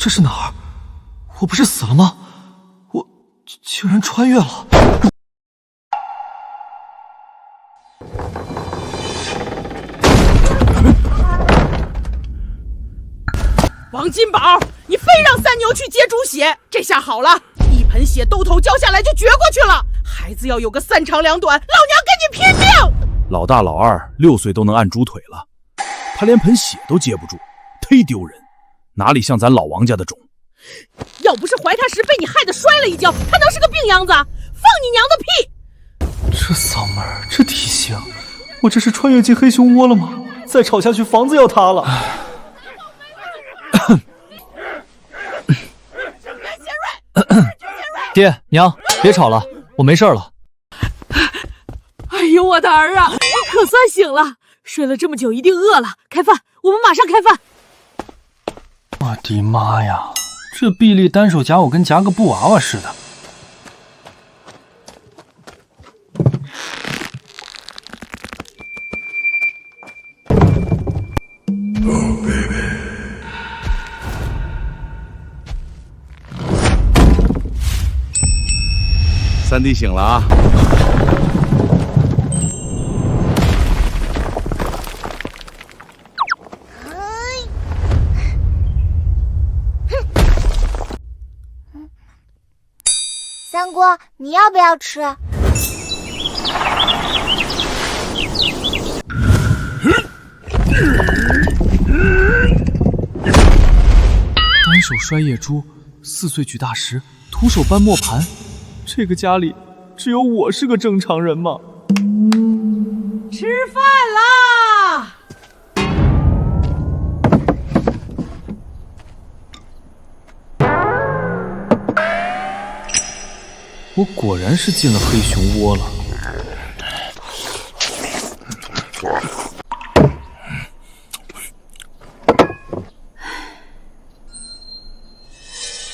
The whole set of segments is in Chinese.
这是哪儿？我不是死了吗？我竟然穿越了！王金宝，你非让三牛去接猪血，这下好了，一盆血兜头浇下来就绝过去了。孩子要有个三长两短，老娘跟你拼命！老大老二6岁都能按猪腿了，他连盆血都接不住，忒丢人，哪里像咱老王家的种？要不是怀他时被你害得摔了一跤，他能是个病秧子？放你娘的屁！这嗓门，这体型，我这是穿越进黑熊窝了吗？再吵下去，房子要塌了。爹娘，别吵了，我没事了。哎呦，我的儿啊，你可算醒了！睡了这么久，一定饿了。开饭，我们马上开饭。我的妈呀，这臂力单手夹我跟夹个布娃娃似的。三弟醒了啊！三哥，你要不要吃？单手摔野猪，4岁举大石，徒手搬磨盘。这个家里只有我是个正常人吗？吃饭啦！我果然是进了黑熊窝了。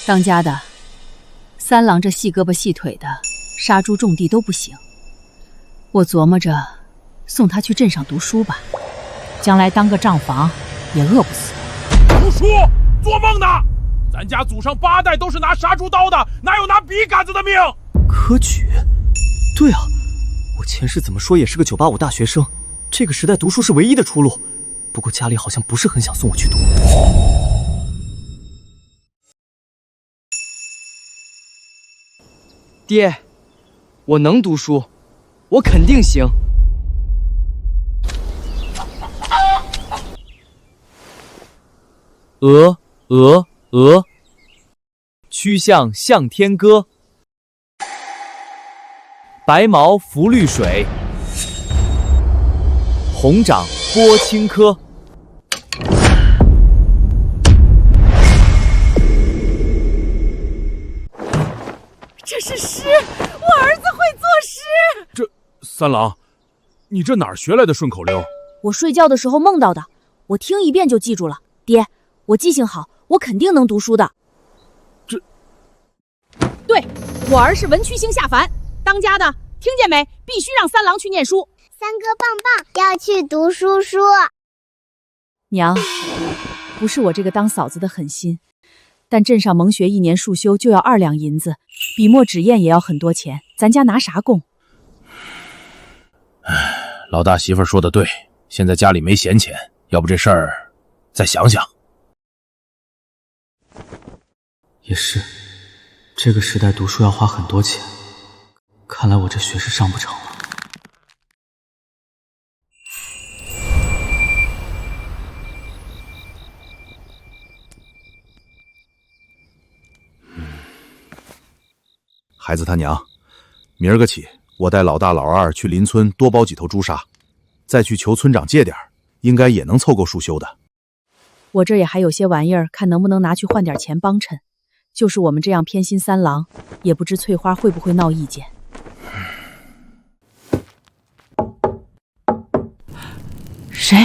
当家的，三郎这细胳膊细腿的，杀猪种地都不行。我琢磨着送他去镇上读书吧，将来当个账房也饿不死。读书？做梦呢！咱家祖上8代都是拿杀猪刀的，哪有拿笔杆子的命？科举？对啊，我前世怎么说也是个985大学生，这个时代读书是唯一的出路。不过家里好像不是很想送我去读。爹，我能读书，我肯定行。曲项向天歌，白毛浮绿水，红掌拨清柯。这是诗，我儿子会作诗。这三郎，你这哪儿学来的顺口溜？我睡觉的时候梦到的，我听一遍就记住了。爹，我记性好，我肯定能读书的。对，我儿是文曲星下凡，当家的听见没？必须让三郎去念书。三哥棒棒，要去读书。娘，不是我这个当嫂子的狠心，但镇上蒙学1年束修就要2两银子，笔墨纸砚也要很多钱，咱家拿啥供？老大媳妇说的对，现在家里没闲钱，要不这事儿再想想。也是，这个时代读书要花很多钱，看来我这学是上不成了。孩子他娘，明儿个起，我带老大老二去邻村多包几头猪杀，再去求村长借点，应该也能凑够束修的。我这也还有些玩意儿，看能不能拿去换点钱帮衬。就是我们这样偏心三郎，也不知翠花会不会闹意见。谁？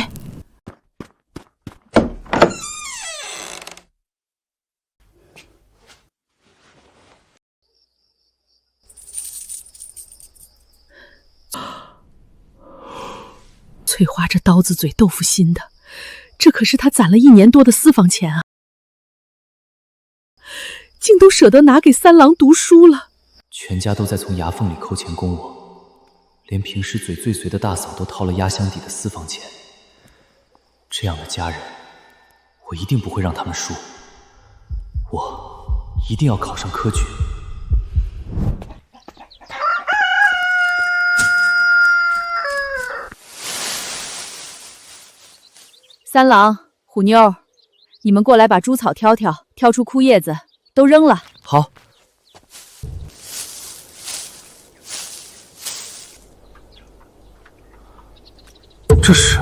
翠花这刀子嘴豆腐心的，这可是她攒了1年多的私房钱啊！竟都舍得拿给三郎读书了。全家都在从牙缝里抠钱供我，连平时嘴最随的大嫂都掏了压箱底的私房钱。这样的家人，我一定不会让他们输。我一定要考上科举。三郎、虎妞，你们过来把猪草挑挑，挑出枯叶子，都扔了。好。这是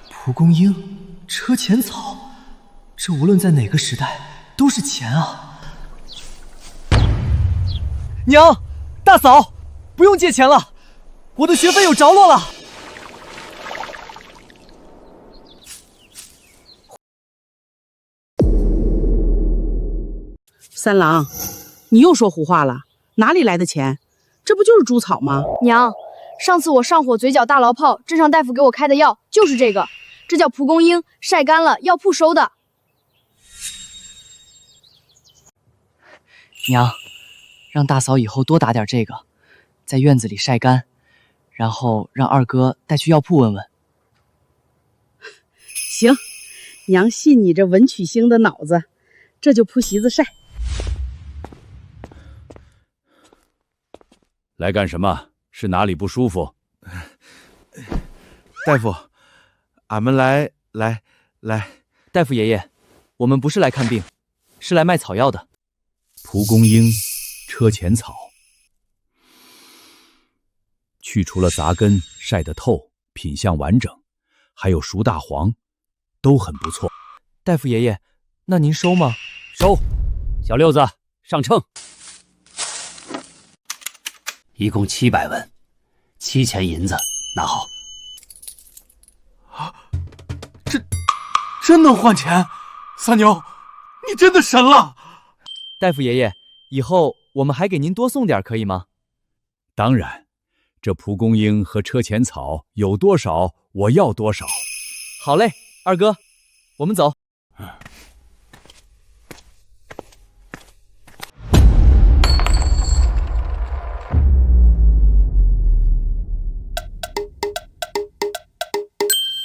蒲公英、车前草，这无论在哪个时代都是钱啊！娘，大嫂，不用借钱了，我的学费有着落了。三郎，你又说胡话了，哪里来的钱？这不就是猪草吗？娘，上次我上火嘴角大痨泡，镇上大夫给我开的药就是这个，这叫蒲公英，晒干了，药铺收的。娘，让大嫂以后多打点这个，在院子里晒干，然后让二哥带去药铺问问。行，娘信你这文曲星的脑子，这就铺席子晒。来干什么？是哪里不舒服？大夫，俺们来。大夫爷爷，我们不是来看病，是来卖草药的。蒲公英、车前草，去除了杂根，晒得透，品相完整，还有熟大黄，都很不错。大夫爷爷，那您收吗？收。小六子，上秤。一共700文，7000银子，拿好。真能换钱，三牛，你真的神了！大夫爷爷，以后我们还给您多送点，可以吗？当然，这蒲公英和车前草有多少，我要多少。好嘞，二哥，我们走。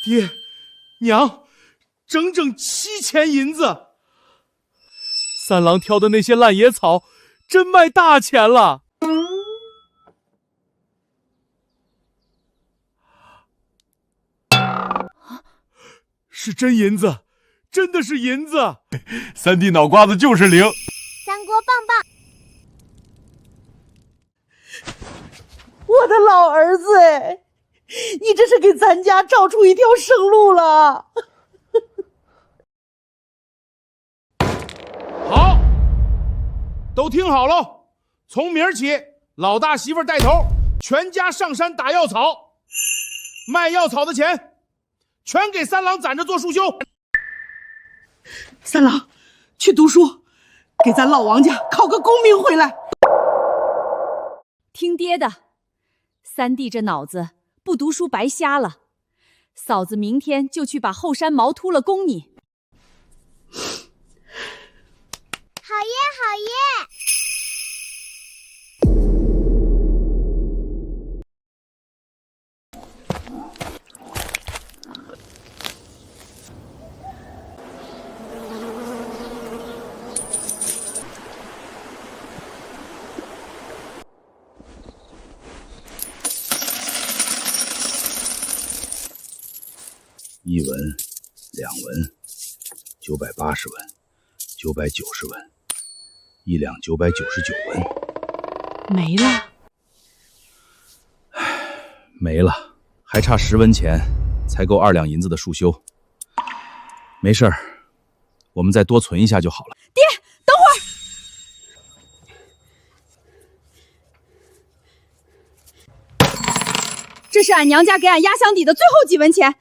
爹，娘，整整7000银子！三郎挑的那些烂野草，真卖大钱了。是真银子，真的是银子！三弟脑瓜子就是灵。三锅棒棒，我的老儿子哎，你这是给咱家找出一条生路了。好，都听好喽！从明儿起，老大媳妇带头，全家上山打药草，卖药草的钱全给三郎攒着做束修。三郎，去读书，给咱老王家考个功名回来。听爹的，三弟这脑子不读书白瞎了。嫂子明天就去把后山毛秃了供你。好耶好耶！1文、2文，980文，990文，1两999文，没了。没了，还差10文钱，才够2两银子的束修。没事儿，我们再多存一下就好了。爹，等会儿。这是俺娘家给俺压箱底的最后几文钱，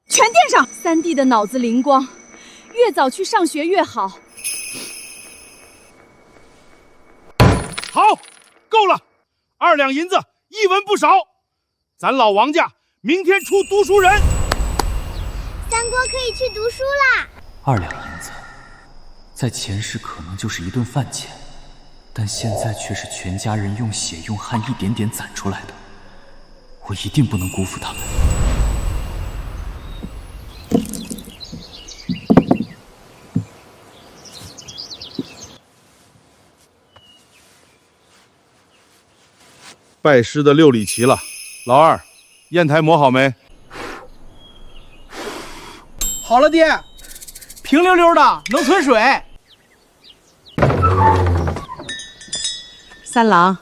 全垫上。三弟的脑子灵光，越早去上学越好。好，够了，2两银子，1文不少。咱老王家明天出读书人。三锅可以去读书啦！ 2两银子，在前世可能就是一顿饭钱，但现在却是全家人用血用汗一点点攒出来的。我一定不能辜负他们。拜师的6里齐了，老二，砚台磨好没？好了，爹，平溜溜的，能存水。三郎，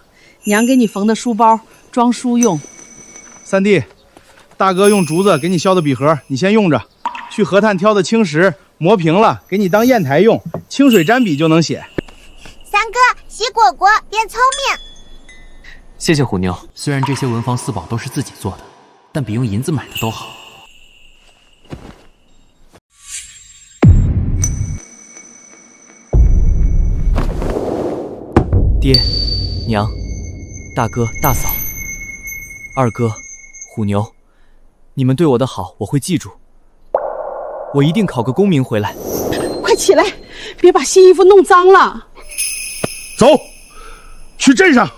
娘给你缝的书包，装书用。三弟，大哥用竹子给你削的笔盒，你先用着。去河滩挑的青石，磨平了，给你当砚台用，清水沾笔就能写。三哥，洗果果变聪明。谢谢虎妞，虽然这些文房四宝都是自己做的，但比用银子买的都好。爹、娘、大哥、大嫂、二哥、虎牛，你们对我的好我会记住，我一定考个功名回来。快起来，别把新衣服弄脏了。走，去镇上。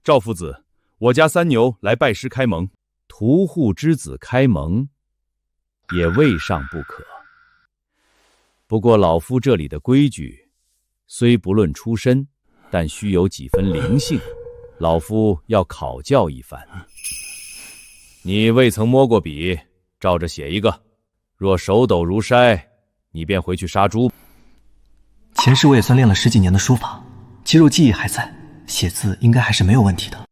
赵夫子，我家三牛来拜师开蒙，屠户之子开蒙，也未尝不可。不过老夫这里的规矩，虽不论出身，但须有几分灵性，老夫要考教一番。你未曾摸过笔，照着写一个，若手抖如筛，你便回去杀猪。前世我也算练了10几年的书法，肌肉记忆还在。写字应该还是没有问题的。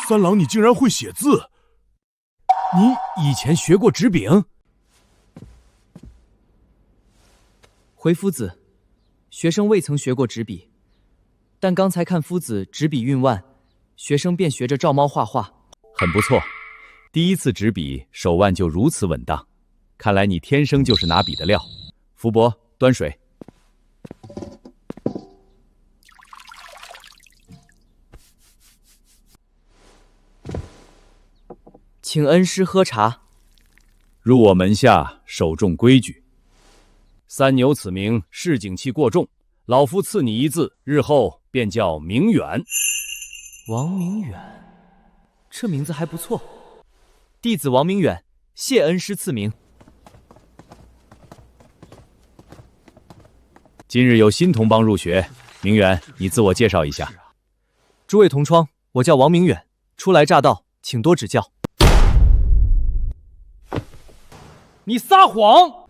三郎，你竟然会写字！你以前学过纸饼？回夫子，学生未曾学过纸笔，但刚才看夫子纸笔运腕，学生便学着照猫画画。很不错。第一次执笔，手腕就如此稳当，看来你天生就是拿笔的料。福伯，端水。请恩师喝茶。入我门下，首重规矩。三牛此名市井气过重，老夫赐你一字，日后便叫明远。王明远，这名字还不错。弟子王明远，谢恩师赐名。今日有新同帮入学，明远，你自我介绍一下。诸位同窗，我叫王明远，初来乍到，请多指教。你撒谎！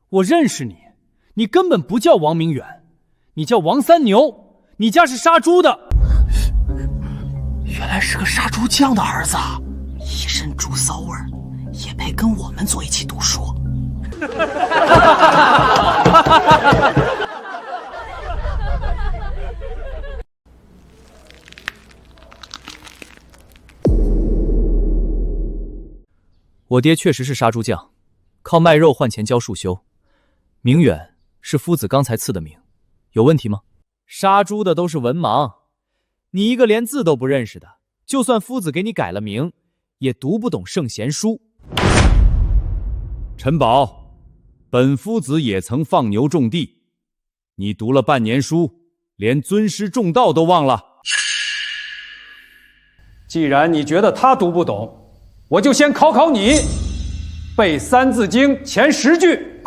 我认识你，你根本不叫王明远，你叫王三牛，你家是杀猪的。原来是个杀猪匠的儿子，一身猪骚味儿，也配跟我们坐一起读书。我爹确实是杀猪匠，靠卖肉换钱教束修。明远是夫子刚才赐的名，有问题吗？杀猪的都是文盲。你一个连字都不认识的，就算夫子给你改了名，也读不懂圣贤书。陈宝，本夫子也曾放牛种地，你读了半年书，连尊师重道都忘了。既然你觉得他读不懂，我就先考考你，背《三字经》前10句。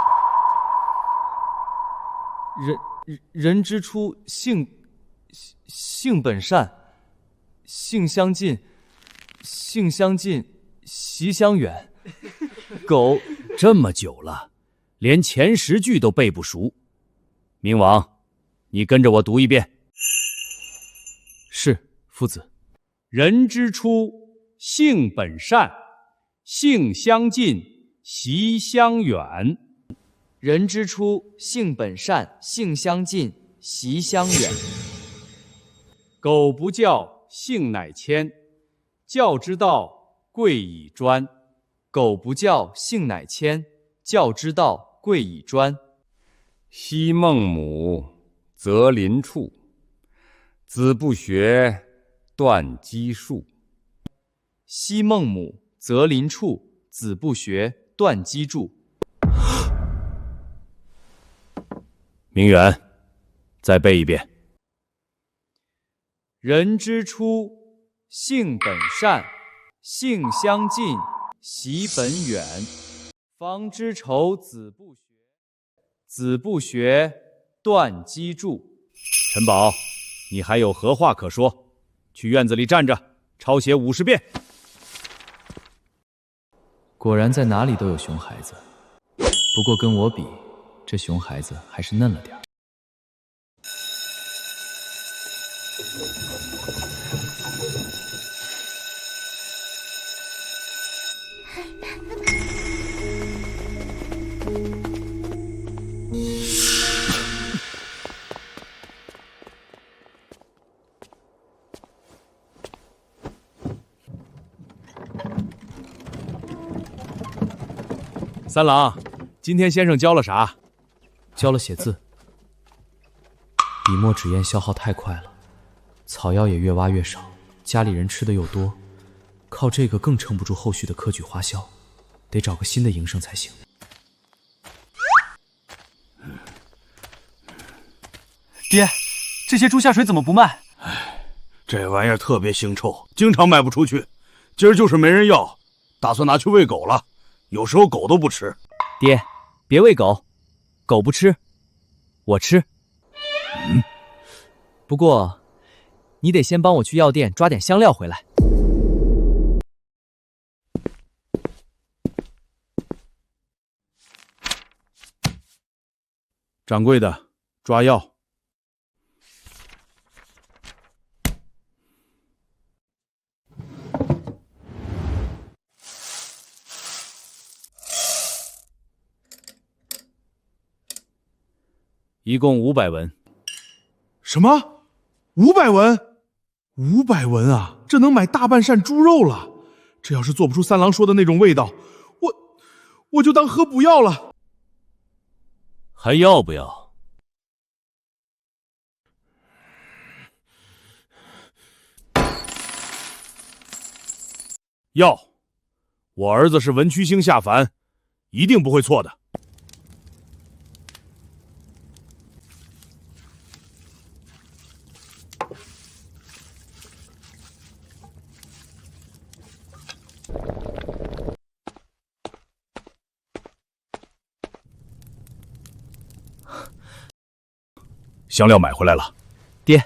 人之初，性本善，性相近，性相近，习相远。狗这么久了，连前10句都背不熟。明王，你跟着我读一遍。是，夫子。人之初，性本善，性相近，习相远。人之初，性本善，性相近，习相远。苟不教，性乃迁。教之道，贵以专。苟不教，性乃迁。教之道，贵以专。昔孟母，择邻处。子不学，断机杼。昔孟母，择邻处。子不学，断机杼。明远，再背一遍。人之初，性本善，性相近，习本远。方知愁子不学，子不学，断机杼。陈宝，你还有何话可说？去院子里站着，抄写50遍。果然在哪里都有熊孩子，不过跟我比，这熊孩子还是嫩了点儿。三郎，今天先生教了啥？教了写字。笔墨纸砚消耗太快了，草药也越挖越少，家里人吃的又多，靠这个更撑不住后续的科举花销，得找个新的营生才行。爹，这些猪下水怎么不卖？这玩意儿特别腥臭，经常卖不出去。今儿就是没人要，打算拿去喂狗了。有时候狗都不吃。爹，别喂狗，狗不吃，我吃。不过，你得先帮我去药店抓点香料回来。掌柜的，抓药。一共500文。什么？500文？500文啊！这能买大半扇猪肉了。这要是做不出三郎说的那种味道，我就当喝补药了。还要不要？要。我儿子是文曲星下凡，一定不会错的。香料买回来了。爹，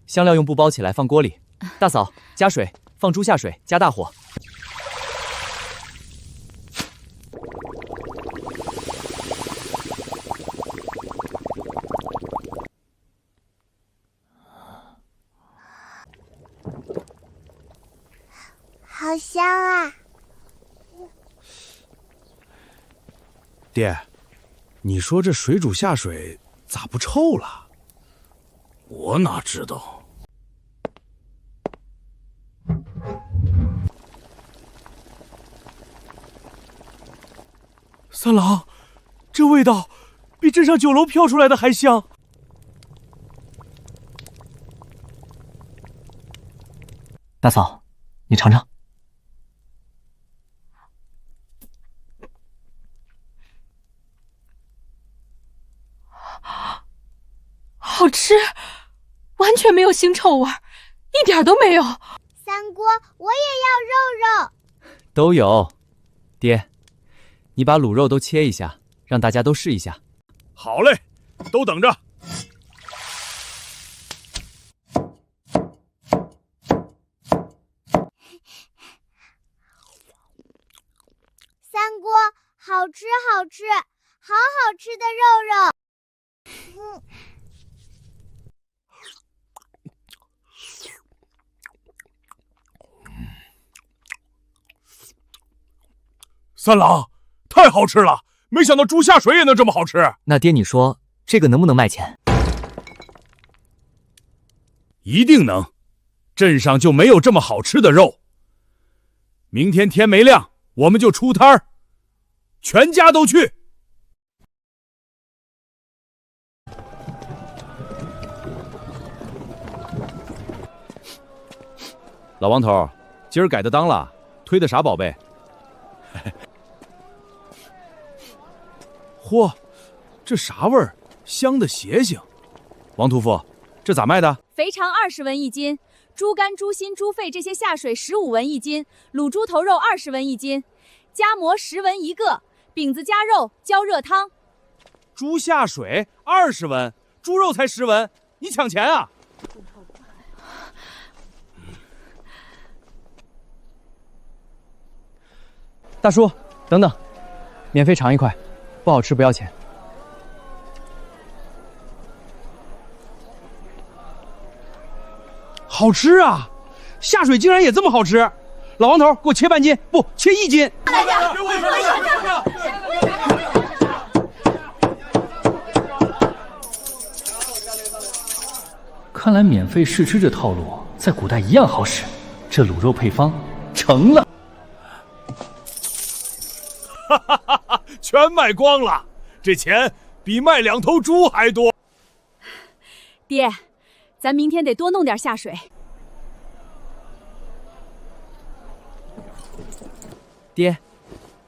香料用布包起来放锅里。大嫂，加水，放猪下水，加大火。好香啊！爹，你说这水煮下水咋不臭了？我哪知道。三郎，这味道比镇上酒楼飘出来的还香。大嫂，你尝尝。好吃，完全没有腥臭味，一点都没有。三锅，我也要肉肉。都有。爹，你把卤肉都切一下，让大家都试一下。好嘞，都等着。三锅，好吃好吃，好好吃的肉肉。三郎，太好吃了！没想到猪下水也能这么好吃。那爹，你说这个能不能卖钱？一定能，镇上就没有这么好吃的肉。明天天没亮，我们就出摊儿，全家都去。老王头，今儿改的当了，推的啥宝贝？嚯，这啥味儿？香的邪性。王屠夫，这咋卖的？肥肠20文一斤，猪肝、猪心、猪肺这些下水15文一斤，卤猪头肉20文一斤，夹馍10文一个，饼子夹肉，浇热汤。猪下水20文，猪肉才10文，你抢钱啊？大叔，等等，免费尝一块，不好吃不要钱。好吃啊！下水竟然也这么好吃！老王头，给我切半斤，不，切1斤。看来免费试吃这套路在古代一样好使，这卤肉配方成了。全卖光了，这钱比卖2头猪还多。爹，咱明天得多弄点下水。爹，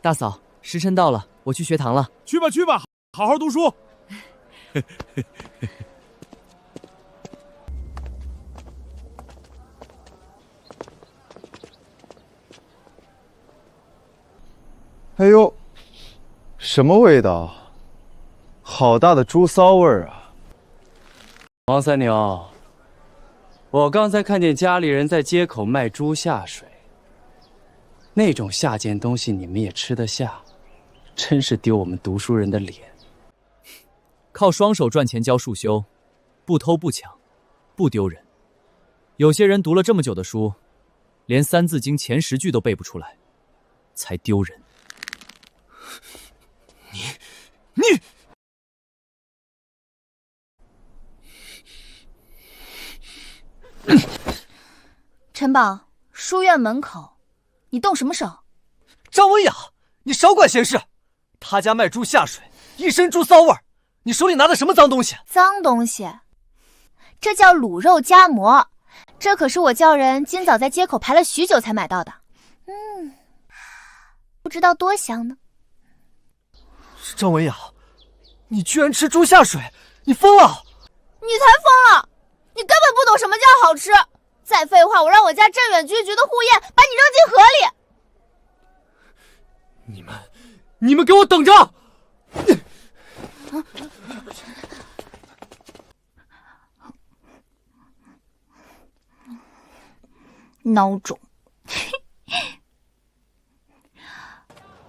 大嫂，时辰到了，我去学堂了。去吧去吧，好好读书。哎呦，什么味道？好大的猪骚味儿啊！王三牛，我刚才看见家里人在街口卖猪下水，那种下贱东西你们也吃得下，真是丢我们读书人的脸。靠双手赚钱教束修，不偷不抢，不丢人。有些人读了这么久的书，连《三字经》前10句都背不出来，才丢人。你陈宝，书院门口，你动什么手？张文雅，你少管闲事！他家卖猪下水，一身猪骚味儿，你手里拿的什么脏东西？脏东西，这叫卤肉夹馍，这可是我叫人今早在街口排了许久才买到的。不知道多香呢。张文雅，你居然吃猪下水，你疯了！你才疯了！你根本不懂什么叫好吃。再废话，我让我家镇远居局的护验把你扔进河里。你们给我等着！孬种！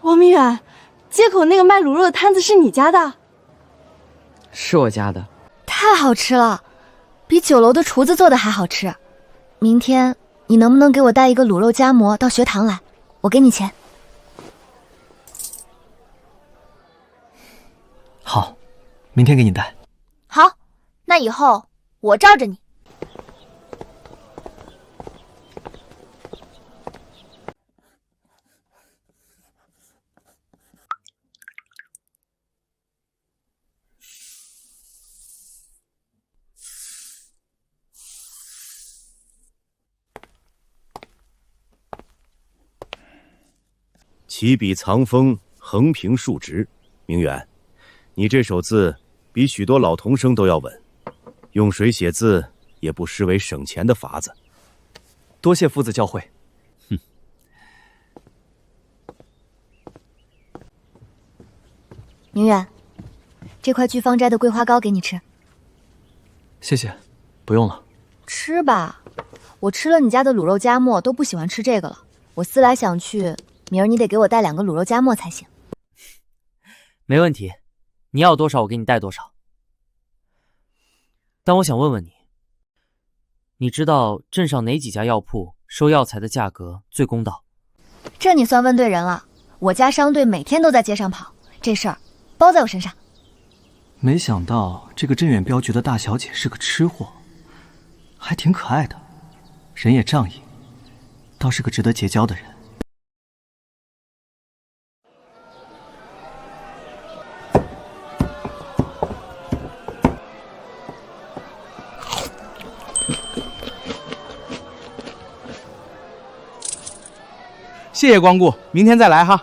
王明远，街口那个卖卤肉的摊子是你家的？是我家的。太好吃了，比酒楼的厨子做的还好吃。明天你能不能给我带一个卤肉夹馍到学堂来？我给你钱。好，明天给你带。好，那以后我罩着你。起笔藏锋，横平竖直。明远，你这手字比许多老童生都要稳，用水写字也不失为省钱的法子。多谢夫子教诲。哼。明远，这块聚芳斋的桂花糕给你吃。谢谢，不用了。吃吧，我吃了你家的卤肉夹馍，都不喜欢吃这个了。我思来想去，明儿你得给我带2个卤肉夹馍才行。没问题，你要多少我给你带多少。但我想问问你，你知道镇上哪几家药铺收药材的价格最公道？这你算问对人了。我家商队每天都在街上跑，这事儿包在我身上。没想到这个镇远镖局的大小姐是个吃货，还挺可爱的，人也仗义，倒是个值得结交的人。谢谢光顾，明天再来哈。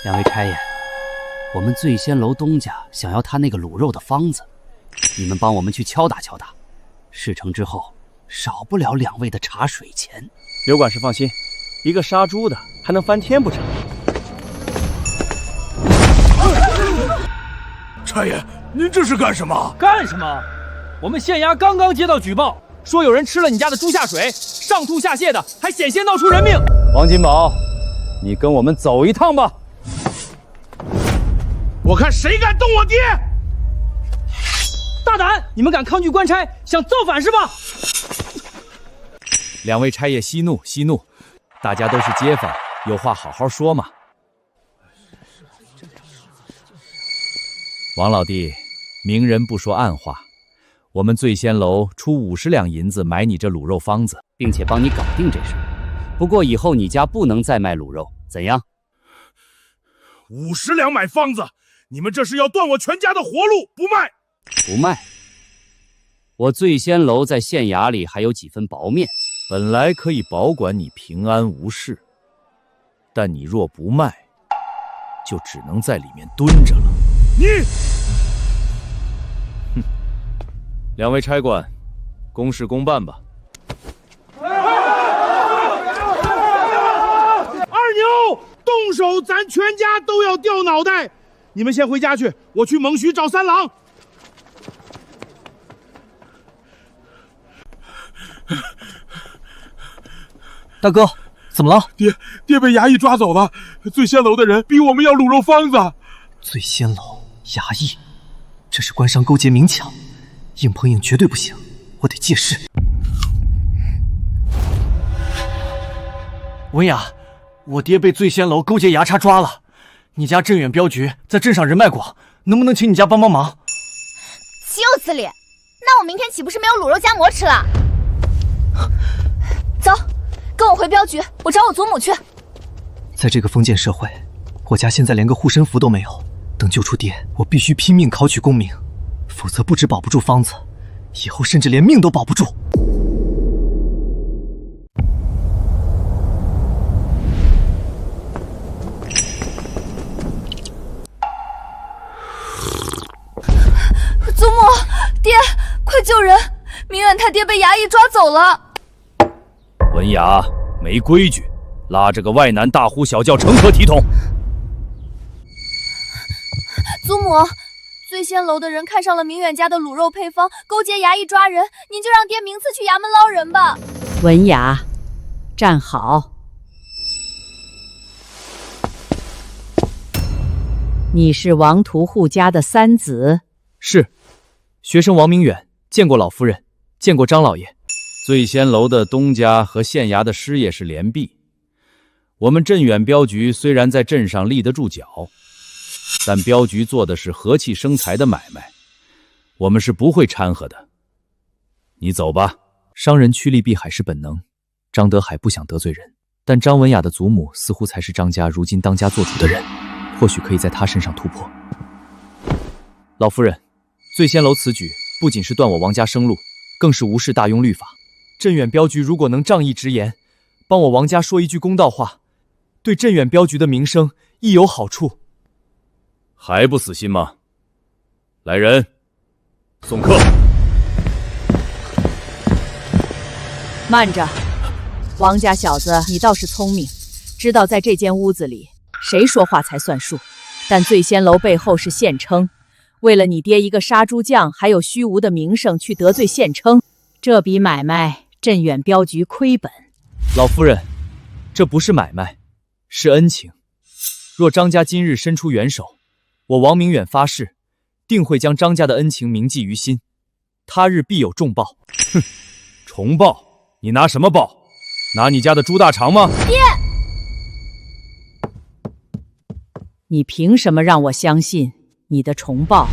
两位差爷，我们醉仙楼东家想要他那个卤肉的方子，你们帮我们去敲打敲打，事成之后少不了2位的茶水钱。刘管事放心，一个杀猪的还能翻天不成？差爷，您这是干什么？干什么？我们县衙刚刚接到举报，说有人吃了你家的猪下水，上吐下泻的，还险些闹出人命。王金宝，你跟我们走一趟吧。我看谁敢动我爹！大胆！你们敢抗拒官差，想造反是吧？两位差爷息怒息怒，大家都是街坊，有话好好说嘛。王老弟，明人不说暗话，我们醉仙楼出50两银子买你这卤肉方子，并且帮你搞定这事。不过以后你家不能再卖卤肉，怎样？50两买方子，你们这是要断我全家的活路！不卖，不卖。我醉仙楼在县衙里还有几分薄面，本来可以保管你平安无事，但你若不卖，就只能在里面蹲着了。你，哼！两位差官，公事公办吧。二牛，动手，咱全家都要掉脑袋！你们先回家去，我去蒙虚找三郎。大哥，怎么了？爹被衙役抓走了，醉仙楼的人逼我们要卤肉方子。醉仙楼衙役，这是官商勾结明抢，硬碰硬绝对不行，我得借势。文雅，我爹被醉仙楼勾结衙差抓了，你家镇远镖局在镇上人脉广，能不能请你家帮帮忙？岂有此理！那我明天岂不是没有卤肉夹馍吃了？走，跟我回镖局，我找我祖母去。在这个封建社会，我家现在连个护身符都没有。等救出爹，我必须拼命考取功名，否则不止保不住方子，以后甚至连命都保不住。祖母，爹，快救人！明远他爹被衙役抓走了。文雅，没规矩，拉着个外男大呼小叫，成何体统？祖母，醉仙楼的人看上了明远家的卤肉配方，勾结衙役抓人，您就让爹明次去衙门捞人吧。文雅，站好。你是王屠户家的三子？是，学生王明远，见过老夫人，见过张老爷。醉仙楼的东家和县衙的师爷是联璧，我们镇远镖局虽然在镇上立得住脚，但镖局做的是和气生财的买卖，我们是不会掺和的。你走吧。商人趋利避害是本能，张德海不想得罪人，但张文雅的祖母似乎才是张家如今当家做主的人，或许可以在他身上突破。老夫人，醉仙楼此举不仅是断我王家生路，更是无视大庸律法。镇远镖局如果能仗义直言，帮我王家说一句公道话，对镇远镖局的名声亦有好处。还不死心吗？来人，送客。慢着，王家小子，你倒是聪明，知道在这间屋子里谁说话才算数。但醉仙楼背后是县城，为了你爹一个杀猪匠还有虚无的名声去得罪县城，这笔买卖镇远镖局亏本。老夫人，这不是买卖，是恩情。若张家今日伸出援手，我王明远发誓，定会将张家的恩情铭记于心，他日必有重报。哼，重报？你拿什么报？拿你家的猪大肠吗？爹，你凭什么让我相信你的重报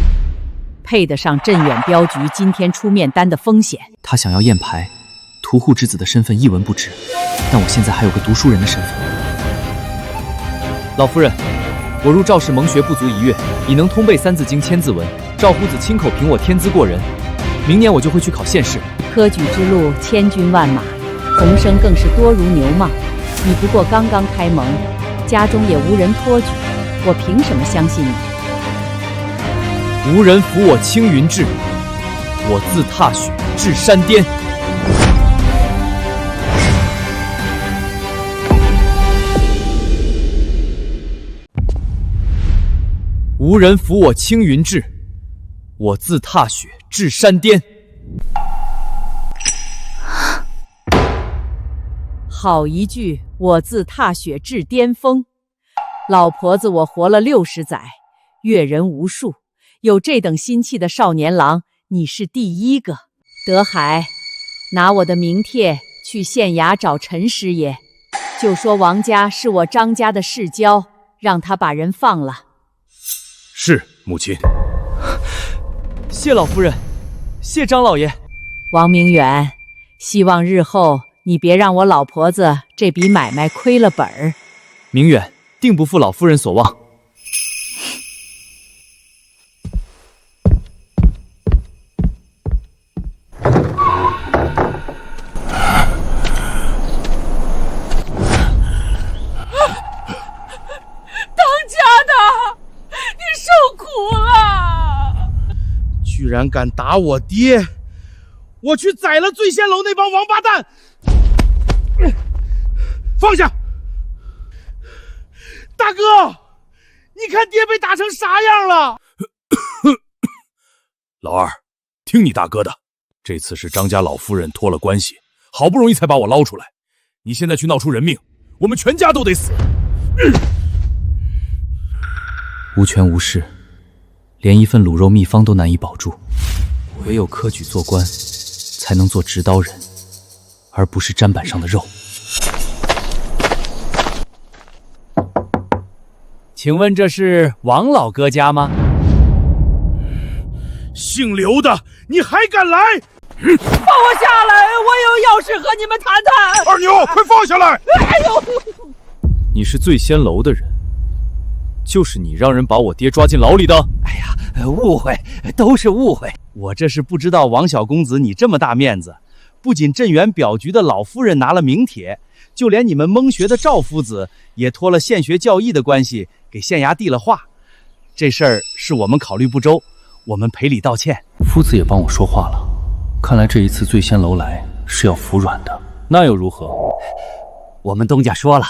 配得上镇远镖局今天出面担的风险？他想要验牌，屠户之子的身份一文不值，但我现在还有个读书人的身份。老夫人，我入赵氏蒙学不足1月，已能通背《三字经》千字文。赵夫子亲口评我天资过人，明年我就会去考县试。科举之路千军万马，童生更是多如牛虻。你不过刚刚开蒙，家中也无人托举，我凭什么相信你？无人扶我青云志，我自踏雪至山巅。无人扶我青云志，我自踏雪至山巅。好一句我自踏雪至巅峰。老婆子我活了60载，阅人无数，有这等心气的少年郎，你是第一个。德海，拿我的名帖去县衙找陈师爷，就说王家是我张家的世交，让他把人放了。是，母亲。谢老夫人，谢张老爷。王明远，希望日后你别让我老婆子这笔买卖亏了本儿。明远定不负老夫人所望。居然敢打我爹！我去宰了醉仙楼那帮王八蛋！放下！大哥，你看爹被打成啥样了？老二，听你大哥的，这次是张家老夫人托了关系，好不容易才把我捞出来。你现在去闹出人命，我们全家都得死。无权无势，连一份卤肉秘方都难以保住，唯有科举做官，才能做执刀人，而不是砧板上的肉。请问这是王老哥家吗？姓刘的，你还敢来？放我下来！我有要事和你们谈谈。二牛，快放下来！哎呦！你是醉仙楼的人，就是你让人把我爹抓进牢里的？哎呀，误会，都是误会。我这是不知道王小公子你这么大面子，不仅镇远表局的老夫人拿了名帖，就连你们蒙学的赵夫子也托了县学教义的关系给县衙递了话。这事儿是我们考虑不周，我们赔礼道歉。夫子也帮我说话了，看来这一次醉仙楼来是要服软的。那又如何？我们东家说了，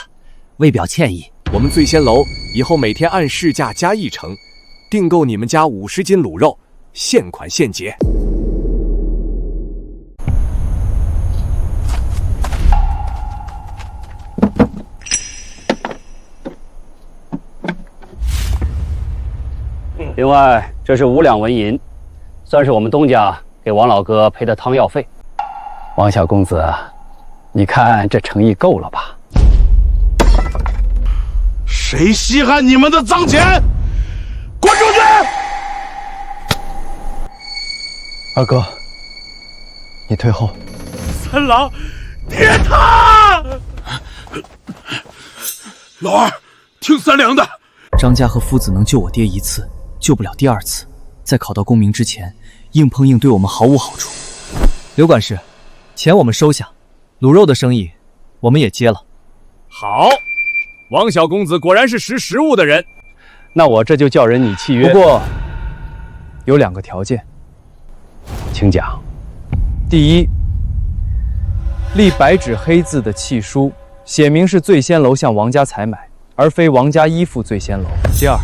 为表歉意，我们醉仙楼以后每天按市价加1成，订购你们家50斤卤肉，现款现结。另外，这是5两纹银，算是我们东家给王老哥赔的汤药费。王小公子，你看这诚意够了吧？谁稀罕你们的脏钱？滚出去！二哥，你退后。三郎，爹他！老二，听三娘的。张家和夫子能救我爹一次，救不了第2次。在考到功名之前，硬碰硬对我们毫无好处。刘管事，钱我们收下，卤肉的生意我们也接了。好，王小公子果然是识时务的人。那我这就叫人拟契约。不过有2个条件，请讲。第一，立白纸黑字的契书，写明是醉仙楼向王家采买，而非王家依附醉仙楼。第2，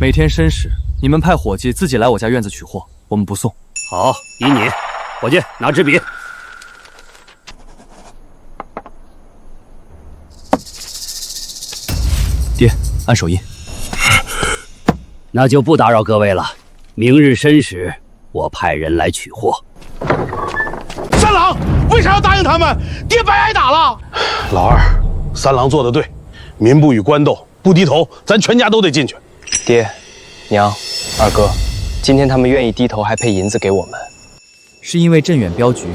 每天申时，你们派伙计自己来我家院子取货，我们不送。好，依你。伙计，拿纸笔。爹，按手印。那就不打扰各位了。明日申时，我派人来取货。三郎，为啥要答应他们？爹白挨打了。老二，三郎做得对，民不与官斗，不低头，咱全家都得进去。爹、娘、二哥，今天他们愿意低头还配银子给我们，是因为镇远镖局，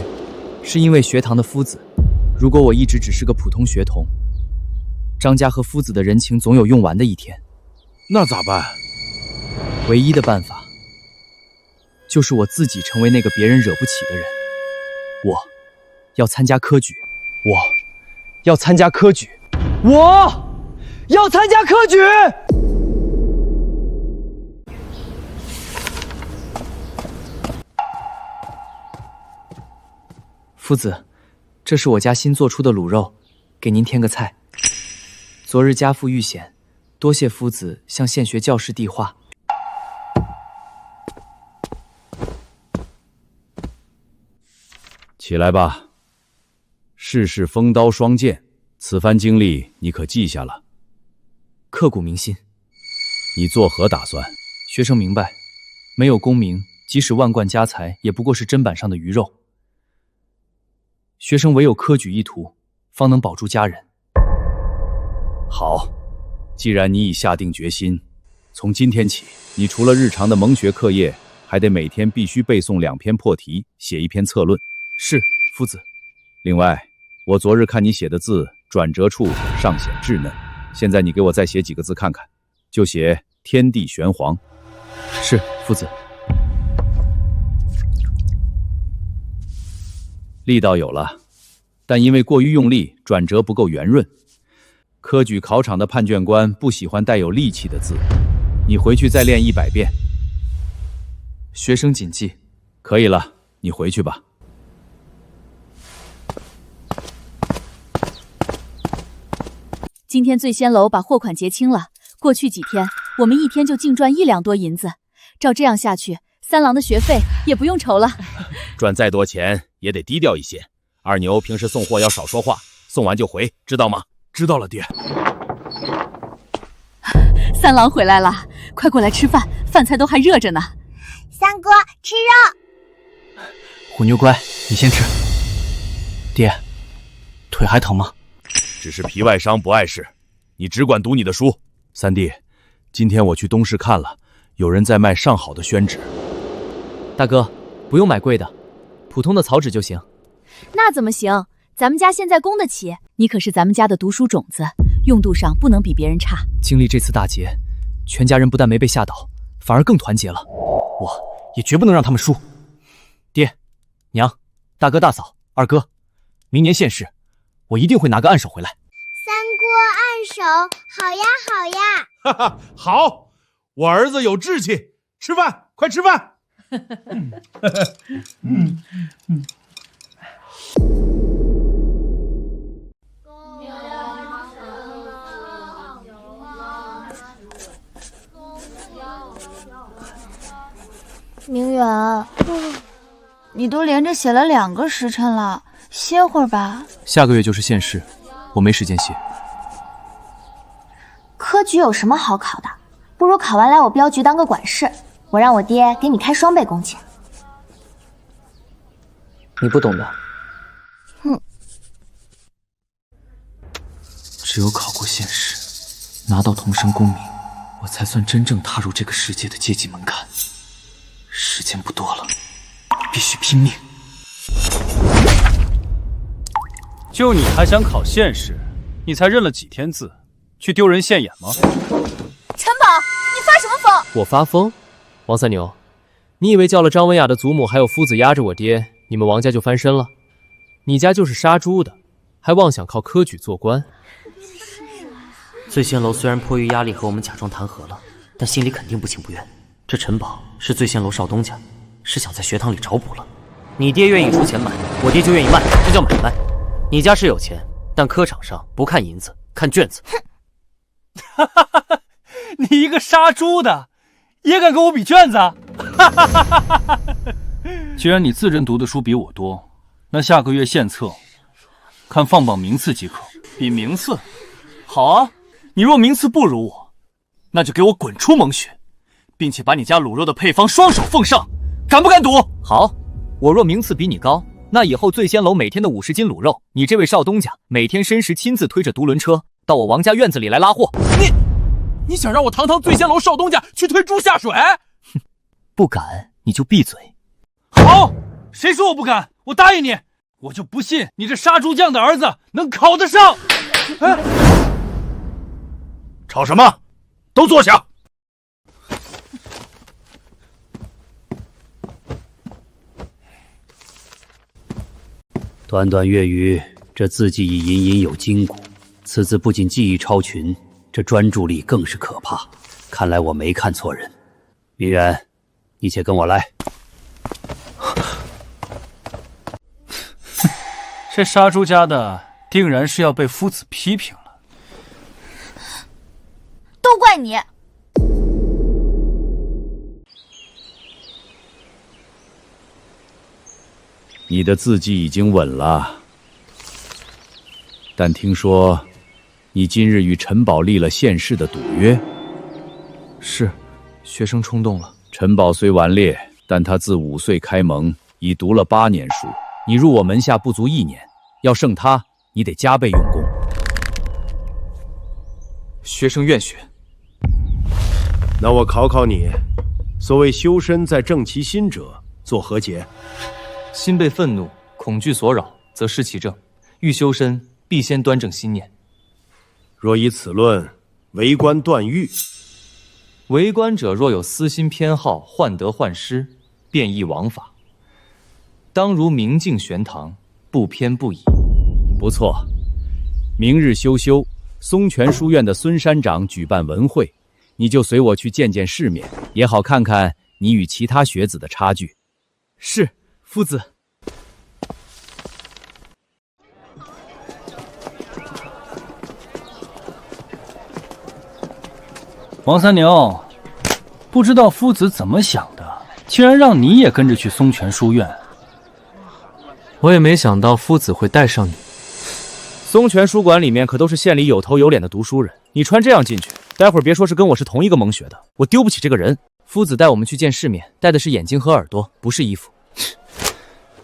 是因为学堂的夫子。如果我一直只是个普通学童，张家和夫子的人情总有用完的一天。那咋办？唯一的办法，就是我自己成为那个别人惹不起的人。我要参加科举，我要参加科举，我要参加科举。夫子，这是我家新做出的卤肉，给您添个菜。昨日家父遇险，多谢夫子向县学教士递话。起来吧。世事锋刀双剑，此番经历你可记下了？刻骨铭心。你作何打算？学生明白，没有功名，即使万贯家财，也不过是砧板上的鱼肉。学生唯有科举一途，方能保住家人。好，既然你已下定决心，从今天起，你除了日常的蒙学课业，还得每天必须背诵2篇破题，写1篇策论。是，夫子。另外，我昨日看你写的字，转折处尚显稚嫩，现在你给我再写几个字看看，就写天地玄黄。是，夫子。力道有了，但因为过于用力，转折不够圆润。科举考场的判卷官不喜欢带有力气的字，你回去再练100遍。学生谨记。可以了，你回去吧。今天醉仙楼把货款结清了，过去几天我们一天就净赚1两多银子，照这样下去，三郎的学费也不用愁了。赚再多钱也得低调一些。二牛平时送货要少说话，送完就回，知道吗？知道了，爹。三郎回来了，快过来吃饭，饭菜都还热着呢。三哥，吃肉。虎妞乖，你先吃。爹，腿还疼吗？只是皮外伤，不碍事。你只管读你的书。三弟，今天我去东市看了，有人在卖上好的宣纸。大哥，不用买贵的，普通的草纸就行。那怎么行？咱们家现在供得起，你可是咱们家的读书种子，用度上不能比别人差。经历这次大劫，全家人不但没被吓倒，反而更团结了。我也绝不能让他们输。爹、娘、大哥大嫂、二哥，明年县试，我一定会拿个暗手回来。三哥，暗手，好呀好呀。哈哈，好，我儿子有志气。吃饭，快吃饭。明远，你都连着写了2个时辰了，歇会儿吧。下个月就是县试，我没时间歇。科举有什么好考的？不如考完来我镖局当个管事，我让我爹给你开双倍工钱。你不懂的。哼。只有考过县试，拿到童生功名，我才算真正踏入这个世界的阶级门槛。时间不多了，必须拼命。就你还想考县试？你才认了几天字，去丢人现眼吗？陈宝，你发什么疯？我发疯？王三牛，你以为叫了张文雅的祖母还有夫子压着我爹，你们王家就翻身了？你家就是杀猪的，还妄想靠科举做官？醉仙楼虽然迫于压力和我们假装谈和了，但心里肯定不情不愿。这陈宝是醉仙楼少东家，是想在学堂里找补了。你爹愿意出钱买，我爹就愿意卖，这叫买卖。你家是有钱，但科场上不看银子，看卷子。你一个杀猪的，也敢跟我比卷子？既然你自认读的书比我多，那下个月献策，看放榜名次即可。比名次？好啊，你若名次不如我，那就给我滚出蒙学，并且把你家卤肉的配方双手奉上，敢不敢赌？好，我若名次比你高，那以后醉仙楼每天的50斤卤肉，你这位少东家每天申时亲自推着独轮车到我王家院子里来拉货。你想让我堂堂醉仙楼少东家去推猪下水？哼，不敢你就闭嘴。好，谁说我不敢？我答应你，我就不信你这杀猪匠的儿子能考得上。哎，吵什么？都坐下。段段月余，这字迹已隐隐有筋骨。此字不仅技艺超群，这专注力更是可怕。看来我没看错人。明远，你且跟我来。这杀猪家的定然是要被夫子批评了。都怪你！你的字迹已经稳了，但听说你今日与陈宝立了现世的赌约。是，学生冲动了。陈宝虽顽劣，但他自5岁开蒙，已读了8年书。你入我门下不足1年，要胜他，你得加倍用功。学生愿学。那我考考你，所谓修身在正其心者，作何解？心被愤怒、恐惧所扰，则失其正。欲修身，必先端正心念。若以此论，为官断狱。为官者若有私心偏好，患得患失，便易枉法。当如明镜玄堂，不偏不倚。不错，明日休休，松泉书院的孙山长举办文会，你就随我去见见世面，也好看看你与其他学子的差距。是，夫子。王三牛，不知道夫子怎么想的，竟然让你也跟着去松泉书院。我也没想到夫子会带上你。松泉书馆里面可都是县里有头有脸的读书人，你穿这样进去，待会儿别说是跟我是同一个蒙学的，我丢不起这个人。夫子带我们去见世面，带的是眼睛和耳朵，不是衣服。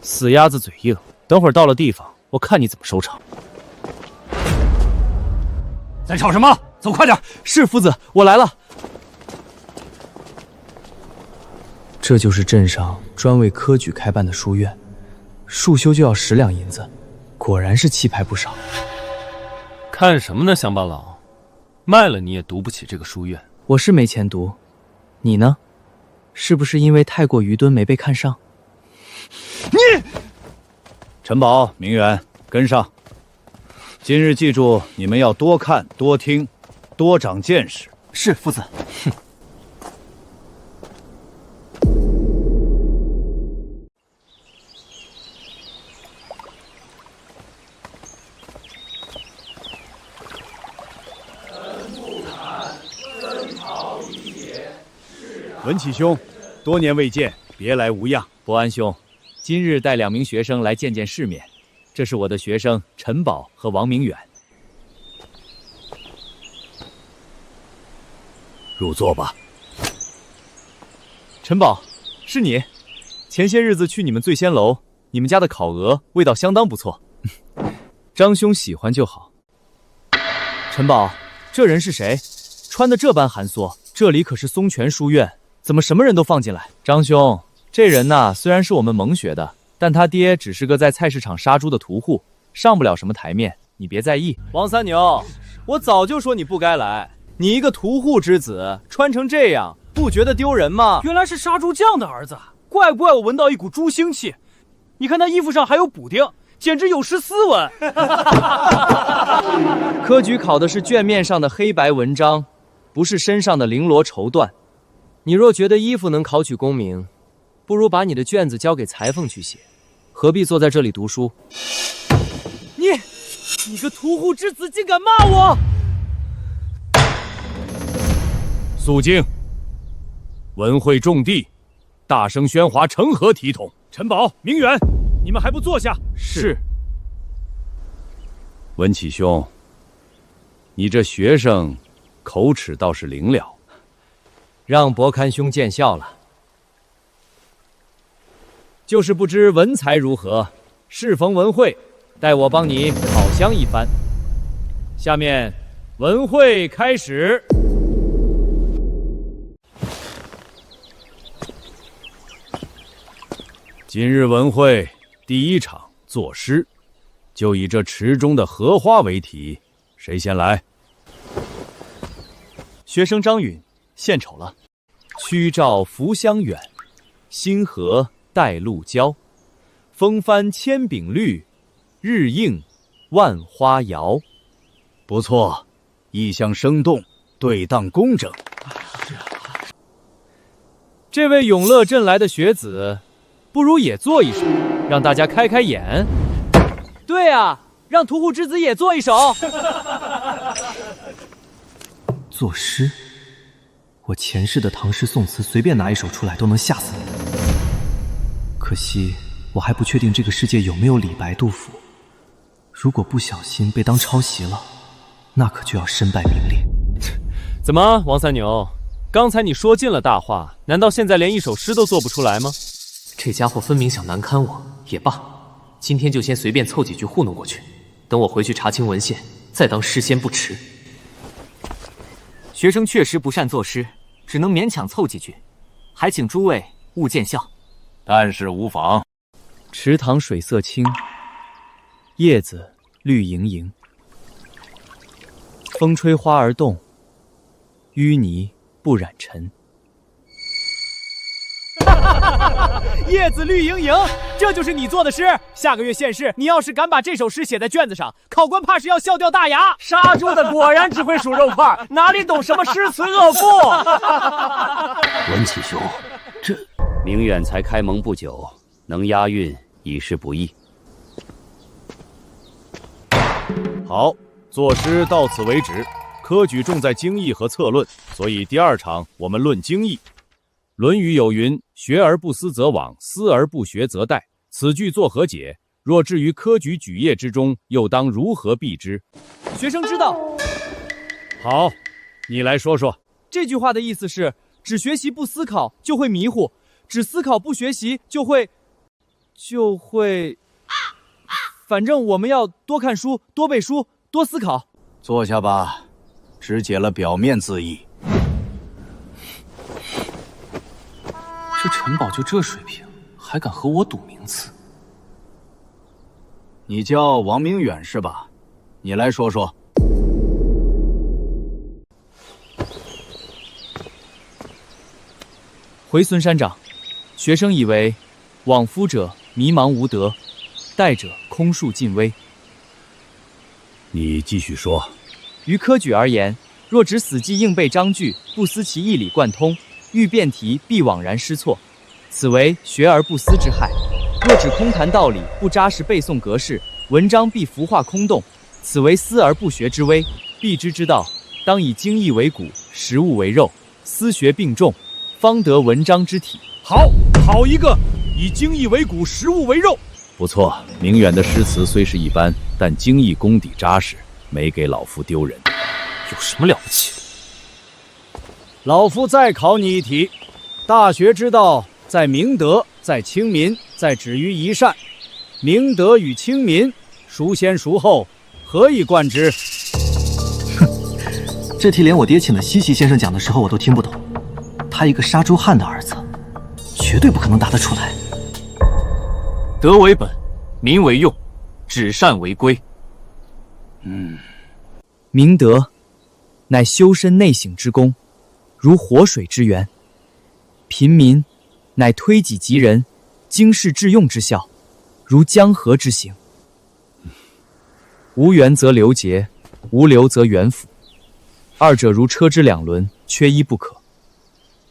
死鸭子嘴硬，等会儿到了地方，我看你怎么收场。在吵什么？走快点！是夫子，我来了。这就是镇上专为科举开办的书院，束修就要10两银子，果然是气派不少。看什么呢，乡巴佬？卖了你也读不起这个书院。我是没钱读，你呢？是不是因为太过愚钝没被看上？你，陈宝、明远，跟上。今日记住，你们要多看、多听，多长见识。是，夫子。哼。文启兄，多年未见，别来无恙。伯安兄，今日带2名学生来见见世面，这是我的学生陈宝和王明远。入座吧。陈宝，是你？前些日子去你们醉仙楼，你们家的烤鹅味道相当不错。张兄喜欢就好。陈宝，这人是谁？穿得这般寒缩，这里可是松泉书院，怎么什么人都放进来？张兄，这人呐，虽然是我们蒙学的，但他爹只是个在菜市场杀猪的屠户，上不了什么台面，你别在意。王三牛，我早就说你不该来，你一个屠户之子，穿成这样，不觉得丢人吗？原来是杀猪匠的儿子，怪不怪我闻到一股猪腥气？你看他衣服上还有补丁，简直有失斯文。科举考的是卷面上的黑白文章，不是身上的绫罗绸缎。你若觉得衣服能考取功名，不如把你的卷子交给裁缝去写，何必坐在这里读书？你个屠户之子，竟敢骂我！肃静！文会重地，大声喧哗，成何体统？陈宝、明远，你们还不坐下？是。文启兄，你这学生口齿倒是灵了，让伯堪兄见笑了。就是不知文才如何，适逢文会，待我帮你烤香一番。下面文会开始。今日文会第一场作诗，就以这池中的荷花为题，谁先来？学生张允，献丑了。曲照浮香远，星河带露娇。风帆千柄绿，日映万花摇。不错，意象生动，对当工整。这位永乐镇来的学子，不如也做一首，让大家开开眼。对啊，让屠户之子也做一首。作诗，我前世的唐诗宋词随便拿一首出来都能吓死你。可惜我还不确定这个世界有没有李白、杜甫。如果不小心被当抄袭了，那可就要身败名裂。怎么，王三牛？刚才你说尽了大话，难道现在连一首诗都做不出来吗？这家伙分明想难堪我，也罢，今天就先随便凑几句糊弄过去，等我回去查清文献，再当诗仙不迟。学生确实不善作诗，只能勉强凑几句，还请诸位勿见笑。但是无妨。池塘水色清，叶子绿盈盈。风吹花儿动，淤泥不染尘。叶子绿盈盈，这就是你做的诗。下个月县试，你要是敢把这首诗写在卷子上，考官怕是要笑掉大牙。杀猪的果然只会数肉块，哪里懂什么诗词恶赋？文启兄，这明远才开蒙不久，能押韵已是不易。好，作诗到此为止。科举重在经义和策论，所以第二场我们论经义。《论语》有云：“学而不思则罔，思而不学则殆。”此句作何解？若置于科举举业之中，又当如何避之？学生知道。好，你来说说。这句话的意思是：只学习不思考就会迷糊，只思考不学习就会……反正我们要多看书，多背书，多思考。坐下吧，只解了表面字义。这陈宝就这水平，还敢和我赌名次？你叫王明远是吧？你来说说。回孙山长，学生以为，往夫者迷茫无德，殆者空树尽微。你继续说。于科举而言，若只死记硬背章句，不思其义理贯通，欲辩题必枉然失错，此为学而不思之害。若只空谈道理，不扎实背诵格式，文章必浮化空洞，此为思而不学之危。避之之道，当以经义为骨，食物为肉，思学并重，方得文章之体。好一个以经义为骨，食物为肉。不错，明远的诗词虽是一般，但经义功底扎实，没给老夫丢人。有什么了不起的？老夫再考你一题：大学之道，在明德，在亲民，在止于宜善。明德与亲民，孰先孰后？何以贯之？这题连我爹请的西岐先生讲的时候我都听不懂，他一个杀猪汉的儿子，绝对不可能答得出来。德为本，民为用，止善为归。明德，乃修身内省之功，如活水之源；贫民，乃推己及人，经世致用之效，如江河之行。无源则流竭，无流则元辅，二者如车之两轮，缺一不可。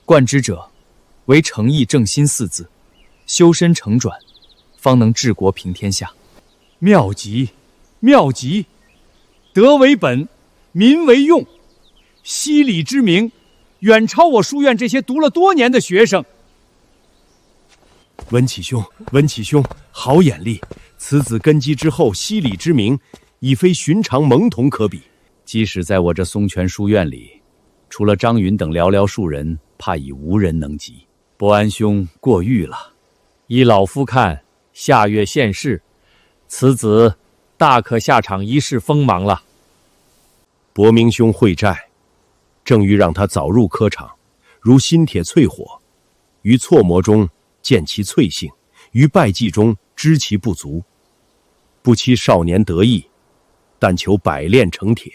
贯之者，唯诚意正心四字，修身成转，方能治国平天下。妙极，妙极！德为本，民为用，西礼之名，远超我书院这些读了多年的学生。文启兄，好眼力！此子根基之厚，西礼之名，已非寻常蒙童可比。即使在我这松泉书院里，除了张允等寥寥数人，怕已无人能及。伯安兄过誉了。依老夫看，下月县试，此子大可下场一试锋芒了。伯明兄会债，正欲让他早入科场，如新铁淬火，于错磨中见其淬性，于败绩中知其不足，不期少年得意，但求百炼成铁。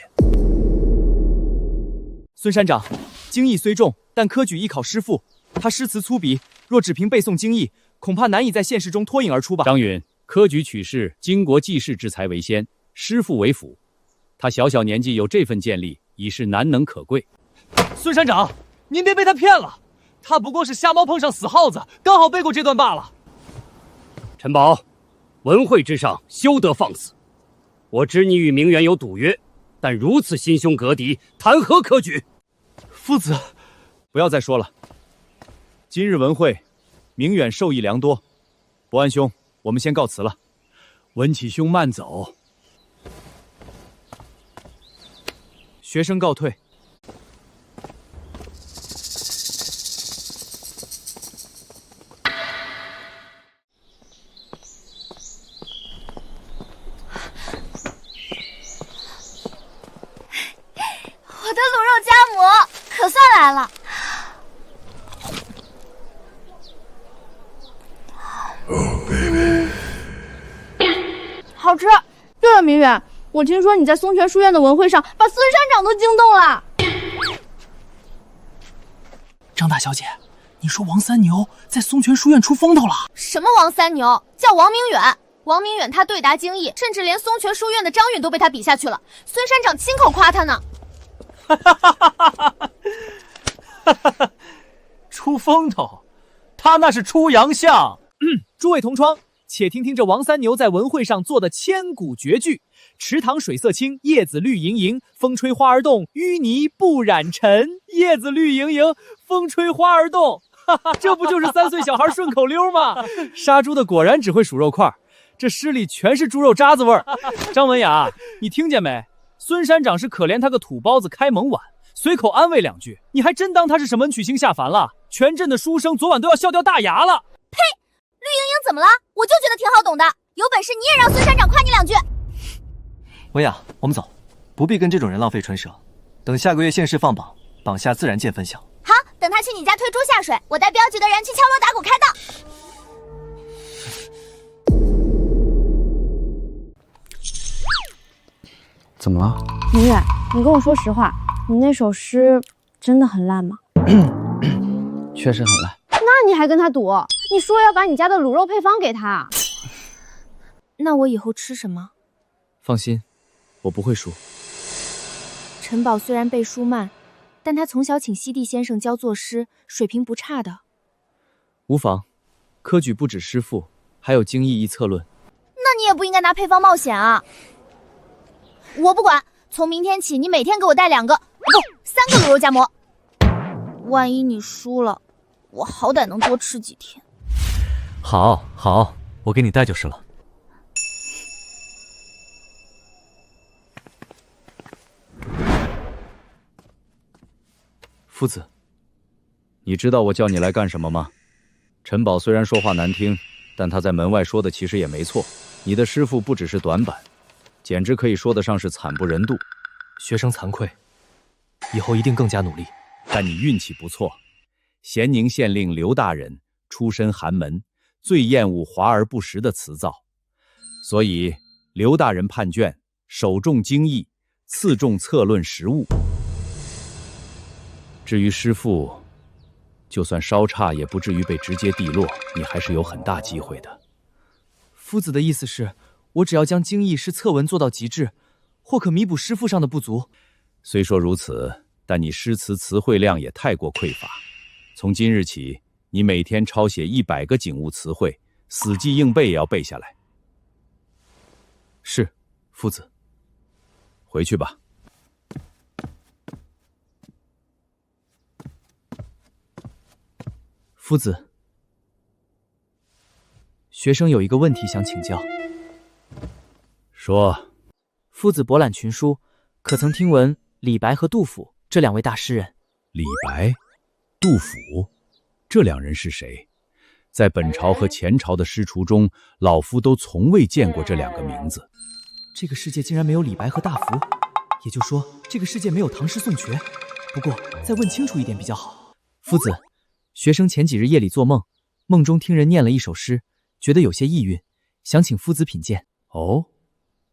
孙山长，经义虽重，但科举艺考师傅，他诗词粗鄙，若只凭背诵经义，恐怕难以在现实中脱颖而出吧。张允，科举取士，经国济世之才为先，师傅为辅。他小小年纪有这份见力，已是难能可贵。孙山长，您别被他骗了，他不过是瞎猫碰上死耗子，刚好背过这段罢了。陈宝，文会之上，休得放肆。我知你与明远有赌约，但如此心胸隔敌，谈何科举？夫子，不要再说了。今日文会，明远受益良多。伯安兄，我们先告辞了。文启兄慢走。学生告退。我的卤肉夹馍可算来了。好吃。对了，明远，我听说你在松泉书院的文会上把孙山长都惊动了。张大小姐，你说王三牛在松泉书院出风头了？什么王三牛？叫王明远。王明远他对答精义，甚至连松泉书院的张允都被他比下去了。孙山长亲口夸他呢。出风头，他那是出洋相。诸位同窗，且听听这王三牛在文会上做的千古绝句：池塘水色清，叶子绿莹莹，风吹花儿动，淤泥不染尘。叶子绿莹莹，风吹花儿动，这不就是3岁小孩顺口溜吗？杀猪的果然只会数肉块，这诗里全是猪肉渣子味儿。张文雅，你听见没？孙山长是可怜他个土包子开蒙晚，随口安慰2句，你还真当他是什么曲星下凡了？全镇的书生昨晚都要笑掉大牙了。呸！绿莹莹怎么了？我就觉得挺好懂的，有本事你也让孙山长夸你2句。文雅，我们走，不必跟这种人浪费唇舌。等下个月县试放榜，榜下自然见分晓。好，等他去你家推猪下水，我带镖局的人去敲锣打鼓开道。怎么了？明远，你跟我说实话，你那首诗真的很烂吗？确实很烂。那你还跟他赌？你说要把你家的卤肉配方给他。那我以后吃什么？放心，我不会输。陈宝虽然背书慢，但他从小请西地先生教作诗，水平不差的。无妨，科举不止诗赋，还有经义一策论。那你也不应该拿配方冒险啊！我不管，从明天起，你每天给我带2个，不，3个卤肉夹馍。万一你输了，我好歹能多吃几天。好，好，我给你带就是了。夫子，你知道我叫你来干什么吗？陈宝虽然说话难听，但他在门外说的其实也没错。你的师傅不只是短板，简直可以说得上是惨不忍睹。学生惭愧，以后一定更加努力。但你运气不错，咸宁县令刘大人出身寒门，最厌恶华而不实的辞藻，所以刘大人判卷首重经义，次重策论实务。至于师傅，就算稍差也不至于被直接地落，你还是有很大机会的。夫子的意思是，我只要将经义诗策文做到极致，或可弥补师傅上的不足。虽说如此，但你诗词词汇量也太过匮乏。从今日起，你每天抄写100个景物词汇，死记硬背也要背下来。是，夫子。回去吧。夫子，学生有一个问题想请教。说。夫子博览群书，可曾听闻李白和杜甫这2位大诗人？李白、杜甫，这2人是谁？在本朝和前朝的诗橱中，老夫都从未见过这2个名字。这个世界竟然没有李白和大福，也就是说，这个世界没有唐诗宋绝。不过，再问清楚一点比较好。夫子，学生前几日夜里做梦，梦中听人念了一首诗，觉得有些意蕴，想请夫子品鉴。哦，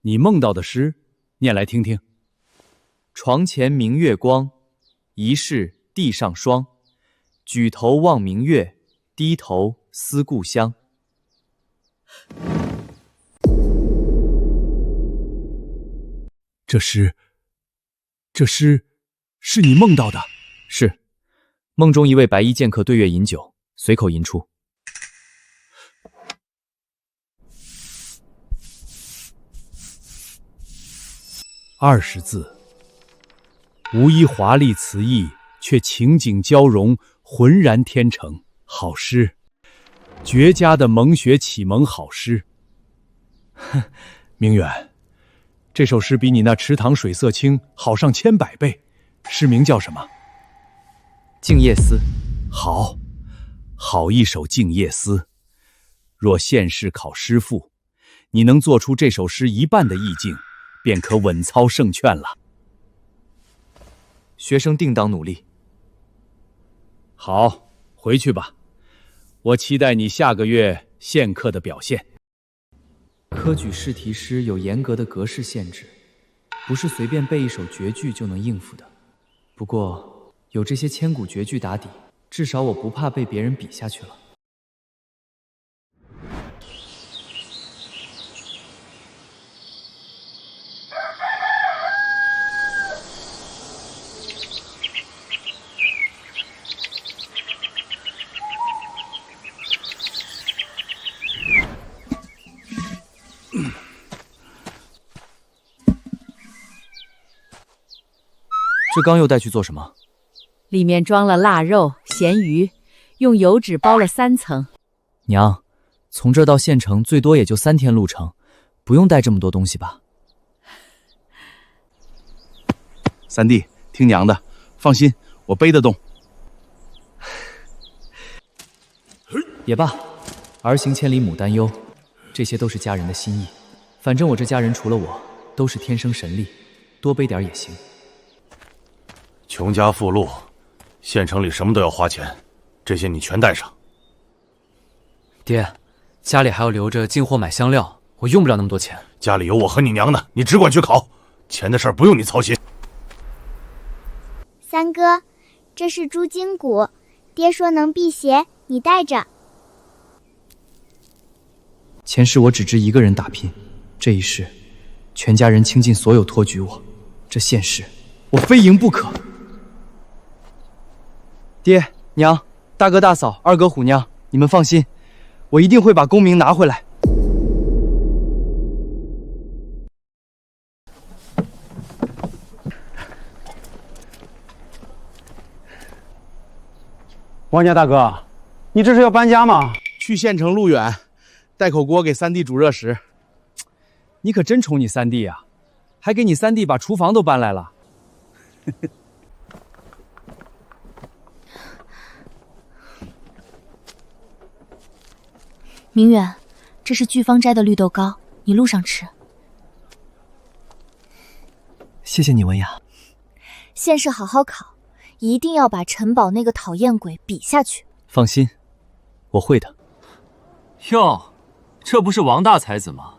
你梦到的诗，念来听听。床前明月光，疑是地上霜。举头望明月，低头思故乡。这诗是你梦到的？是，梦中一位白衣剑客对月饮酒，随口吟出。20字，无一华丽词意，却情景交融，浑然天成。好诗，绝佳的蒙学启蒙好诗。明远，这首诗比你那池塘水色清好上千百倍。诗名叫什么？静夜思。好一首静夜思。若县试考诗赋，你能做出这首诗一半的意境，便可稳操胜券了。学生定当努力。好，回去吧。我期待你下个月县课的表现。科举试题诗有严格的格式限制，不是随便背一首绝句就能应付的。不过有这些千古绝句打底，至少我不怕被别人比下去了。这缸又带去做什么？里面装了腊肉、咸鱼，用油纸包了3层。娘，从这到县城最多也就3天路程，不用带这么多东西吧？三弟，听娘的，放心，我背得动。也罢，儿行千里母担忧，这些都是家人的心意。反正我这家人除了我，都是天生神力，多背点也行。穷家富路，县城里什么都要花钱，这些你全带上。爹，家里还要留着进货买香料，我用不了那么多钱。家里有我和你娘呢，你只管去考，钱的事儿不用你操心。三哥，这是猪筋骨，爹说能辟邪，你带着。前世我只知一个人打拼，这一世，全家人倾尽所有托举我，这现世，我非赢不可。爹娘、大哥大嫂、二哥虎娘，你们放心，我一定会把功名拿回来。王家大哥，你这是要搬家吗？去县城路远，带口锅给三弟煮热食。你可真宠你三弟啊，还给你三弟把厨房都搬来了。明远，这是巨芳摘的绿豆糕，你路上吃。谢谢你，文雅。县试好好考，一定要把陈宝那个讨厌鬼比下去。放心，我会的。哟，这不是王大才子吗？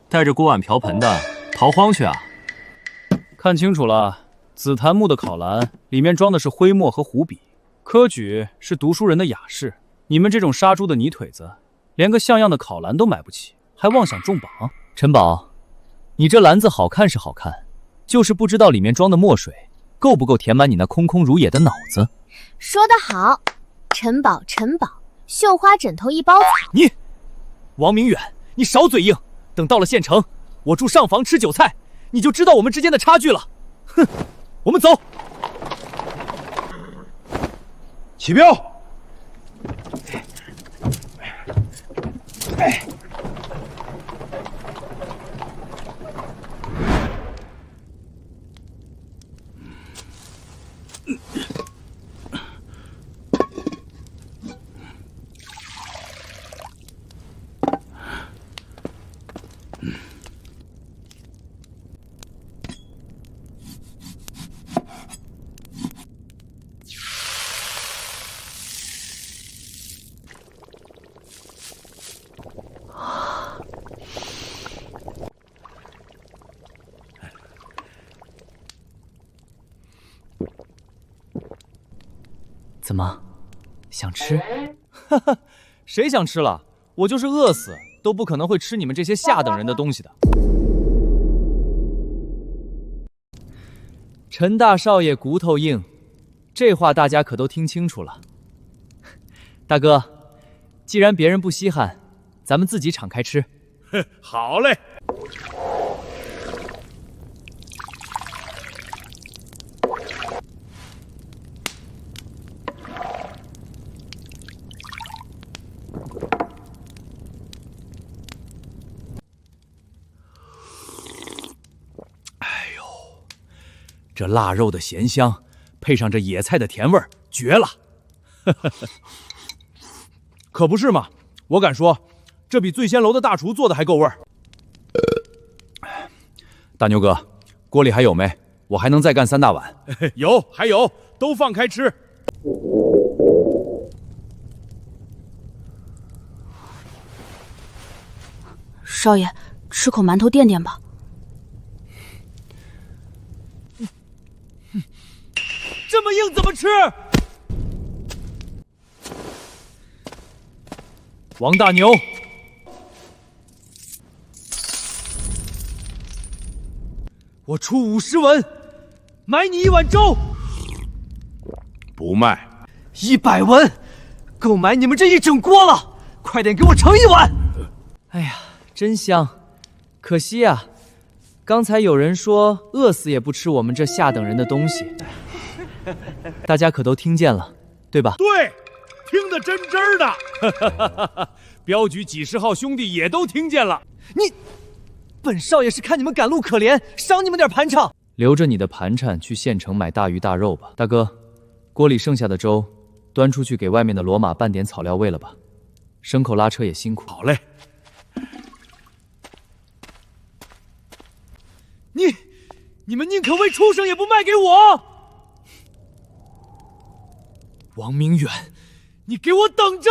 带着锅碗瓢盆的逃荒去啊？看清楚了，紫檀木的考篮里面装的是灰墨和湖笔。科举是读书人的雅士，你们这种杀猪的泥腿子，连个像样的考篮都买不起，还妄想中榜？陈宝，你这篮子好看是好看，就是不知道里面装的墨水够不够填满你那空空如也的脑子。说得好，陈宝，陈宝，绣花枕头一包草。你，王明远，你少嘴硬，等到了县城，我住上房吃韭菜，你就知道我们之间的差距了。哼，我们走。起标。怎么，想吃？哈哈，谁想吃了？我就是饿死都不可能会吃你们这些下等人的东西的。陈大少爷骨头硬，这话大家可都听清楚了。大哥，既然别人不稀罕，咱们自己敞开吃。好嘞。这腊肉的咸香，配上这野菜的甜味儿，绝了！可不是嘛，我敢说，这比醉仙楼的大厨做的还够味儿。大牛哥，锅里还有没？我还能再干3大碗。有，还有，都放开吃。少爷，吃口馒头垫垫吧。这么硬怎么吃？王大牛，我出50文，买你1碗粥。不卖。100文，够买你们这一整锅了。快点给我盛1碗。哎呀，真香，可惜呀，刚才有人说饿死也不吃我们这下等人的东西。大家可都听见了，对吧？对，听得真真的。镖局几10号兄弟也都听见了。本少爷是看你们赶路可怜，赏你们点盘缠。留着你的盘缠去县城买大鱼大肉吧。大哥，锅里剩下的粥，端出去给外面的骡马拌点草料喂了吧。牲口拉车也辛苦。好嘞。你们宁可喂畜生，也不卖给我！王明远，你给我等着！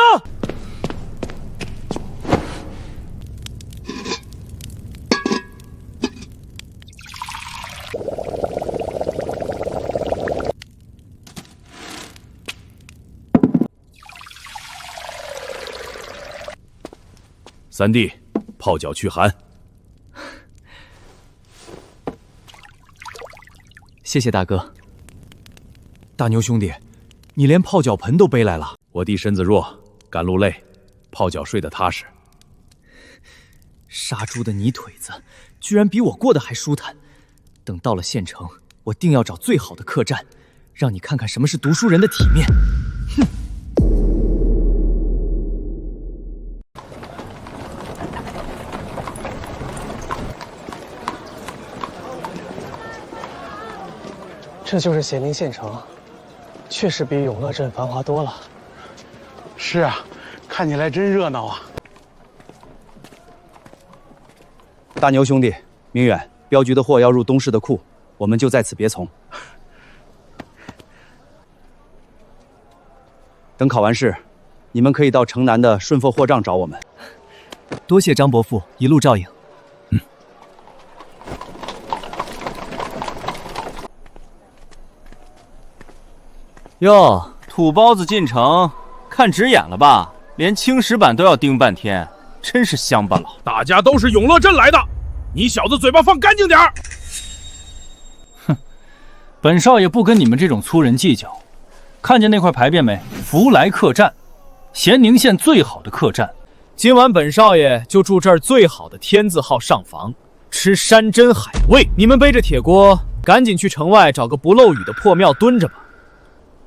三弟，泡脚驱寒。谢谢大哥。大牛兄弟，你连泡脚盆都背来了。我弟身子弱，赶路累，泡脚睡得踏实。杀猪的泥腿子，居然比我过得还舒坦。等到了县城，我定要找最好的客栈，让你看看什么是读书人的体面。哼！这就是咸宁县城，确实比永乐镇繁华多了。是啊，看起来真热闹啊！大牛兄弟，明远，镖局的货要入东市的库，我们就在此别从。等考完试，你们可以到城南的顺丰货账找我们。多谢张伯父，一路照应。哟，土包子进城，看直眼了吧？连青石板都要盯半天，真是乡巴佬。大家都是永乐镇来的，你小子嘴巴放干净点儿！哼，本少爷不跟你们这种粗人计较。看见那块牌匾没？福来客栈，咸宁县最好的客栈。今晚本少爷就住这儿最好的天字号上房，吃山珍海味。你们背着铁锅，赶紧去城外找个不漏雨的破庙蹲着吧。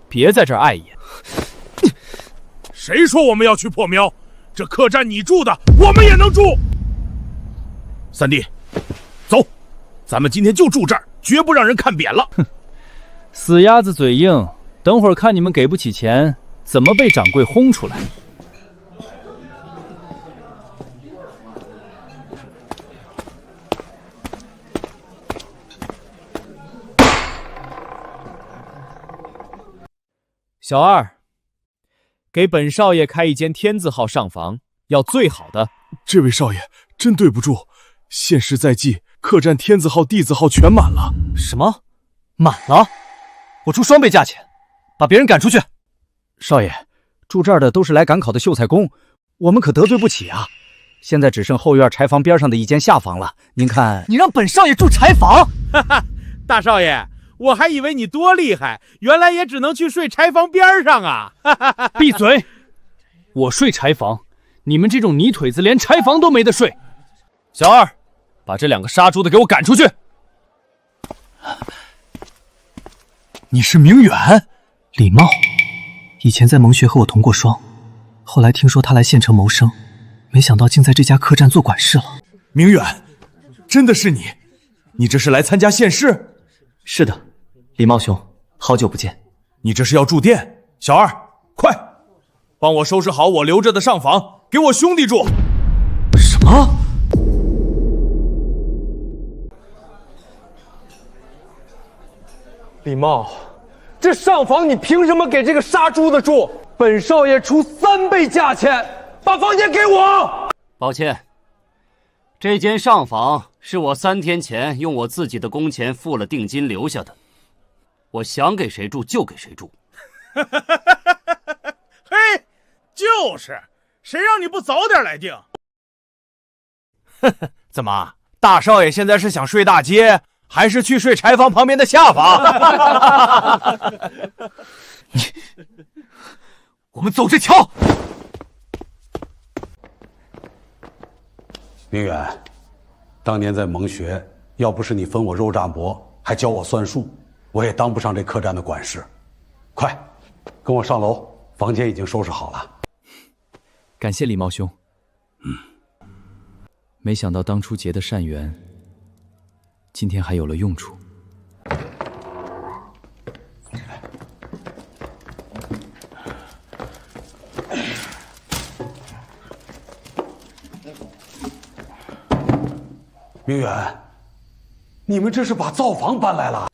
别在这儿碍眼！谁说我们要去破庙？这客栈你住的，我们也能住。三弟，走，咱们今天就住这儿，绝不让人看扁了。哼，死鸭子嘴硬，等会儿看你们给不起钱，怎么被掌柜轰出来。小二，给本少爷开一间天字号上房，要最好的。这位少爷，真对不住，限时在即，客栈天字号、地字号全满了。什么？满了？我出双倍价钱，把别人赶出去。少爷，住这儿的都是来赶考的秀才工，我们可得罪不起啊。现在只剩后院柴房边上的一间下房了，您看……你让本少爷住柴房？哈哈，大少爷，我还以为你多厉害，原来也只能去睡柴房边上啊！闭嘴！我睡柴房，你们这种泥腿子连柴房都没得睡。小二，把这2个杀猪的给我赶出去！你是明远？李茂，以前在蒙学和我同过双，后来听说他来县城谋生，没想到竟在这家客栈做管事了。明远，真的是你？你这是来参加县试？是的，李茂兄，好久不见。你这是要住店？小二，快，帮我收拾好我留着的上房，给我兄弟住。什么？李茂，这上房你凭什么给这个杀猪的住？本少爷出3倍价钱，把房间给我。抱歉，这间上房是我3天前用我自己的工钱付了定金留下的，我想给谁住就给谁住。嘿，就是，谁让你不早点来定？怎么，大少爷现在是想睡大街，还是去睡柴房旁边的下房？我们走着瞧。明远，当年在蒙学，要不是你分我肉炸馍，还教我算术，我也当不上这客栈的管事。快，跟我上楼，房间已经收拾好了。感谢李茂兄。没想到当初结的善缘，今天还有了用处。明远，你们这是把灶房搬来了？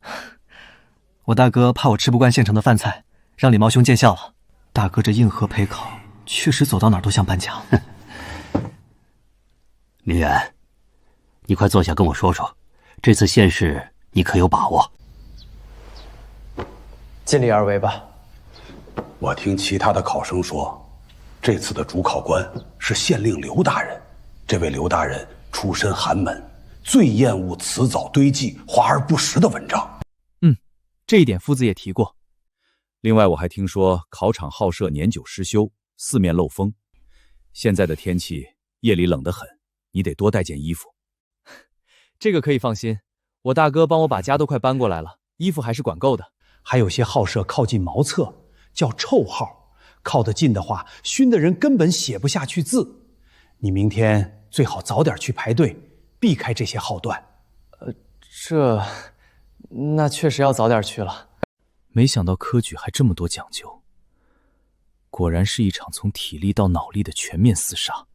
我大哥怕我吃不惯县城的饭菜，让李茂兄见笑了。大哥这硬核陪考，确实走到哪儿都像搬家。明远，你快坐下跟我说说，这次县试你可有把握？尽力而为吧。我听其他的考生说，这次的主考官是县令刘大人。这位刘大人出身寒门，最厌恶辞藻堆积、华而不实的文章。这一点夫子也提过。另外，我还听说考场号舍年久失修，四面漏风。现在的天气，夜里冷得很，你得多带件衣服。这个可以放心，我大哥帮我把家都快搬过来了，衣服还是管够的。还有些号舍靠近茅厕，叫臭号，靠得近的话，熏的人根本写不下去字。你明天最好早点去排队，避开这些号段。那确实要早点去了。没想到科举还这么多讲究，果然是一场从体力到脑力的全面厮杀。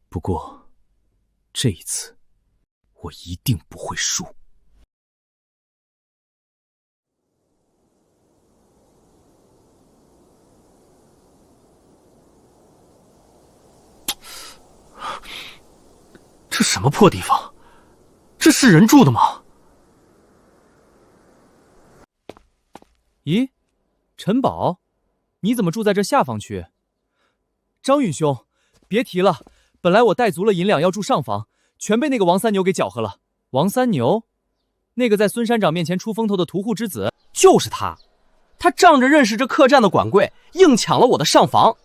不过，这一次，我一定不会输。这什么破地方？这是人住的吗？咦，陈宝，你怎么住在这下房区？张允兄，别提了，本来我带足了银两要住上房，全被那个王三牛给搅和了。王三牛，那个在孙山长面前出风头的屠户之子，就是他，他仗着认识这客栈的管柜，硬抢了我的上房。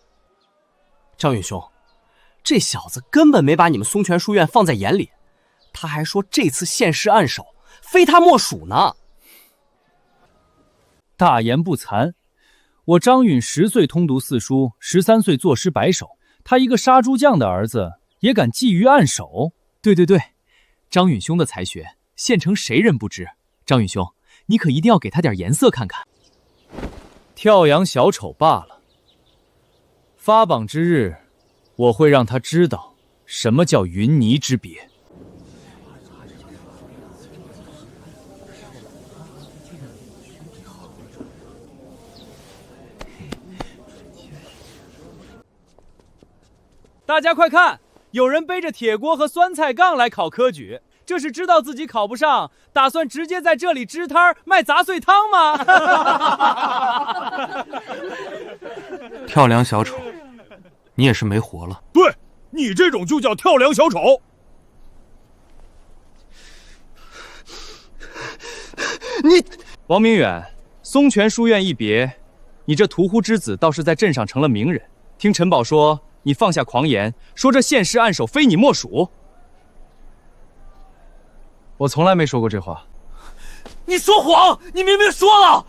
张允兄，这小子根本没把你们松泉书院放在眼里，他还说这次县试按手，非他莫属呢。大言不惭，我张允10岁通读四书，13岁作诗百首，他一个杀猪匠的儿子也敢觊觎暗手？对，张允兄的才学，县城谁人不知？张允兄，你可一定要给他点颜色看看。跳梁小丑罢了，发榜之日，我会让他知道什么叫云泥之别。大家快看，有人背着铁锅和酸菜杠来考科举，这是知道自己考不上，打算直接在这里支摊卖杂碎汤吗？跳梁小丑，你也是没活了。对，你这种就叫跳梁小丑。你，王明远，松泉书院一别，你这屠户之子倒是在镇上成了名人。听陈宝说，你放下狂言，说这现世暗手非你莫属。我从来没说过这话。你说谎！你明明说了。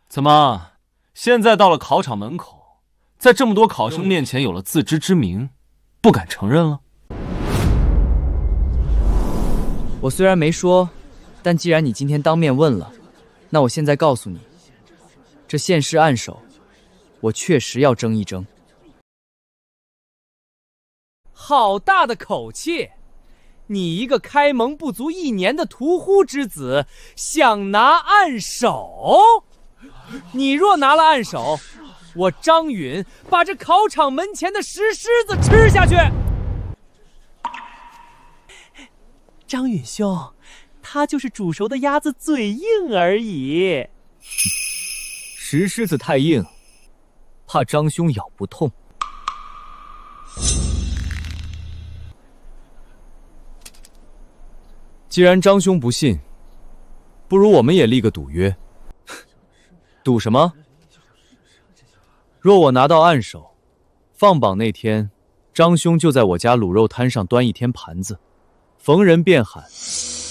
怎么，现在到了考场门口，在这么多考生面前有了自知之明，不敢承认了？我虽然没说，但既然你今天当面问了，那我现在告诉你，这现世暗手，我确实要争一争。好大的口气！你一个开蒙不足1年的屠户之子，想拿暗手？你若拿了暗手，我张允把这考场门前的石狮子吃下去。张允兄，他就是煮熟的鸭子嘴硬而已。石狮子太硬，怕张兄咬不痛。既然张兄不信，不如我们也立个赌约。赌什么？若我拿到暗手，放榜那天，张兄就在我家卤肉摊上端1天盘子，逢人便喊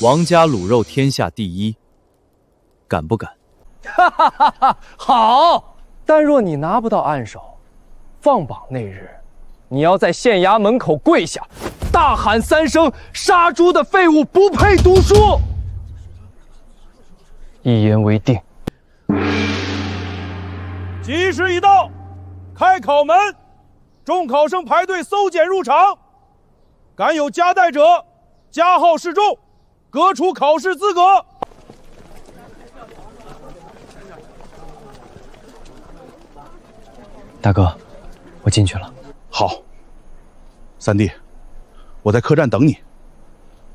王家卤肉天下第一，敢不敢？哈哈哈哈！好，但若你拿不到暗手，放榜那日，你要在县衙门口跪下，大喊3声“杀猪的废物不配读书”，一言为定。吉时已到，开考门，众考生排队搜检入场，敢有夹带者，加号示众，革除考试资格。大哥，我进去了。好，三弟，我在客栈等你。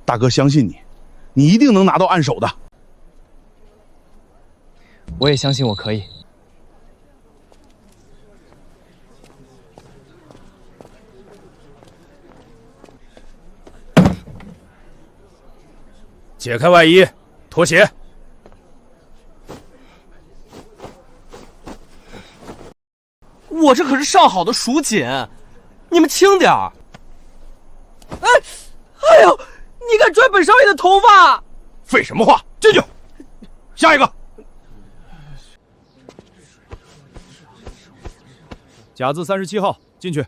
大哥相信你，你一定能拿到暗手的。我也相信我可以。解开外衣，脱鞋。我这可是上好的蜀锦，你们轻点儿。哎呦，你敢拽本少爷的头发！废什么话！进去。下一个。甲字37号，进去。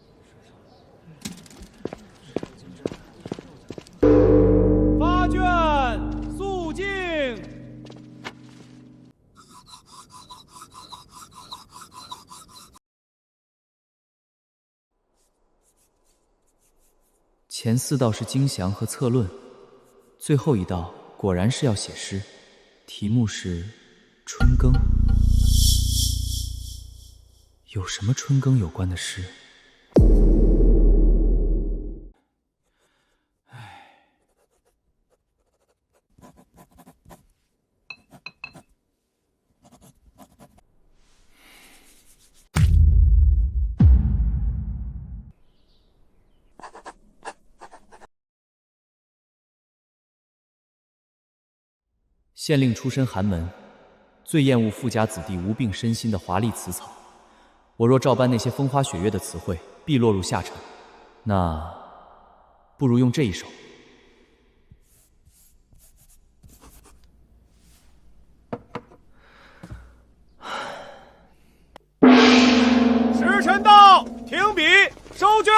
发卷肃静。前4道是经详和策论，最后1道果然是要写诗，题目是春耕。有什么春耕有关的诗？县令出身寒门，最厌恶富家子弟无病身心的华丽辞藻。我若照搬那些风花雪月的词汇，必落入下乘。那不如用这一首。时辰到，停笔，收卷。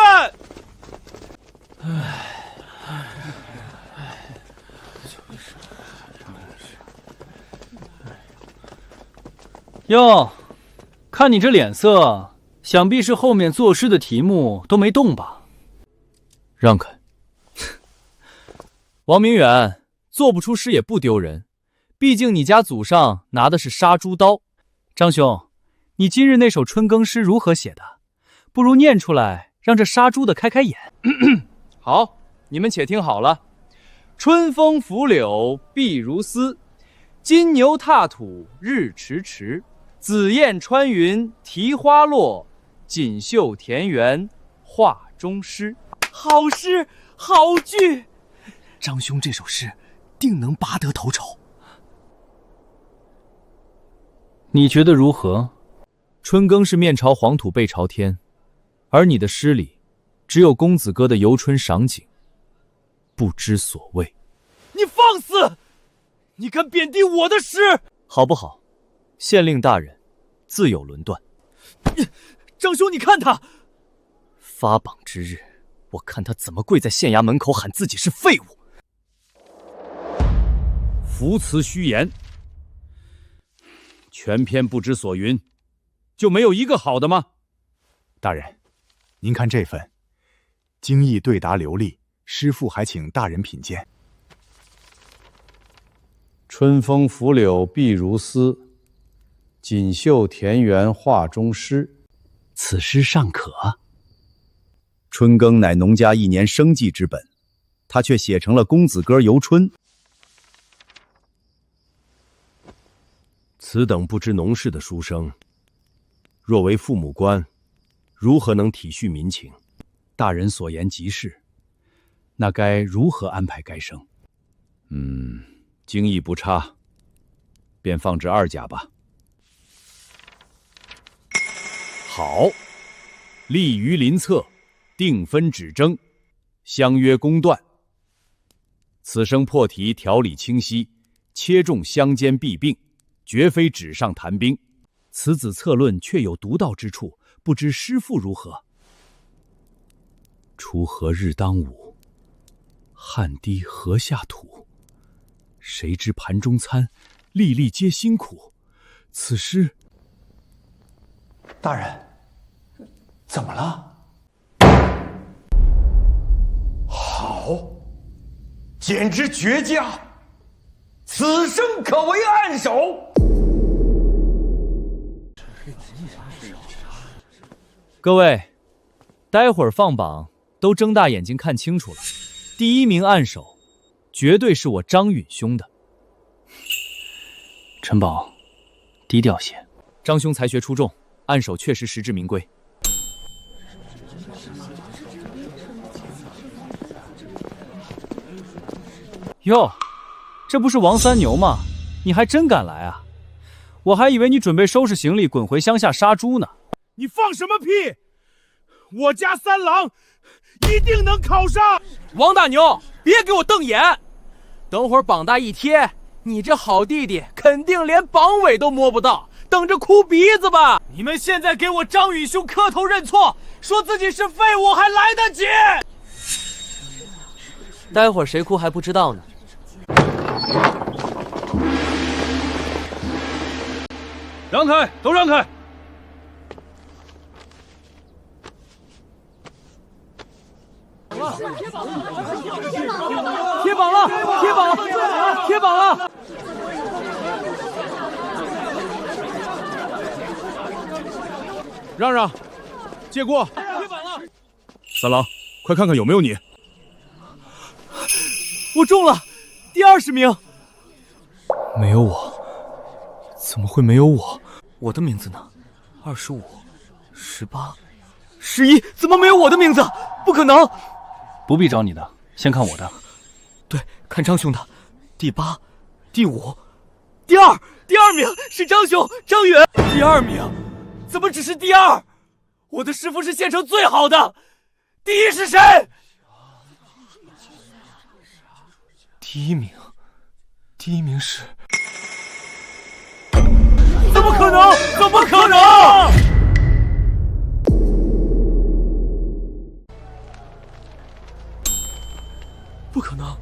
哟，看你这脸色，想必是后面作诗的题目都没动吧？让开。王明远，做不出诗也不丢人，毕竟你家祖上拿的是杀猪刀。张兄，你今日那首春耕诗如何写的？不如念出来，让这杀猪的开开眼。好，你们且听好了。春风拂柳碧如丝，金牛踏土日迟迟。紫燕穿云啼花落，锦绣田园画中诗。好诗，好句。张兄这首诗定能拔得头筹。你觉得如何？春耕是面朝黄土背朝天，而你的诗里只有公子哥的游春赏景，不知所谓。你放肆！你敢贬低我的诗？好不好？县令大人自有论断。张兄，你看他发榜之日，我看他怎么跪在县衙门口喊自己是废物。浮词虚言，全篇不知所云，就没有一个好的吗？大人，您看这份，精义对答流利，诗赋还请大人品鉴。春风拂柳碧如丝，锦绣田园画中诗。此诗尚可。春耕乃农家一年生计之本，他却写成了公子哥游春。此等不知农事的书生，若为父母官，如何能体恤民情？大人所言极是，那该如何安排该生？经义不差，便放置2甲吧。好，立于邻侧，定分指征，相约公断。此生破题条理清晰，切中相间弊病，绝非纸上谈兵。此子策论却有独到之处，不知诗赋如何？锄禾日当午，汗滴禾下土。谁知盘中餐，粒粒皆辛苦。此诗，大人，怎么了？好，简直绝佳！此生可为暗手。各位，待会儿放榜，都睁大眼睛看清楚了，第1名暗手，绝对是我张允兄的。陈宝，低调些。张兄才学出众，暗手确实实至名归。哟，这不是王三牛吗？你还真敢来啊！我还以为你准备收拾行李滚回乡下杀猪呢。你放什么屁！我家三郎一定能考上。王大牛，别给我瞪眼！等会儿榜大一贴，你这好弟弟肯定连榜尾都摸不到，等着哭鼻子吧！你们现在给我张允兄磕头认错，说自己是废物还来得及。待会儿谁哭还不知道呢。让开，都让开！贴榜了，贴榜，贴榜了！让让，借过。贴榜了！三郎，快看看有没有你。我中了，第20名。没有我，怎么会没有我？我的名字呢？25、18、11，怎么没有我的名字？不可能！不必找你的，先看我的。对，看张兄的，第8、第5、第2，第2名是张兄张远。第2名，怎么只是第2？我的师傅是县城最好的，第1是谁？第1名，第1名是……怎么可能？怎么可能？不可能，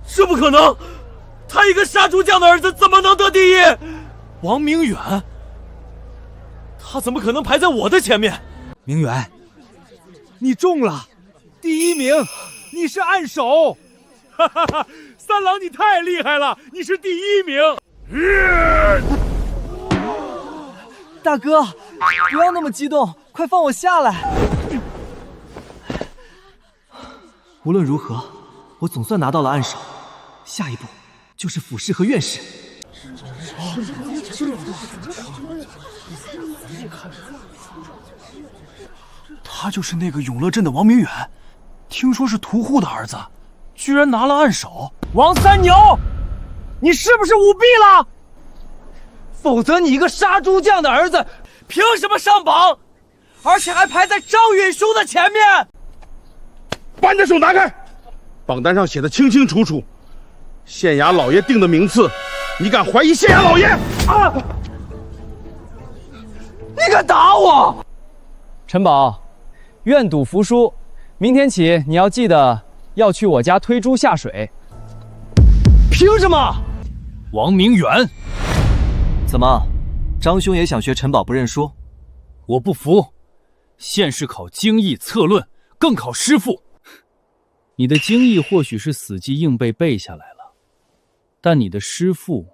这不可能！他一个杀猪匠的儿子怎么能得第1？王明远，他怎么可能排在我的前面？明远，你中了，第1名，你是暗手！哈哈哈，三郎你太厉害了，你是第1名！大哥，不要那么激动，快放我下来！无论如何，我总算拿到了暗手，下一步就是府试和院试。他就是那个永乐镇的王明远，听说是屠户的儿子，居然拿了暗手。王三牛，你是不是舞弊了？否则你一个杀猪匠的儿子，凭什么上榜，而且还排在张允兄的前面？把你的手拿开！榜单上写的清清楚楚，县衙老爷定的名次，你敢怀疑县衙老爷？啊！你敢打我！陈宝，愿赌服输，明天起你要记得要去我家推猪下水。凭什么？王明远，怎么，张兄也想学陈宝不认输？我不服。县试考经义策论，更考师傅。你的经义或许是死记硬背下来了，但你的师父，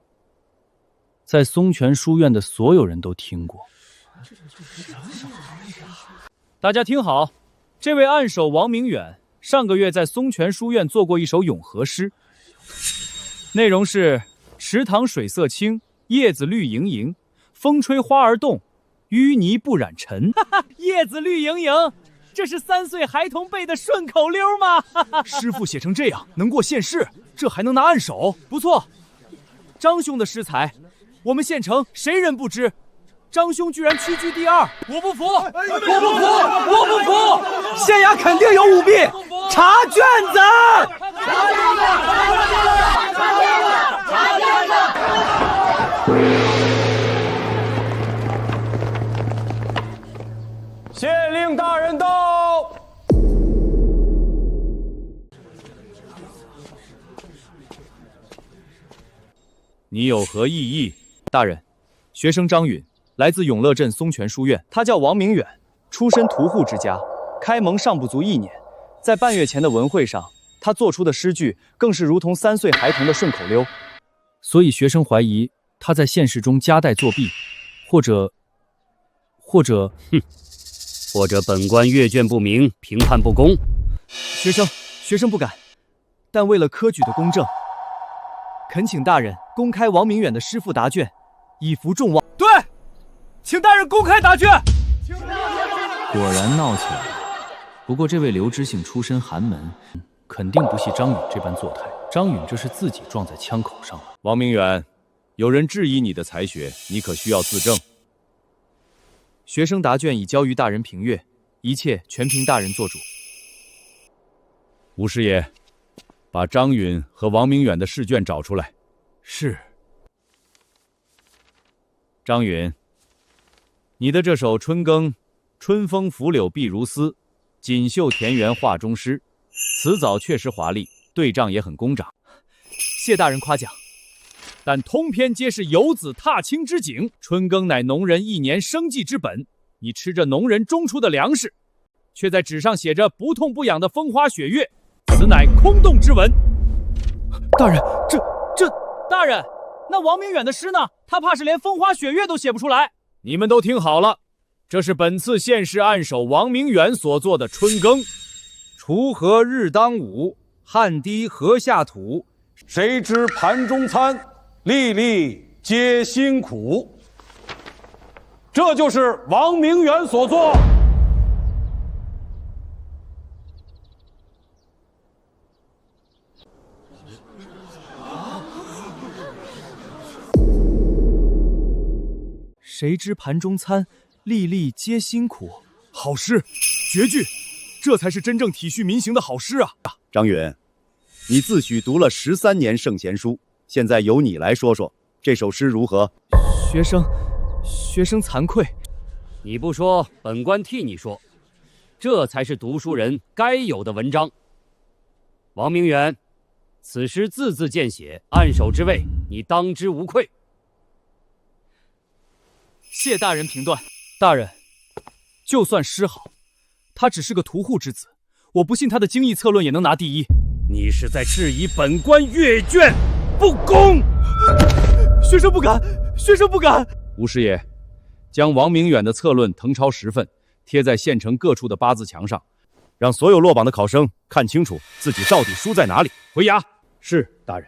在松泉书院的所有人都听过。大家听好，这位暗手王明远上个月在松泉书院做过一首咏和诗，内容是：池塘水色清，叶子绿盈盈，风吹花儿动，淤泥不染尘。叶子绿盈盈，这是3岁孩童背的顺口溜吗？师傅写成这样，能过县试，这还能拿暗手？不错，张兄的诗才，我们县城谁人不知？张兄居然屈居第2，我不服！我不服！我不服！县衙肯定有舞弊，查卷子！查卷子！查卷子！查卷子！县令大人到。你有何异议？大人，学生张允。来自永乐镇松泉书院，他叫王明远，出身屠户之家，开蒙尚不足1年。在半月前的文会上，他做出的诗句更是如同3岁孩童的顺口溜，所以学生怀疑他在县试中夹带作弊，或者，或者本官阅卷不明，评判不公。学生不敢，但为了科举的公正，恳请大人公开王明远的师父答卷，以服众望。对。请大人公开答卷。果然闹起来了。不过这位刘知姓出身寒门，肯定不系张允这般作态。张允这是自己撞在枪口上了。王明远，有人质疑你的才学，你可需要自证。学生答卷已交于大人评阅，一切全凭大人做主。吴师爷，把张允和王明远的试卷找出来。是。张允，你的这首《春耕》，春风拂柳碧如丝，锦绣田园画中诗，词藻确实华丽，对仗也很工整。谢大人夸奖。但通篇皆是游子踏青之景，春耕乃农人1年生计之本。你吃着农人种出的粮食，却在纸上写着不痛不痒的风花雪月，此乃空洞之文。大人，这，大人，那王明远的诗呢？他怕是连风花雪月都写不出来。你们都听好了，这是本次县试暗手王明远所作的《春耕》。锄禾日当午，汗滴禾下土。谁知盘中餐，粒粒皆辛苦。这就是王明远所作。谁知盘中餐，粒粒皆辛苦。好诗，绝句，这才是真正体恤民情的好诗啊！张允，你自诩读了13年圣贤书，现在由你来说说这首诗如何？学生惭愧。你不说，本官替你说，这才是读书人该有的文章。王明远，此诗字字见血，暗手之位，你当之无愧。谢大人评断。大人，就算诗好，他只是个屠户之子，我不信他的经义策论也能拿第1。你是在质疑本官阅卷不公。学生不敢，学生不敢。吴师爷，将王明远的策论誊抄10份，贴在县城各处的8字墙上，让所有落榜的考生看清楚自己到底输在哪里。回衙。是，大人。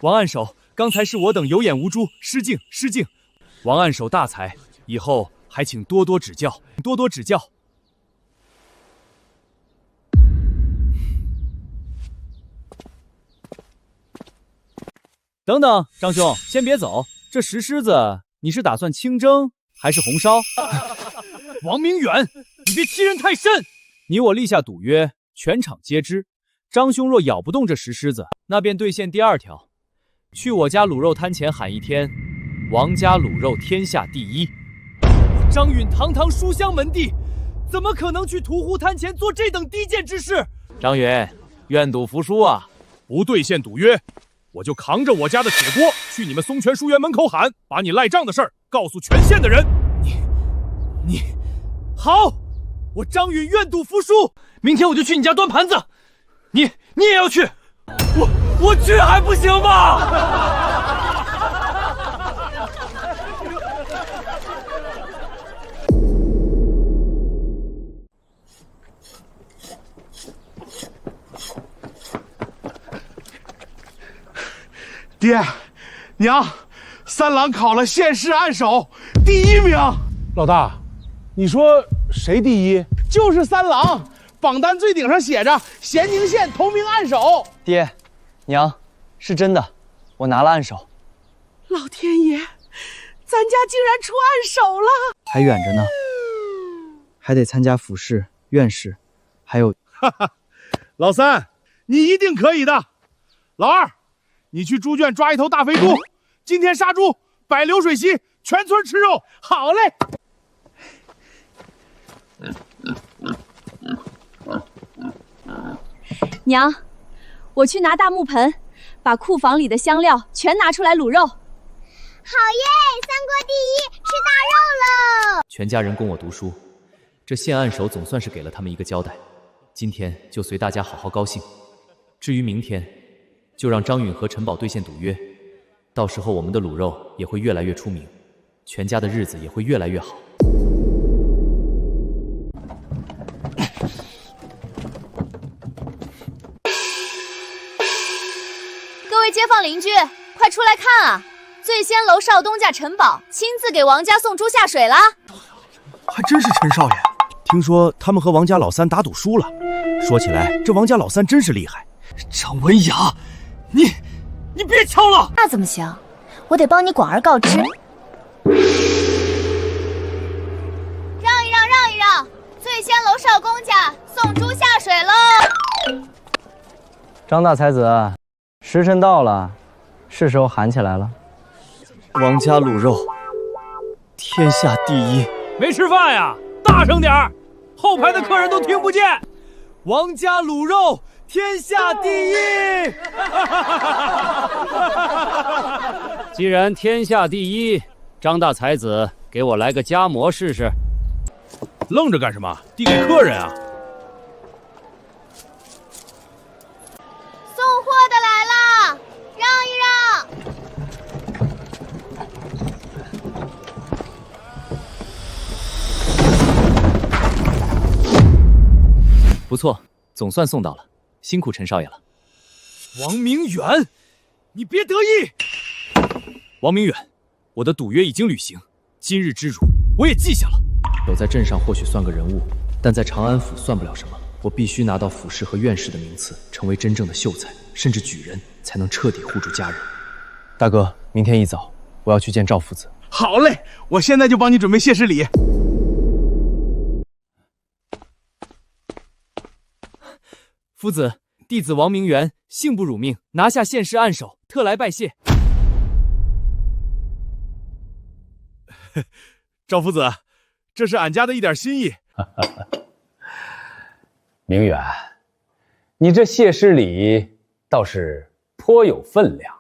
王按手，刚才是我等有眼无珠，失敬失敬。王按手大才，以后还请多多指教，多多指教。等等，张兄，先别走，这石狮子你是打算清蒸还是红烧？王明远，你别欺人太甚！你我立下赌约，全场皆知。张兄若咬不动这石狮子，那便兑现第2条，去我家卤肉摊前喊一天，王家卤肉天下第一。张允堂堂书香门第，怎么可能去屠户摊前做这等低贱之事？张允，愿赌服输啊！不兑现赌约，我就扛着我家的铁锅去你们松泉书院门口喊，把你赖账的事儿告诉全县的人。你好，我张允愿赌服输，明天我就去你家端盘子。你也要去？我去还不行吗？爹，娘，三郎考了县市按手第1名。老大，你说谁第一？就是三郎，榜单最顶上写着咸宁县同名按手。爹，娘，是真的，我拿了按手。老天爷，咱家竟然出按手了！还远着呢，还得参加府试、院试，还有……老三，你一定可以的。老二，你去猪圈抓一头大肥猪，今天杀猪，摆流水席，全村吃肉。好嘞。娘，我去拿大木盆，把库房里的香料全拿出来卤肉。好耶！三国第一，吃大肉了！全家人供我读书，这县按手总算是给了他们一个交代。今天就随大家好好高兴。至于明天，就让张允和陈宝兑现赌约，到时候我们的卤肉也会越来越出名，全家的日子也会越来越好。各位街坊邻居，快出来看啊！最先楼少东家陈宝亲自给王家送猪下水了。还真是陈少爷，听说他们和王家老三打赌输了。说起来，这王家老三真是厉害。张文雅，你别敲了！那怎么行？我得帮你广而告之。让一让，让一让！最先楼少公家送猪下水喽！张大才子，时辰到了，是时候喊起来了。王家卤肉，天下第一。没吃饭呀？大声点儿，后排的客人都听不见。王家卤肉，天下第一！既然天下第一，张大才子，给我来个夹馍试试。愣着干什么？递给客人啊！送货的来了，让一让。不错，总算送到了，辛苦陈少爷了。王明远，你别得意。王明远，我的赌约已经履行，今日之辱我也记下了。有在镇上或许算个人物，但在长安府算不了什么。我必须拿到府试和院试的名次，成为真正的秀才，甚至举人，才能彻底护住家人。大哥，明天一早我要去见赵夫子。好嘞，我现在就帮你准备谢师礼。夫子，弟子王明远幸不辱命，拿下县市按手，特来拜谢。赵夫子，这是俺家的一点心意。明远，你这谢师礼倒是颇有分量。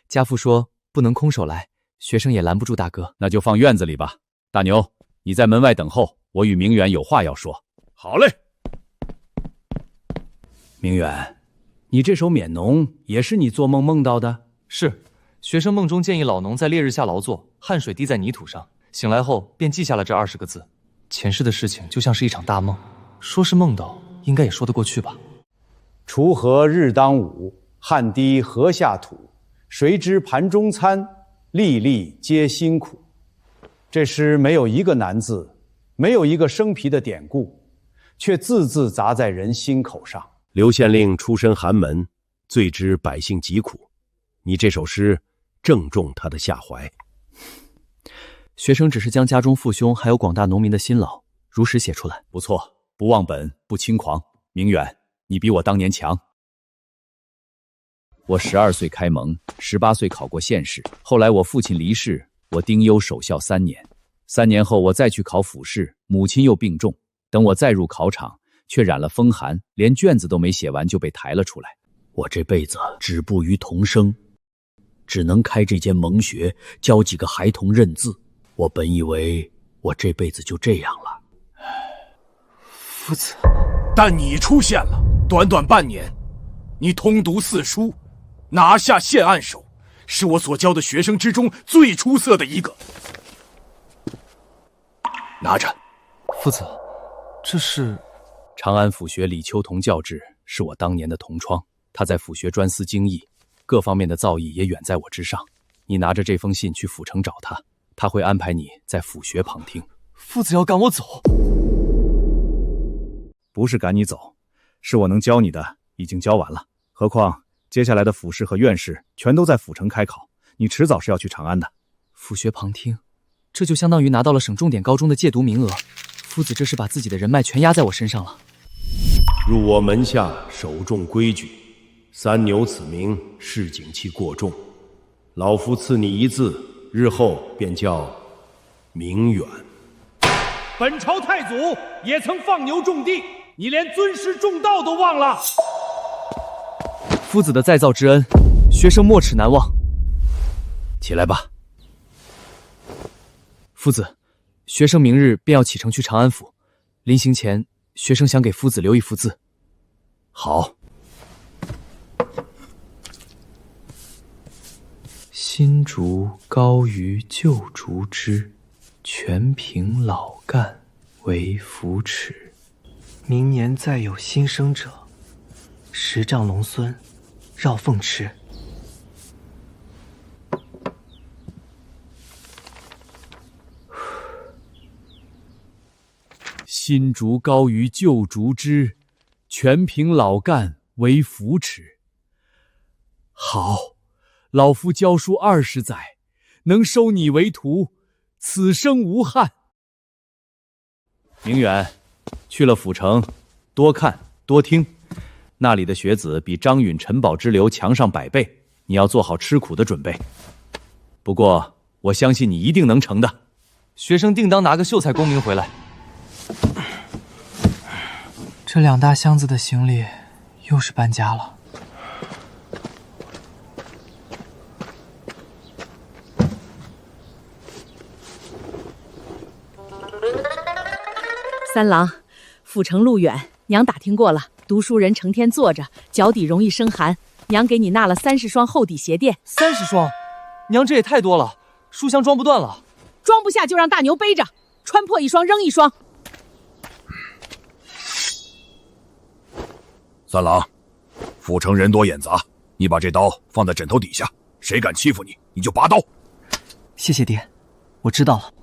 家父说不能空手来，学生也拦不住大哥。那就放院子里吧。大牛，你在门外等候，我与明远有话要说。好嘞。明远，你这首免农也是你做梦梦到的？是，学生梦中建议老农在烈日下劳作，汗水滴在泥土上，醒来后便记下了这20个字。前世的事情就像是一场大梦，说是梦到，应该也说得过去吧。锄禾日当午，汗滴禾下土。谁知盘中餐，粒粒皆辛苦。这诗没有一个难字，没有一个生僻的典故，却字字砸在人心口上。刘县令出身寒门，最知百姓疾苦。你这首诗正中他的下怀。学生只是将家中父兄还有广大农民的辛劳如实写出来。不错，不忘本，不轻狂。明远，你比我当年强。我12岁开蒙，18岁考过县试，后来我父亲离世，我丁忧守孝3年。3年后我再去考府试，母亲又病重。等我再入考场，却染了风寒，连卷子都没写完就被抬了出来。我这辈子止步于童生，只能开这间蒙学，教几个孩童认字。我本以为我这辈子就这样了。夫子，但你出现了，短短半年，你通读4书，拿下县按手，是我所教的学生之中最出色的一个。拿着。夫子，这是长安府学李秋桐教制，是我当年的同窗，他在府学专司经义，各方面的造诣也远在我之上。你拿着这封信去府城找他，他会安排你在府学旁听。夫子要赶我走？不是赶你走，是我能教你的已经教完了。何况接下来的府试和院试全都在府城开考，你迟早是要去长安的。府学旁听，这就相当于拿到了省重点高中的借读名额。夫子这是把自己的人脉全压在我身上了。入我门下，首重规矩。3牛此名，市井气过重。老夫赐你一字，日后便叫明远。本朝太祖也曾放牛种地，你连尊师重道都忘了。夫子的再造之恩，学生没齿难忘。起来吧。夫子，学生明日便要启程去长安府，临行前，学生想给夫子留一幅字。好。新竹高于旧竹枝，全凭老干为扶持。明年再有新生者，10丈龙孙绕凤池。新竹高于旧竹枝，全凭老干为扶持。好，老夫教书20载，能收你为徒，此生无憾。明远，去了府城，多看多听，那里的学子比张允、陈宝之流强上100倍，你要做好吃苦的准备。不过我相信你一定能成的。学生定当拿个秀才功名回来。这2大箱子的行李，又是搬家了。三郎，府城路远，娘打听过了，读书人成天坐着，脚底容易生寒。娘给你纳了30双厚底鞋垫。30双？娘这也太多了，书箱装不断了。装不下就让大牛背着，穿破1双扔1双。三郎，府城人多眼杂，你把这刀放在枕头底下，谁敢欺负你，你就拔刀。谢谢爹，我知道了。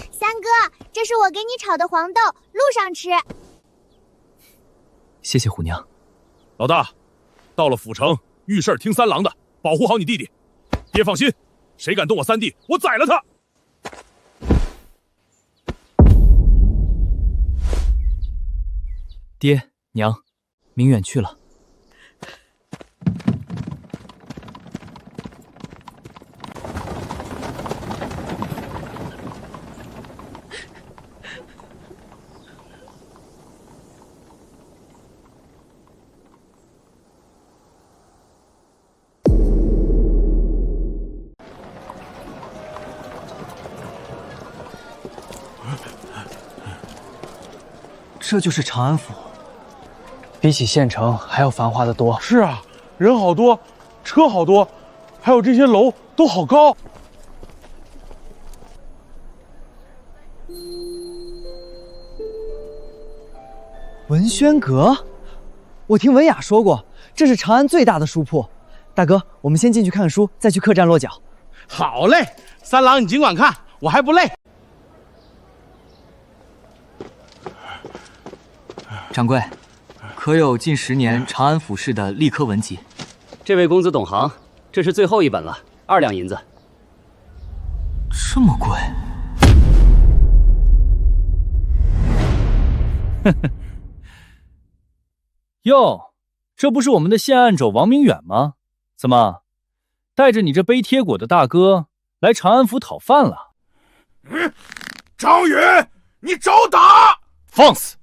三哥，这是我给你炒的黄豆，路上吃。谢谢虎娘。老大，到了府城，遇事听三郎的，保护好你弟弟。爹放心，谁敢动我三弟，我宰了他。爹娘，明远去了。这就是长安府，比起县城还要繁华的多。是啊，人好多，车好多，还有这些楼都好高。文轩阁，我听文雅说过，这是长安最大的书铺，大哥，我们先进去看看书，再去客栈落脚。好嘞，三郎你尽管看，我还不累。掌柜，可有近10年长安府事的历科文集？这位公子懂行，这是最后一本了，2两银子。这么贵？哟，这不是我们的县案肘王明远吗？怎么，带着你这背贴果的大哥来长安府讨饭了？张宇，你找打！放肆！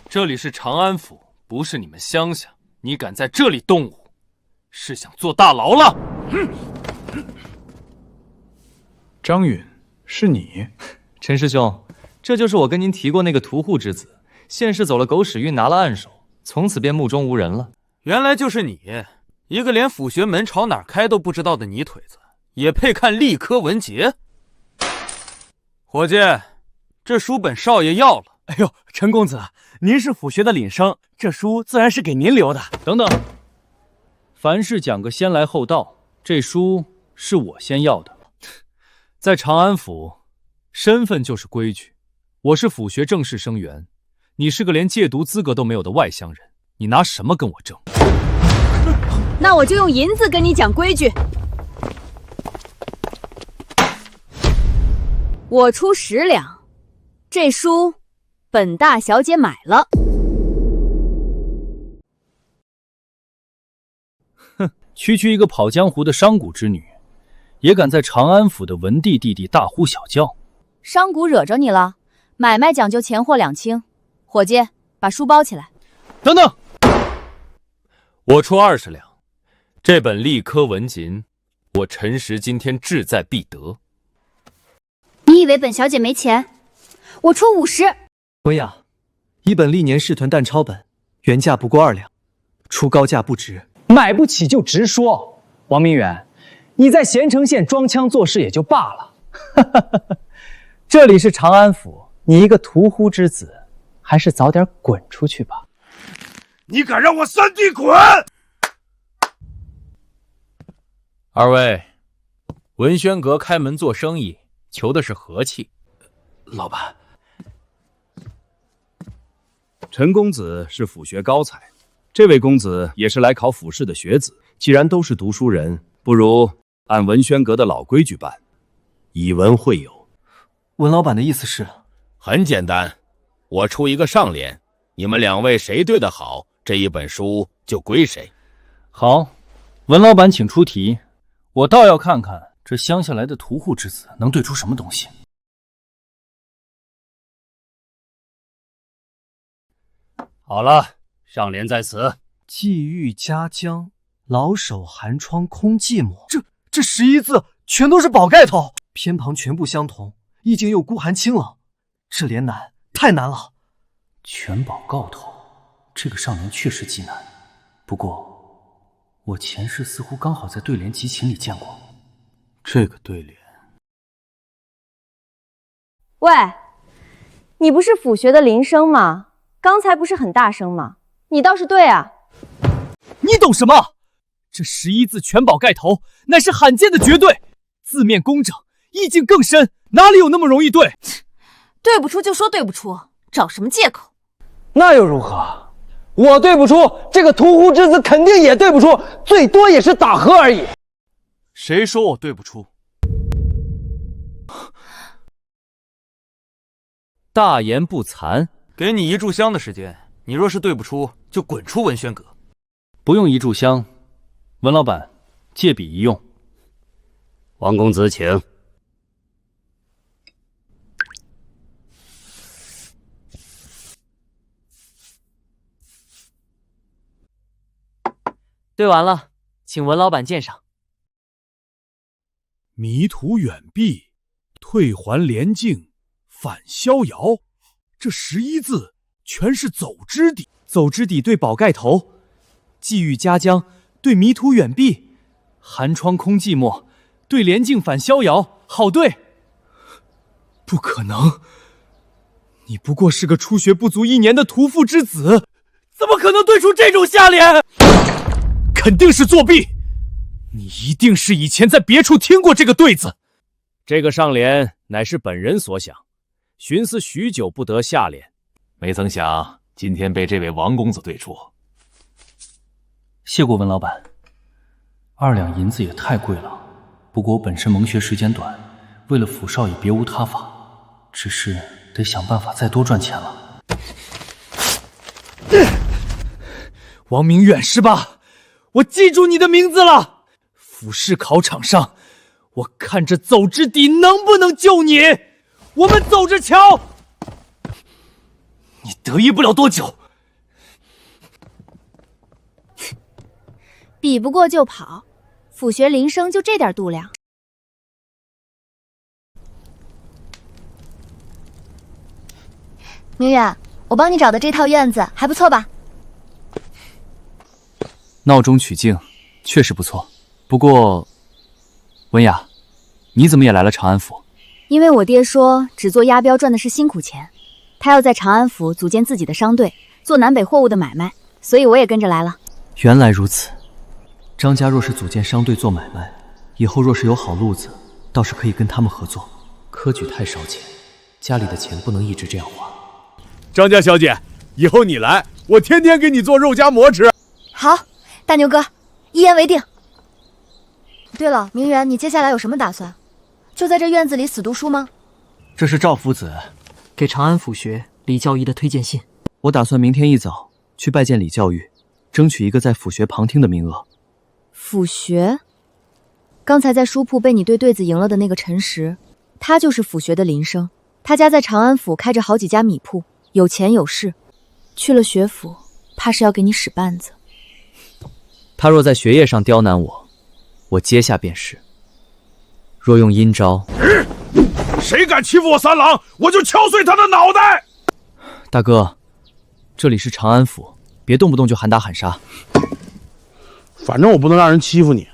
这里是长安府，不是你们乡下，你敢在这里动武，是想坐大牢了？张允，是你？陈师兄，这就是我跟您提过那个屠户之子，现世走了狗屎运，拿了暗手，从此便目中无人了。原来就是你，一个连府学门朝哪儿开都不知道的泥腿子，也配看历科文节？伙计，这书本少爷要了。哎呦，陈公子，您是府学的领生，这书自然是给您留的。等等，凡事讲个先来后到，这书是我先要的。在长安府，身份就是规矩。我是府学正式生源，你是个连戒毒资格都没有的外乡人，你拿什么跟我争？那我就用银子跟你讲规矩。我出10两，这书本大小姐买了。哼，区区一个跑江湖的商贾之女，也敢在长安府的文帝弟弟大呼小叫？商贾惹着你了？买卖讲究钱货两清，伙计，把书包起来。等等，我出20两，这本历科文集，我陈实今天志在必得。你以为本小姐没钱？我出50。薇娅，一本历年世屯蛋抄本，原价不过2两，出高价不值，买不起就直说。王明远，你在咸城县装腔作势也就罢了，这里是长安府，你一个屠户之子，还是早点滚出去吧。你敢让我3弟滚！2位，文轩阁开门做生意，求的是和气。老板，陈公子是府学高才，这位公子也是来考府试的学子。既然都是读书人，不如按文轩阁的老规矩办，以文会友。文老板的意思是？很简单，我出一个上联，你们2位谁对得好，这一本书就归谁。好，文老板请出题，我倒要看看这乡下来的屠户之子能对出什么东西。好了，上联在此：际遇家乡，老手寒窗空寂寞。这11字全都是宝盖头，偏旁全部相同，意境又孤寒清冷，这联难，太难了。全宝告头，这个上联确实极难。不过，我前世似乎刚好在对联集锦里见过这个对联。喂，你不是府学的林生吗？刚才不是很大声吗？你倒是对啊！你懂什么？这11字全宝盖头，乃是罕见的绝对，字面工整，意境更深，哪里有那么容易对？对不出就说对不出，找什么借口？那又如何？我对不出，这个屠户之子肯定也对不出，最多也是打和而已。谁说我对不出？大言不惭。给你1炷香的时间，你若是对不出，就滚出文轩阁。不用1炷香，文老板，借笔一用。王公子请。对完了，请文老板鉴赏。迷途远避，退还连境，返逍遥。这11字全是走之底，走之底对宝盖头，际遇家乡对迷途远避，寒窗空寂寞对连境返逍遥，好对。不可能，你不过是个初学不足1年的屠妇之子，怎么可能对出这种下联？肯定是作弊！你一定是以前在别处听过这个对子。这个上联乃是本人所想，寻思许久不得下联，没曾想今天被这位王公子对出。谢过文老板，2两银子也太贵了。不过我本身蒙学时间短，为了府少也别无他法，只是得想办法再多赚钱了。王明远是吧？我记住你的名字了。府试考场上，我看着走之底能不能救你。我们走着瞧。你得意不了多久。比不过就跑，府学铃声就这点度量。明远，我帮你找的这套院子还不错吧？闹中取静，确实不错。不过，文雅，你怎么也来了长安府？因为我爹说只做押镖赚的是辛苦钱，他要在长安府组建自己的商队，做南北货物的买卖，所以我也跟着来了。原来如此。张家若是组建商队做买卖，以后若是有好路子，倒是可以跟他们合作。科举太烧钱，家里的钱不能一直这样花。张家小姐，以后你来，我天天给你做肉夹馍吃。好，大牛哥，一言为定。对了，明远，你接下来有什么打算？就在这院子里死读书吗？这是赵夫子给长安府学李教义的推荐信。我打算明天一早去拜见李教育，争取一个在府学旁听的名额。府学？刚才在书铺被你对对子赢了的那个陈实，他就是府学的林生。他家在长安府开着好几家米铺，有钱有势。去了学府，怕是要给你使绊子。他若在学业上刁难我，我接下便是；若用阴招，谁敢欺负我三郎，我就敲碎他的脑袋！大哥，这里是长安府，别动不动就喊打喊杀。反正我不能让人欺负你。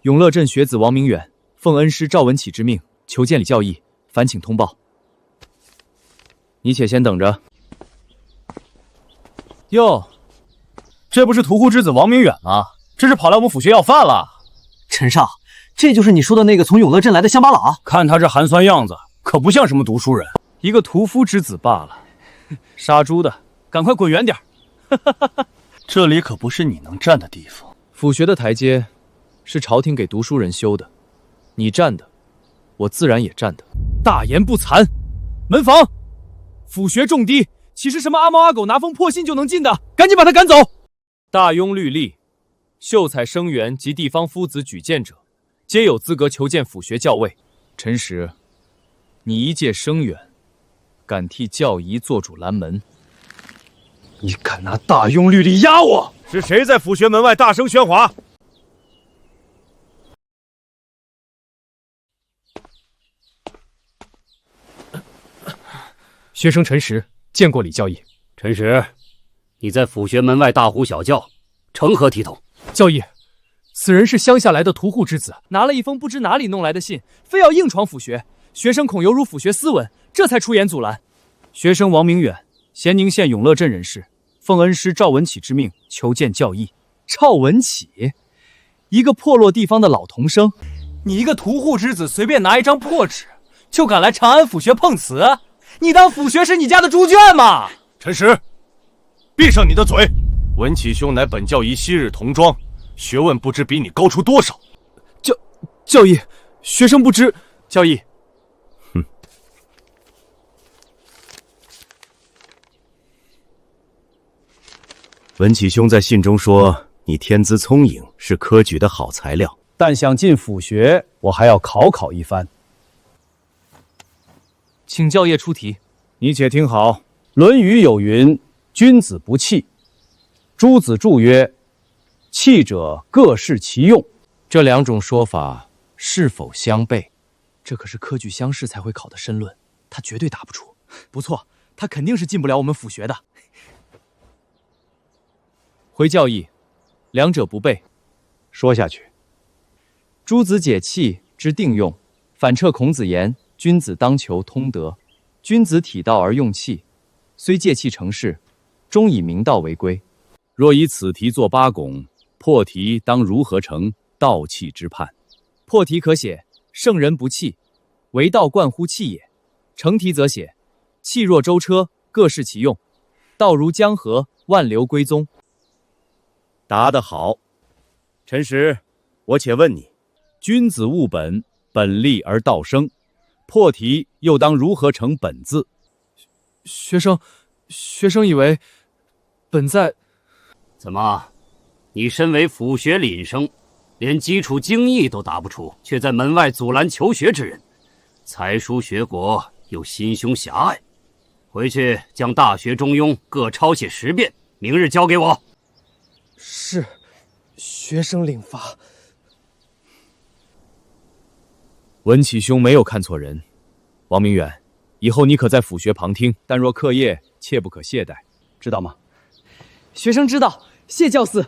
永乐镇学子王明远奉恩师赵文启之命求见李教义，烦请通报。你且先等着。哟，这不是屠户之子王明远吗？这是跑来我们府学要饭了。陈少，这就是你说的那个从永乐镇来的乡巴佬？看他这寒酸样子，可不像什么读书人，一个屠夫之子罢了。杀猪的，赶快滚远点！这里可不是你能站的地方。府学的台阶是朝廷给读书人修的，你站的，我自然也站的。大言不惭！门房，府学重低，岂是什么阿猫阿狗拿封破信就能进的？赶紧把他赶走！大庸律例，秀才生员及地方夫子举荐者，皆有资格求见府学教尉。陈实，你一介生员，敢替教仪做主拦门？你敢拿大庸律例压我？是谁在府学门外大声喧哗？学生陈实见过李教义。陈实，你在府学门外大呼小叫，成何体统？教义，此人是乡下来的屠户之子，拿了一封不知哪里弄来的信，非要硬闯府学。学生恐有辱府学斯文，这才出言阻拦。学生王明远，咸宁县永乐镇人士，奉恩师赵文启之命求见教义。赵文启，一个破落地方的老童生，你一个屠户之子，随便拿一张破纸，就敢来长安府学碰瓷？你当府学是你家的猪圈吗？陈实，闭上你的嘴！文启兄乃本教仪昔日同庄，学问不知比你高出多少。教义，学生不知。教义，文启兄在信中说，你天资聪颖，是科举的好材料，但想进府学，我还要考一番。请教业出题。你且听好，《论语》有云：“君子不器。”朱子注曰：“器者，各适其用。”这两种说法是否相悖？这可是科举乡试才会考的申论，他绝对答不出。不错，他肯定是进不了我们府学的。回教义，两者不悖。说下去。诸子解器之定用，反彻孔子言：“君子当求通德。”君子体道而用气，虽借气成事，终以明道为归。若以此题作八拱，破题当如何成道气之判？破题可写圣人不器，为道贯乎气也。成题则写气若舟车，各适其用，道如江河，万流归宗。答得好。陈实，我且问你：君子务本，本立而道生。破题又当如何成本字？学生以为本在……怎么，你身为府学廪生，连基础经义都答不出，却在门外阻拦求学之人，才疏学国又心胸狭隘。回去将《大学》《中庸》各抄写10遍，明日交给我。是，学生领罚。文启兄没有看错人，王明远，以后你可在府学旁听，但若课业，切不可懈怠，知道吗？学生知道，谢教嗣。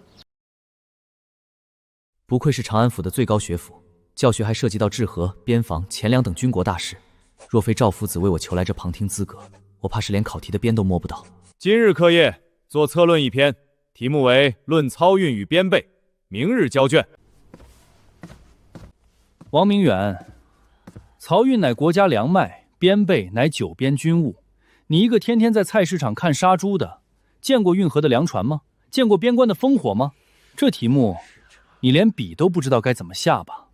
不愧是长安府的最高学府，教学还涉及到治河、边防、钱粮等军国大事。若非赵夫子为我求来这旁听资格，我怕是连考题的边都摸不到。今日课业做策论一篇，题目为《论操运与编备》，明日交卷。王明远，漕运乃国家粮脉，编备乃九边军务。你一个天天在菜市场看杀猪的，见过运河的粮船吗？见过边关的烽火吗？这题目，你连笔都不知道该怎么下吧？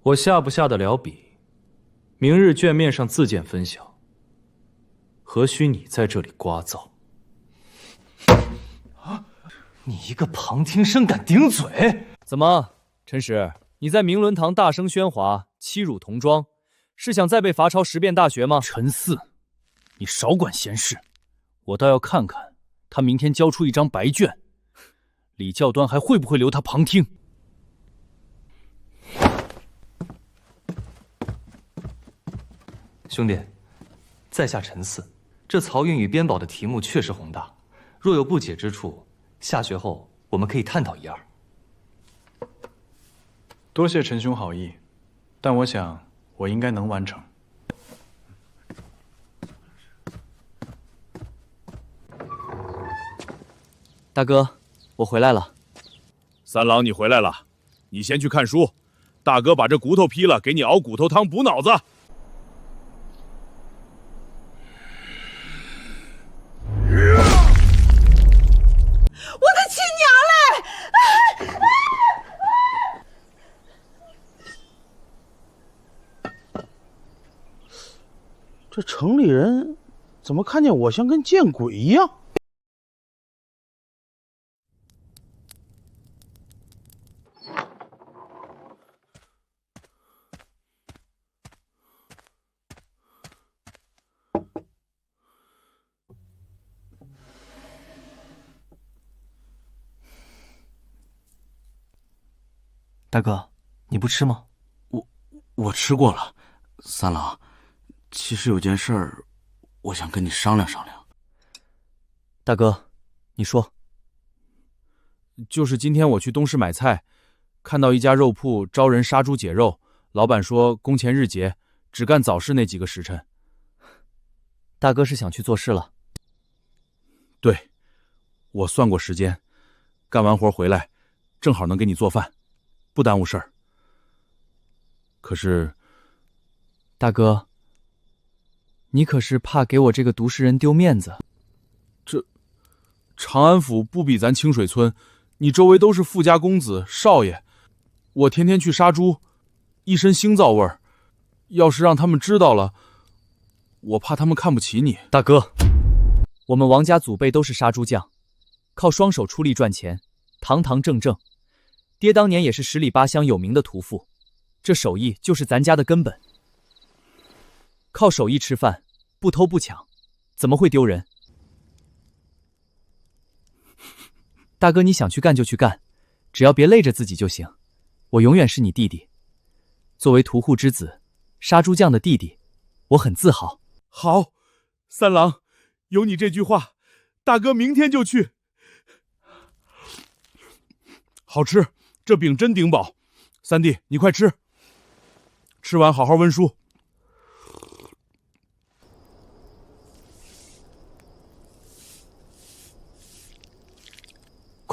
我下不下得了笔，明日卷面上自见分晓。何须你在这里聒噪？你一个旁听生敢顶嘴？怎么，陈实，你在明伦堂大声喧哗，欺辱童装，是想再被罚抄10遍大学吗？陈四，你少管闲事，我倒要看看他明天交出一张白卷，李教官还会不会留他旁听？兄弟，在下陈四，这漕运与编保的题目确实宏大，若有不解之处，下学后我们可以探讨一二。多谢陈兄好意，但我想我应该能完成。大哥，我回来了。三郎，你回来了，你先去看书，大哥把这骨头劈了，给你熬骨头汤补脑子。我的亲娘嘞！这城里人怎么看见我像跟见鬼一样？大哥，你不吃吗？我吃过了。三郎，其实有件事儿，我想跟你商量商量。大哥，你说。就是今天我去东市买菜，看到一家肉铺招人杀猪解肉，老板说工钱日结，只干早市那几个时辰。大哥是想去做事了？对，我算过时间，干完活回来，正好能给你做饭，不耽误事儿。可是，大哥，你可是怕给我这个读书人丢面子？这长安府不比咱清水村，你周围都是富家公子少爷，我天天去杀猪，一身腥臊味儿，要是让他们知道了，我怕他们看不起你。大哥，我们王家祖辈都是杀猪匠，靠双手出力赚钱，堂堂正正。爹当年也是10里8乡有名的屠夫，这手艺就是咱家的根本。靠手艺吃饭，不偷不抢，怎么会丢人？大哥，你想去干就去干，只要别累着自己就行。我永远是你弟弟。作为屠户之子，杀猪匠的弟弟，我很自豪。好，三郎，有你这句话，大哥明天就去。好吃，这饼真顶饱。三弟，你快吃，吃完好好温书。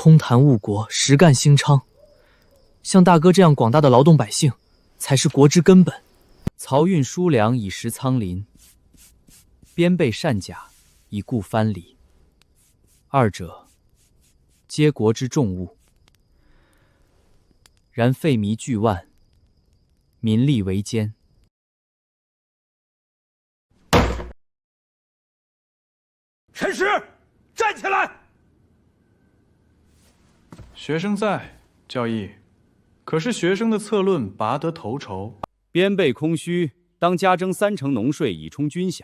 空谈误国，实干兴昌。像大哥这样广大的劳动百姓，才是国之根本。漕运输粮以食仓林，边备善甲以固藩篱。二者，皆国之重物。然费靡巨万，民力维艰。陈实，站起来！学生在，教义。可是学生的策论拔得头筹。边备空虚，当加征3成农税以充军饷；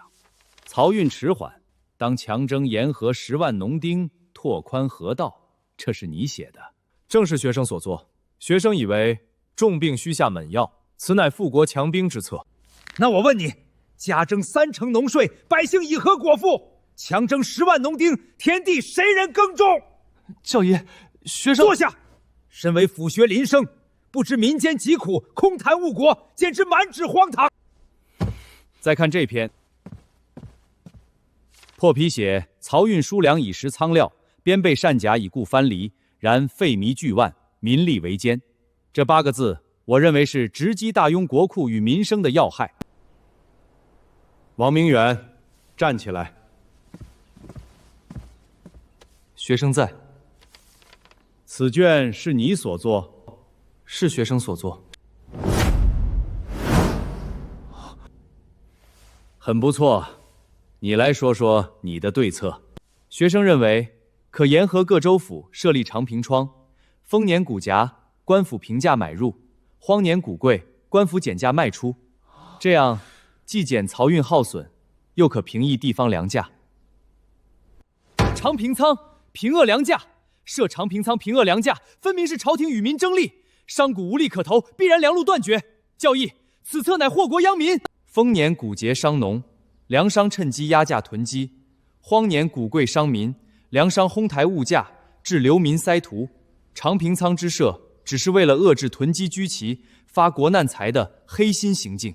漕运迟缓，当强征沿河10万农丁，拓宽河道。这是你写的？正是学生所作。学生以为重病须下猛药，此乃富国强兵之策。那我问你，加征3成农税，百姓以何果腹？强征10万农丁，田地谁人耕种？教爷，学生坐下。身为府学林生，不知民间疾苦，空谈误国，简直满纸荒唐。再看这篇，破皮写漕运输粮以食仓料，边备善甲以固藩篱，然费靡巨万，民力维艰。这8个字，我认为是直击大庸国库与民生的要害。王明远，站起来。学生在。此卷是你所作？是学生所作。很不错，你来说说你的对策。学生认为，可沿河各州府设立长平窗，丰年谷稼官府平价买入，荒年谷贵官府减价卖出，这样既减漕运耗损，又可平抑地方粮价。长平仓平遏粮价，设长平仓平遏粮价，分明是朝廷与民争利，商贾无利可投，必然粮路断绝。教义，此策乃祸国殃民。丰年谷节伤农，粮商趁机压价囤积；荒年谷贵伤民，粮商哄抬物价，致流民塞途。长平仓之设，只是为了遏制囤积居奇、发国难财的黑心行径。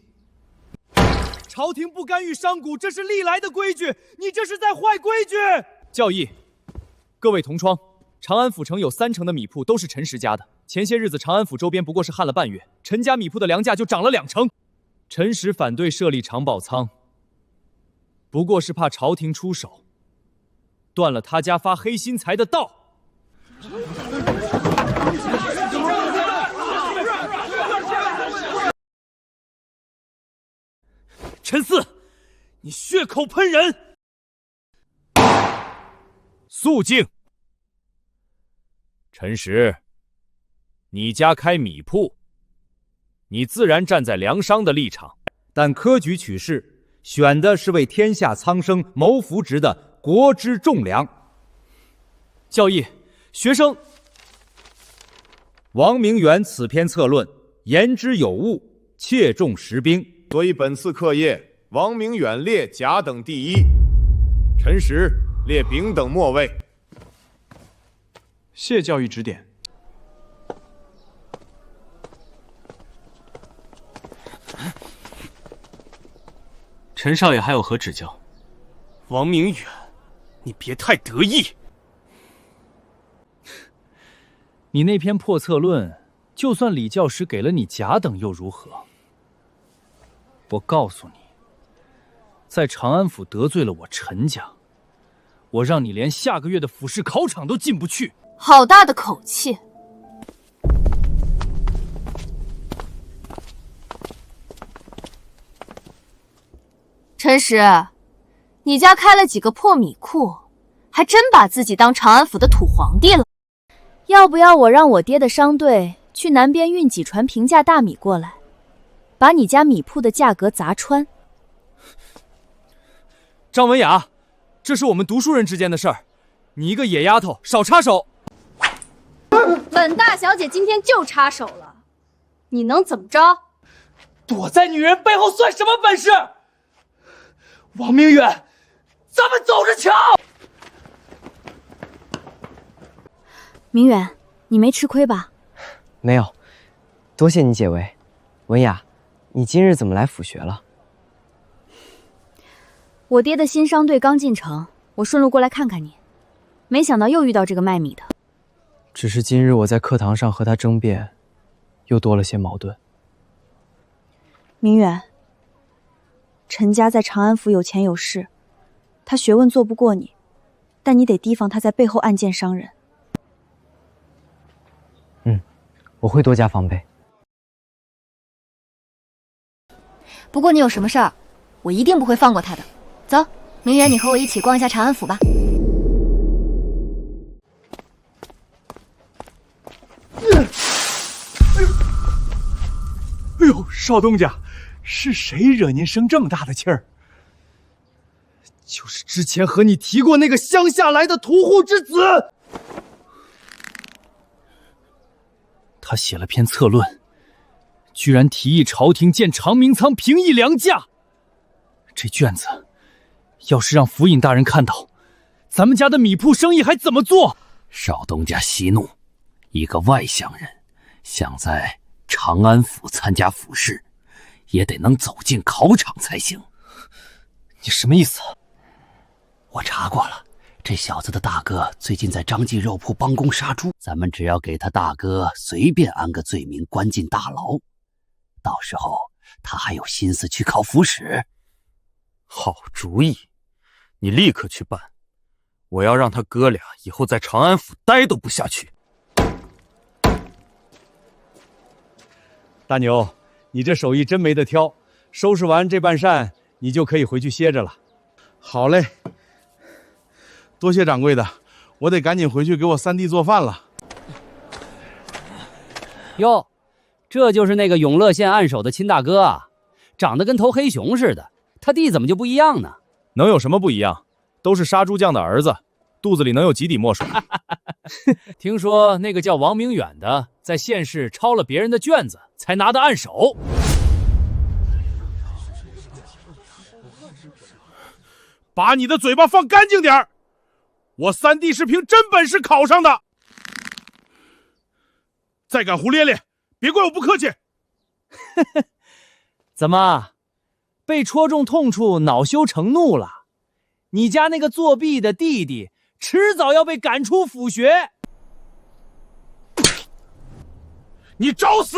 朝廷不干预商贾，这是历来的规矩，你这是在坏规矩。教义，各位同窗，长安府城有3成的米铺都是陈实家的。前些日子，长安府周边不过是旱了半月，陈家米铺的粮价就涨了2成。陈实反对设立长保仓，不过是怕朝廷出手，断了他家发黑心财的道。陈四，你血口喷人！肃静。陈实，你家开米铺，你自然站在粮商的立场，但科举取士选的是为天下苍生谋福祉的国之重粮。教义，学生王明远此篇策论言之有物，切中时兵，所以本次课业，王明远列甲等第1，陈实列丙等末位。谢教育指点。陈少爷还有何指教？王明远，你别太得意。你那篇破策论，就算李教师给了你甲等又如何？我告诉你，在长安府得罪了我陈家，我让你连下个月的府试考场都进不去。好大的口气！陈实，你家开了几个破米库，还真把自己当长安府的土皇帝了。要不要我让我爹的商队去南边运几船平价大米过来，把你家米铺的价格砸穿？张文雅，这是我们读书人之间的事儿，你一个野丫头少插手。本大小姐今天就插手了，你能怎么着？躲在女人背后算什么本事？王明远，咱们走着瞧！明远，你没吃亏吧？没有，多谢你解围。文雅，你今日怎么来府学了？我爹的新商队刚进城，我顺路过来看看你，没想到又遇到这个卖米的。只是今日我在课堂上和他争辩，又多了些矛盾。明远，陈家在长安府有钱有势，他学问做不过你，但你得提防他在背后暗箭伤人。我会多加防备。不过你有什么事儿，我一定不会放过他的。走，明远，你和我一起逛一下长安府吧。哎呦，少东家，是谁惹您生这么大的气儿？就是之前和你提过那个乡下来的屠户之子。他写了篇策论，居然提议朝廷建长明仓平抑粮价。这卷子要是让府尹大人看到，咱们家的米铺生意还怎么做？少东家息怒，一个外乡人想在长安府参加府试，也得能走进考场才行。你什么意思？我查过了，这小子的大哥最近在张记肉铺帮工杀猪，咱们只要给他大哥随便安个罪名，关进大牢，到时候他还有心思去考府试。好主意，你立刻去办，我要让他哥俩以后在长安府待都不下去。大牛，你这手艺真没得挑，收拾完这半扇，你就可以回去歇着了。好嘞，多谢掌柜的，我得赶紧回去给我三弟做饭了。哟，这就是那个永乐县按手的亲大哥啊，长得跟头黑熊似的，他弟怎么就不一样呢？能有什么不一样？都是杀猪匠的儿子，肚子里能有几滴墨水？听说那个叫王明远的，在县试抄了别人的卷子，才拿的按手。把你的嘴巴放干净点儿！我三弟是凭真本事考上的，再敢胡咧咧，别怪我不客气。怎么，被戳中痛处，恼羞成怒了？你家那个作弊的弟弟，迟早要被赶出府学。你找死！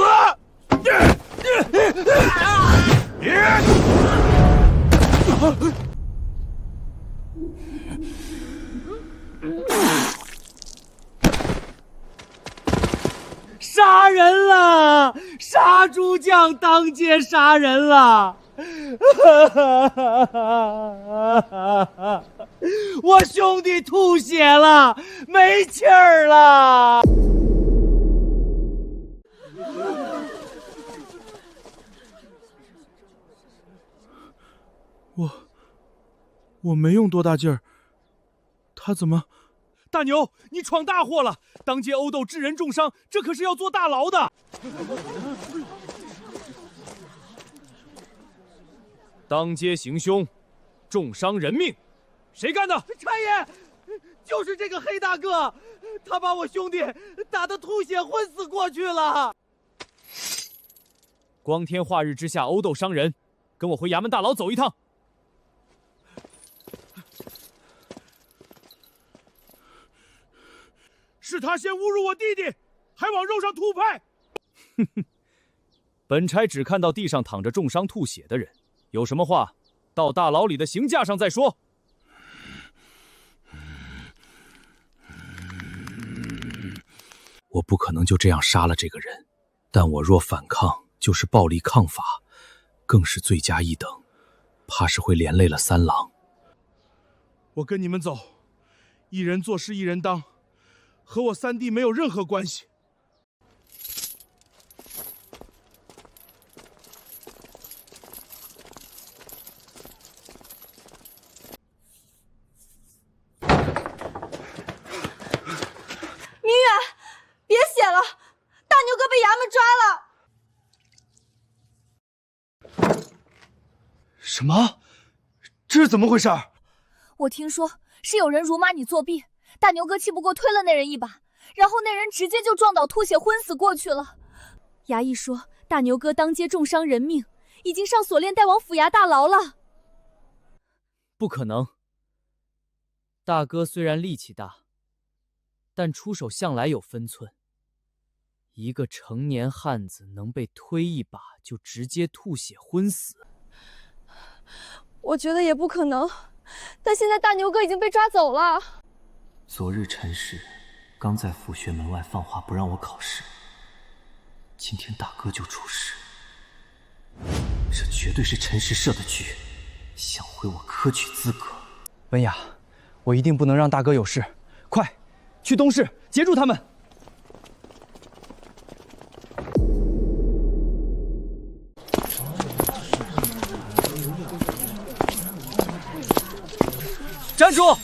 杀人了！杀猪匠当街杀人了！我兄弟吐血了，没气儿了。我没用多大劲儿，他怎么？大牛，你闯大祸了！当街殴斗致人重伤，这可是要坐大牢的。当街行凶，重伤人命，谁干的？差爷，就是这个黑大哥，他把我兄弟打得吐血昏死过去了。光天化日之下殴斗伤人，跟我回衙门大牢走一趟。是他先侮辱我弟弟，还往肉上吐派。本差只看到地上躺着重伤吐血的人，有什么话，到大牢里的刑架上再说。我不可能就这样杀了这个人，但我若反抗，就是暴力抗法，更是罪加一等，怕是会连累了三郎。我跟你们走，一人做事一人当，和我三弟没有任何关系。明远，别写了，大牛哥被衙门抓了。什么？这是怎么回事？我听说是有人辱骂你作弊，大牛哥气不过推了那人一把，然后那人直接就撞倒吐血昏死过去了。衙役说大牛哥当街重伤人命，已经上锁链带往府衙大牢了。不可能，大哥虽然力气大，但出手向来有分寸。一个成年汉子能被推一把就直接吐血昏死？我觉得也不可能，但现在大牛哥已经被抓走了。昨日陈氏刚在府学门外放话不让我考试，今天大哥就出事，这绝对是陈氏设的局，想毁我科举资格。文雅，我一定不能让大哥有事，快，去东市截住他们！站住！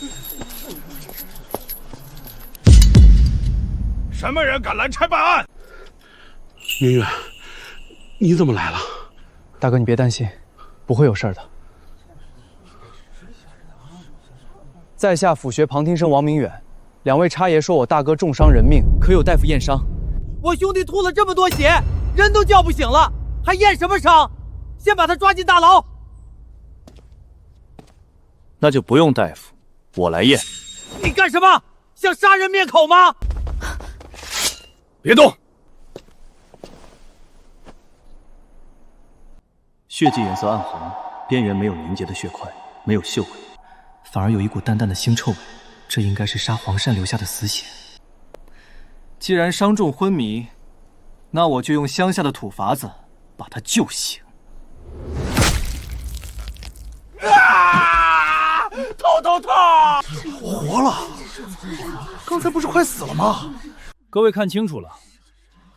什么人敢拦差办案？明远，你怎么来了？大哥，你别担心，不会有事的。在下府学旁听生王明远，两位差爷说我大哥重伤人命，可有大夫验伤？我兄弟吐了这么多血，人都叫不醒了，还验什么伤？先把他抓进大牢。那就不用大夫，我来验。你干什么？想杀人灭口吗？别动！血迹颜色暗红，边缘没有凝结的血块，没有嗅味，反而有一股淡淡的腥臭味，这应该是杀黄鳝留下的死血。既然伤重昏迷，那我就用乡下的土法子把他救醒。痛！活了！刚才不是快死了吗？各位看清楚了，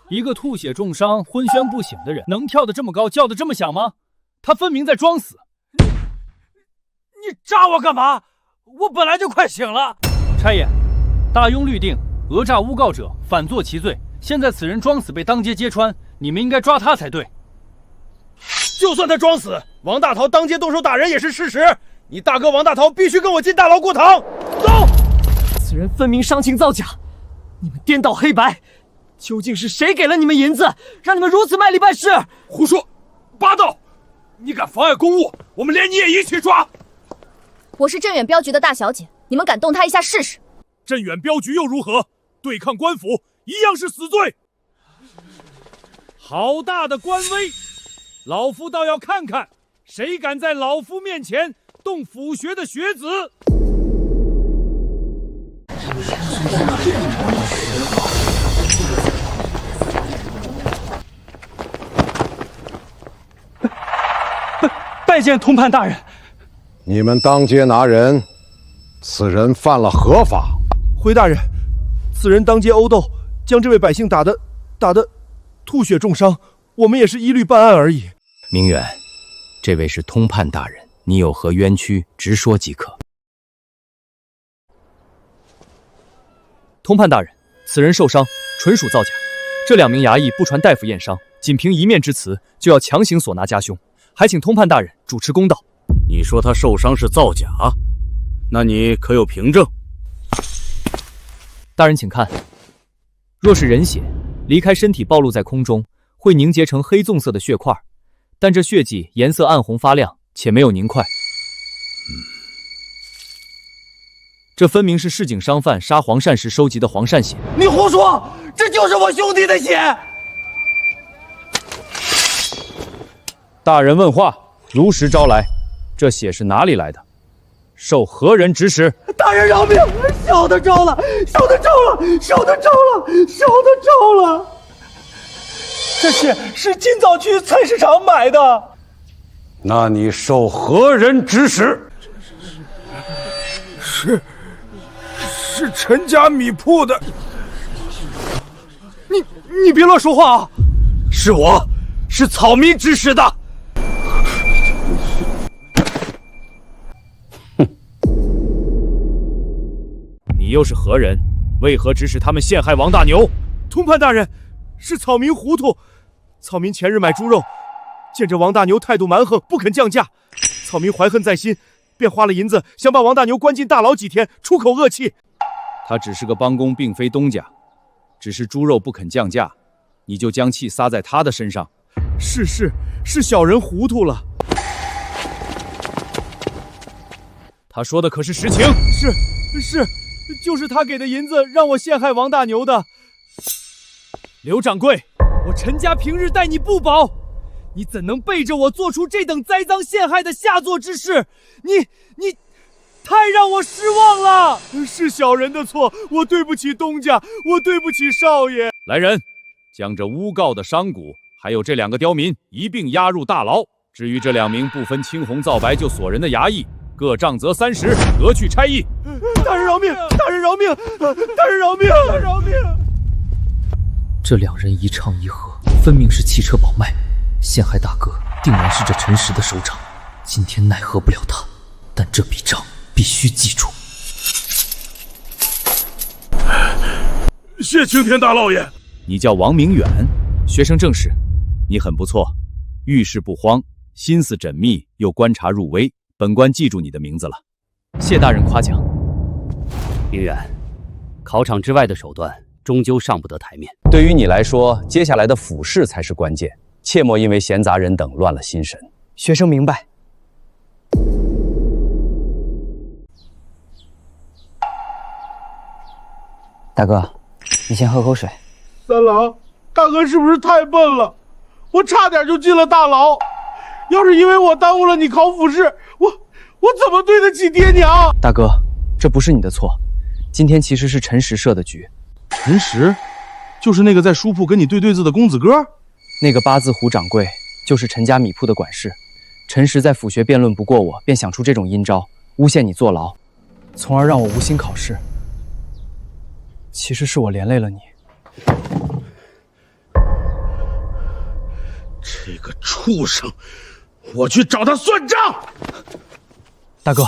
一个吐血重伤、昏眩不醒的人，能跳得这么高，叫得这么响吗？他分明在装死。你扎我干嘛？我本来就快醒了。差爷，大庸律定，讹诈诬告者反作其罪。现在此人装死被当街揭穿，你们应该抓他才对。就算他装死，王大头当街动手打人也是事实。你大哥王大头必须跟我进大牢过堂。走！此人分明伤情造假，你们颠倒黑白，究竟是谁给了你们银子，让你们如此卖力办事？胡说八道！你敢妨碍公务，我们连你也一起抓！我是镇远镖局的大小姐，你们敢动她一下试试？镇远镖局又如何？对抗官府一样是死罪。好大的官威！老夫倒要看看，谁敢在老夫面前动府学的学子！拜见通判大人。你们当街拿人，此人犯了何法？回大人，此人当街殴斗，将这位百姓打得吐血重伤，我们也是依律办案而已。明远，这位是通判大人，你有何冤屈，直说即可。通判大人，此人受伤，纯属造假。这2名衙役不传大夫验伤，仅凭一面之词，就要强行索拿家凶，还请通判大人主持公道。你说他受伤是造假，那你可有凭证？大人请看，若是人血离开身体暴露在空中，会凝结成黑棕色的血块，但这血迹颜色暗红发亮，且没有凝块。这分明是市井商贩杀黄鳝时收集的黄鳝血。你胡说，这就是我兄弟的血！大人问话，如实招来。这血是哪里来的？受何人指使？大人饶命！小的招了！这血是今早去菜市场买的。那你受何人指使？是陈家米铺的。你别乱说话啊！是草民指使的。你又是何人？为何指使他们陷害王大牛？通判大人，是草民糊涂。草民前日买猪肉，见着王大牛态度蛮横，不肯降价，草民怀恨在心，便花了银子想把王大牛关进大牢几天，出口恶气。他只是个帮工，并非东家，只是猪肉不肯降价，你就将气撒在他的身上。是小人糊涂了。他说的可是实情？是。就是他给的银子让我陷害王大牛的。刘掌柜，我陈家平日待你不薄，你怎能背着我做出这等栽赃陷害的下作之事？你太让我失望了！是小人的错，我对不起东家，我对不起少爷。来人，将这诬告的商贾还有这2个刁民一并押入大牢。至于这2名不分青红皂白就锁人的衙役，各杖责30，革去差役。大人饶命！大人饶命！大人饶命！饶命！这2人一唱一和，分明是汽车保卖，陷害大哥定然是这陈实的首长。今天奈何不了他，但这笔账必须记住。谢青天大老爷。你叫王明远，学生正是，你很不错，遇事不慌，心思缜密，又观察入微，本官记住你的名字了。谢大人夸奖。明远，考场之外的手段终究上不得台面。对于你来说，接下来的府事才是关键，切莫因为闲杂人等乱了心神。学生明白。大哥，你先喝口水。三郎，大哥是不是太笨了？我差点就进了大牢，要是因为我耽误了你考府试，我怎么对得起爹娘？大哥，这不是你的错，今天其实是陈实设的局。陈实，就是那个在书铺跟你对字的公子哥？那个八字胡掌柜就是陈家米铺的管事。陈实在府学辩论不过我，便想出这种阴招，诬陷你坐牢，从而让我无心考试。其实是我连累了你。这个畜生，我去找他算账！大哥，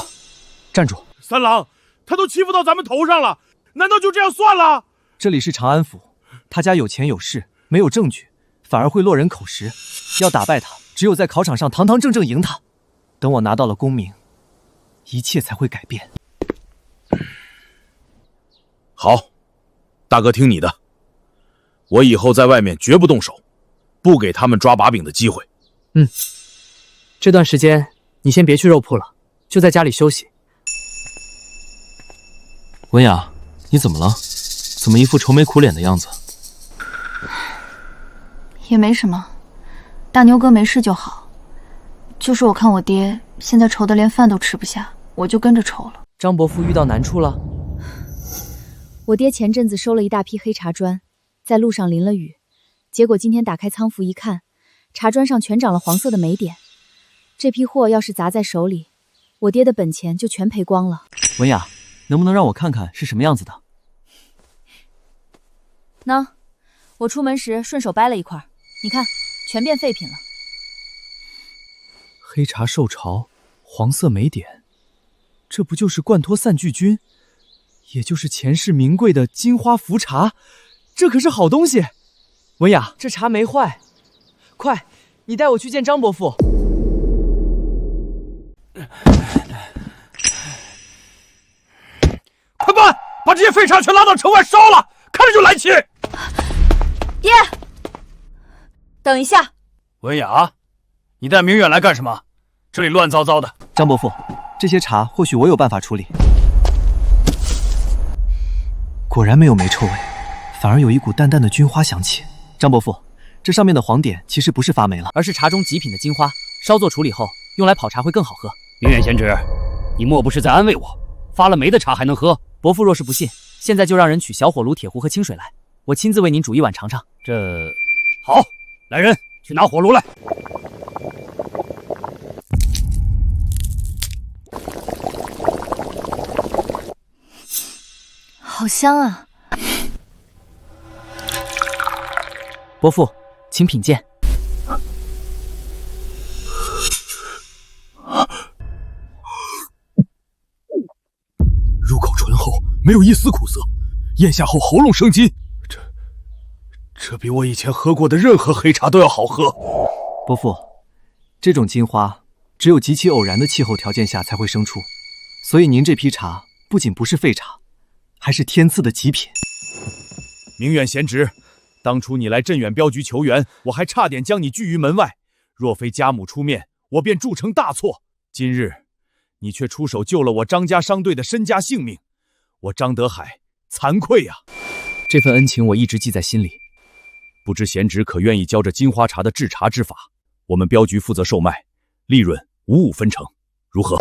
站住！三郎，他都欺负到咱们头上了，难道就这样算了？这里是长安府，他家有钱有势，没有证据，反而会落人口实。要打败他，只有在考场上堂堂正正赢他。等我拿到了功名，一切才会改变。好，大哥听你的，我以后在外面绝不动手，不给他们抓把柄的机会。这段时间你先别去肉铺了，就在家里休息。文雅，你怎么了？怎么一副愁眉苦脸的样子？也没什么，大牛哥没事就好。就是我看我爹现在愁得连饭都吃不下，我就跟着愁了。张伯父遇到难处了？我爹前阵子收了一大批黑茶砖，在路上淋了雨，结果今天打开仓库一看，茶砖上全长了黄色的霉点。这批货要是砸在手里，我爹的本钱就全赔光了。文雅，能不能让我看看是什么样子的？喏，我出门时顺手掰了一块，你看，全变废品了。黑茶受潮，黄色霉点，这不就是贯脱散聚菌，也就是前世名贵的金花茯茶？这可是好东西。文雅，这茶没坏，快，你带我去见张伯父。快办，把这些废茶全拉到城外烧了，看着就来气。爹，等一下。文雅，你带明远来干什么？这里乱糟糟的。张伯父，这些茶或许我有办法处理。果然没有霉臭味，反而有一股淡淡的菌花香气。张伯父，这上面的黄点其实不是发霉了，而是茶中极品的金花，稍作处理后用来泡茶会更好喝。明远贤侄，你莫不是在安慰我？发了霉的茶还能喝？伯父若是不信，现在就让人取小火炉、铁壶和清水来，我亲自为您煮一碗尝尝。这好，来人，去拿火炉来。好香啊！伯父，请品鉴。入口醇厚，没有一丝苦涩，咽下后喉咙生津。这比我以前喝过的任何黑茶都要好喝。伯父，这种金花只有极其偶然的气候条件下才会生出，所以您这批茶不仅不是废茶，还是天赐的极品。明远贤侄，当初你来镇远镖局求援，我还差点将你拒于门外。若非家母出面，我便铸成大错。今日你却出手救了我张家商队的身家性命，我张德海惭愧呀！这份恩情我一直记在心里。不知贤侄可愿意教这金花茶的制茶之法？我们镖局负责售卖，利润55分成，如何？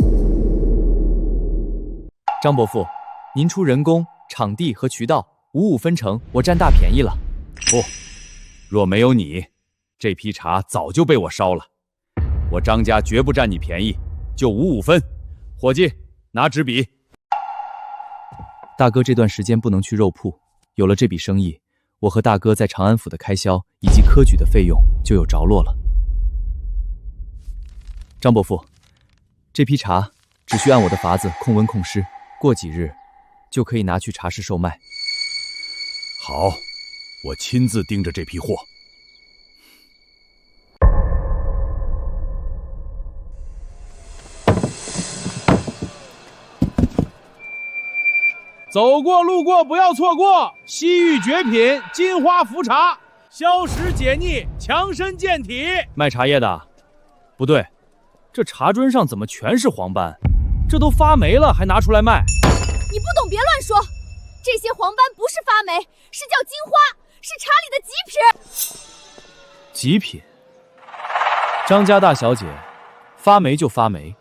张伯父，您出人工、场地和渠道，55分成，我占大便宜了。不，若没有你，这批茶早就被我烧了。我张家绝不占你便宜，就55分。伙计，拿纸笔。大哥这段时间不能去肉铺，有了这笔生意，我和大哥在长安府的开销以及科举的费用就有着落了。张伯父，这批茶只需按我的法子控温控湿，过几日就可以拿去茶室售卖。好，我亲自盯着这批货。走过路过不要错过，西域绝品金花茯茶，消食解腻，强身健体。卖茶叶的？不对，这茶樽上怎么全是黄斑？这都发霉了还拿出来卖？你不懂别乱说，这些黄斑不是发霉，是叫金花，是茶里的极品。极品？张家大小姐，发霉就发霉，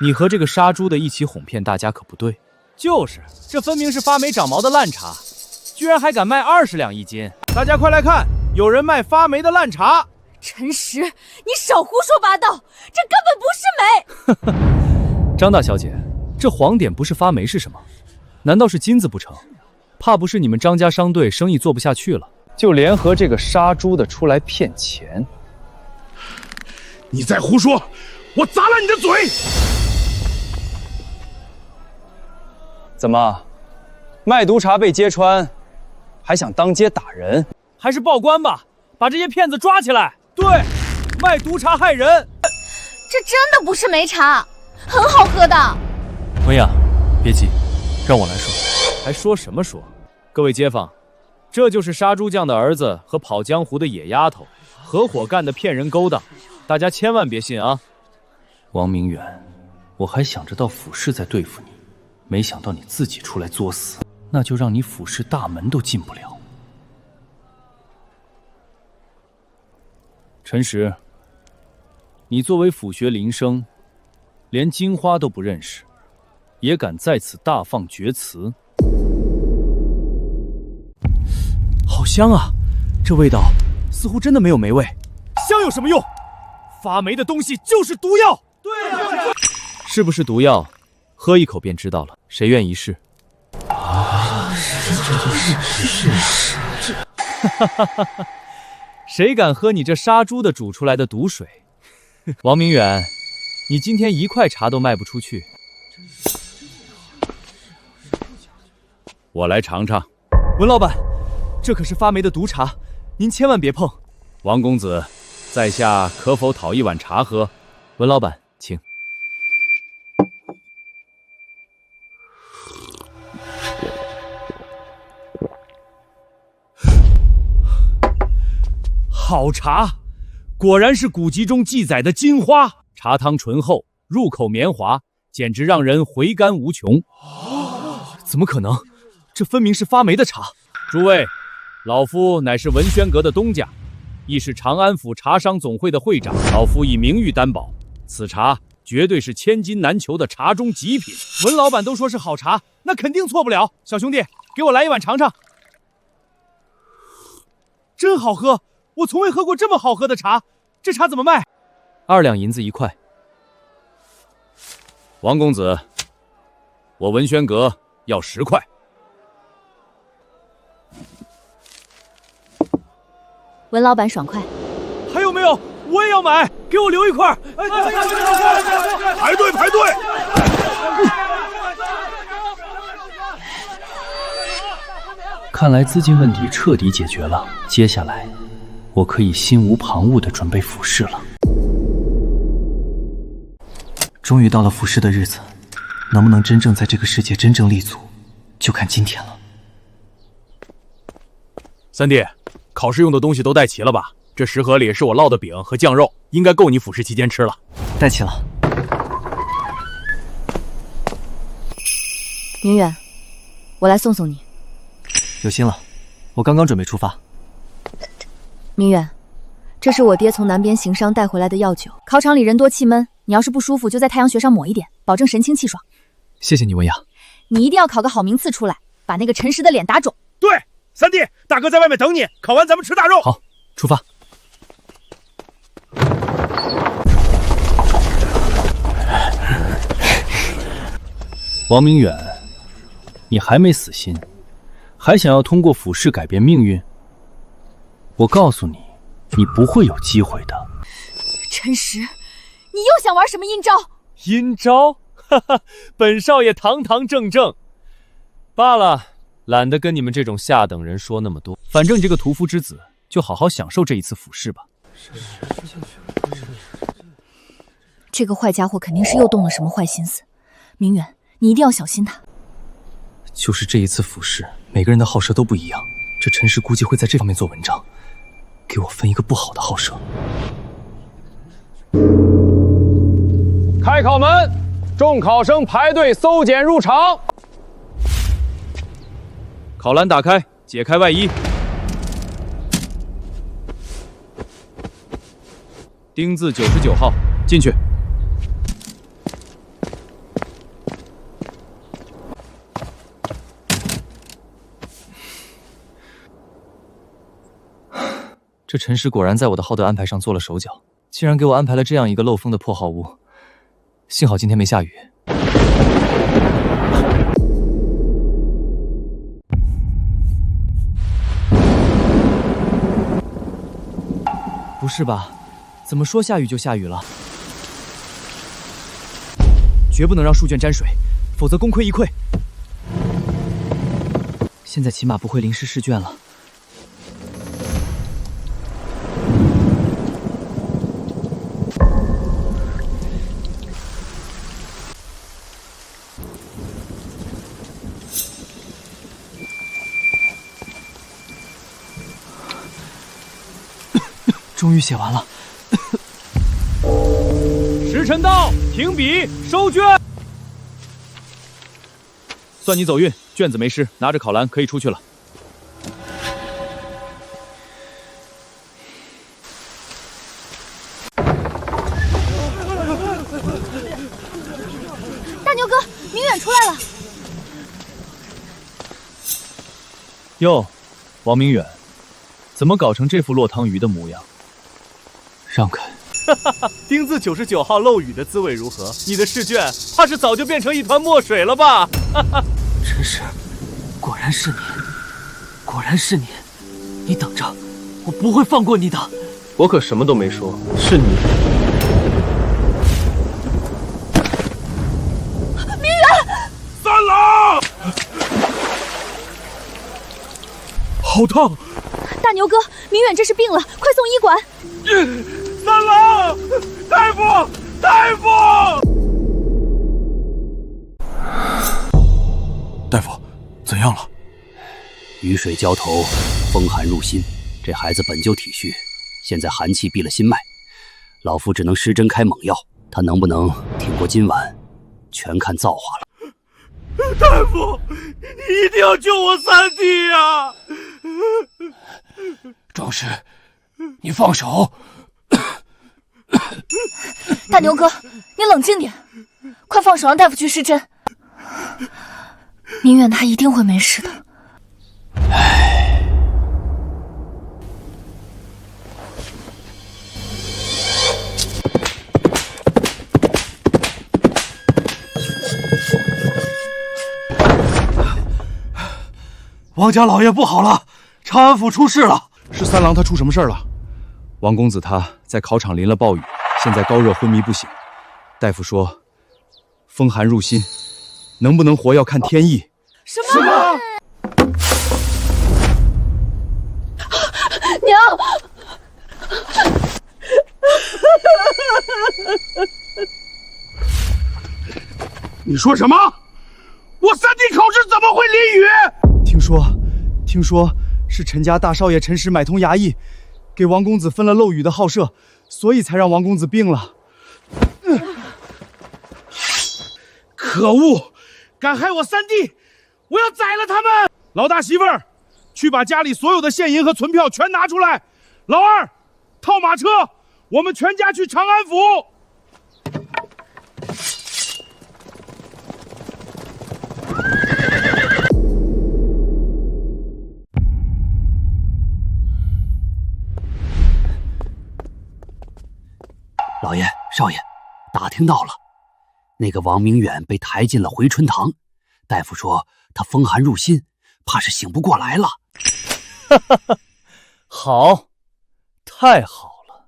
你和这个杀猪的一起哄骗大家可不对。就是，这分明是发霉长毛的烂茶，居然还敢卖20两一斤！大家快来看，有人卖发霉的烂茶！陈实，你少胡说八道，这根本不是霉！张大小姐，这黄点不是发霉是什么？难道是金子不成？怕不是你们张家商队生意做不下去了，就联合这个杀猪的出来骗钱？你再胡说，我砸了你的嘴！怎么，卖毒茶被揭穿，还想当街打人？还是报官吧，把这些骗子抓起来！对，卖毒茶害人，这真的不是霉茶，很好喝的。文雅，别急，让我来说。还说什么说？各位街坊，这就是杀猪匠的儿子和跑江湖的野丫头合伙干的骗人勾当，大家千万别信啊！王明远，我还想着到府市再对付你。没想到你自己出来作死，那就让你府市大门都进不了。陈实，你作为府学林生，连金花都不认识，也敢在此大放厥词？好香啊，这味道似乎真的没有霉味。香有什么用？发霉的东西就是毒药。对呀，是不是毒药？喝一口便知道了，谁愿一试？啊，这就是事。谁敢喝你这杀猪的煮出来的毒水？王明远，你今天一块茶都卖不出去。我来尝尝。文老板，这可是发霉的毒茶，您千万别碰。王公子，在下可否讨一碗茶喝？文老板，请。好茶，果然是古籍中记载的金花。茶汤醇厚，入口绵滑，简直让人回甘无穷。怎么可能？这分明是发霉的茶！诸位，老夫乃是文轩阁的东家，亦是长安府茶商总会的会长。老夫以名誉担保，此茶绝对是千金难求的茶中极品。文老板都说是好茶，那肯定错不了。小兄弟，给我来一碗尝尝。真好喝！我从未喝过这么好喝的茶，这茶怎么卖？2两银子一块。王公子，我文轩阁要10块。文老板爽快。还有没有？我也要买，给我留一块。排队排队！看来资金问题彻底解决了，接下来我可以心无旁骛地准备府试了。终于到了府试的日子，能不能真正在这个世界真正立足，就看今天了。三弟，考试用的东西都带齐了吧？这食盒里是我烙的饼和酱肉，应该够你府试期间吃了。带齐了。明远，我来送送你。有心了，我刚刚准备出发。明远，这是我爹从南边行商带回来的药酒。考场里人多气闷，你要是不舒服，就在太阳穴上抹一点，保证神清气爽。谢谢你，文雅。你一定要考个好名次出来，把那个陈实的脸打肿。对，三弟，大哥在外面等你，考完咱们吃大肉。好，出发。王明远，你还没死心，还想要通过俯视改变命运？我告诉你，你不会有机会的。陈实，你又想玩什么阴招？阴招？哈哈，本少爷堂堂正正。罢了，懒得跟你们这种下等人说那么多。反正你这个屠夫之子，就好好享受这一次俯视吧。这个坏家伙肯定是又动了什么坏心思。明远，你一定要小心他。就是这一次俯视，每个人的好射都不一样。这陈实估计会在这方面做文章，给我分一个不好的好射。开考门，众考生排队搜检入场。考栏打开，解开外衣。丁字99号，进去。这陈实果然在我的号的安排上做了手脚，竟然给我安排了这样一个漏风的破号屋。幸好今天没下雨。不是吧？怎么说下雨就下雨了？绝不能让数卷沾水，否则功亏一篑。现在起码不会淋湿试卷了。终于写完了。时辰到，停笔，收卷。算你走运，卷子没湿，拿着考栏可以出去了。大牛哥，明远出来了。哟，王明远，怎么搞成这副落汤鱼的模样？让开！丁字99号漏雨的滋味如何？你的试卷怕是早就变成一团墨水了吧？陈实，果然是你，果然是你！你等着，我不会放过你的！我可什么都没说，是你。明远，三郎，好烫！大牛哥，明远这是病了，快送医馆！三郎，大夫，大夫！大夫，怎样了？雨水浇头，风寒入心，这孩子本就体虚，现在寒气闭了心脉，老夫只能施针开猛药，他能不能挺过今晚，全看造化了。大夫，你一定要救我三弟呀！壮士，你放手！大牛哥，你冷静点，快放手，让大夫去施针。明远他一定会没事的。王家老爷不好了，长安府出事了。是三郎他出什么事了？王公子他在考场淋了暴雨，现在高热昏迷不醒。大夫说风寒入心，能不能活要看天意。什么？娘！你说什么？我三弟考试怎么会淋雨？听说是陈家大少爷陈实买通衙役，给王公子分了漏雨的号射，所以才让王公子病了。可恶！敢害我三弟，我要宰了他们！老大媳妇儿，去把家里所有的现银和存票全拿出来。老二，套马车，我们全家去长安府。老爷、少爷，打听到了，那个王明远被抬进了回春堂，大夫说他风寒入心，怕是醒不过来了。好，太好了！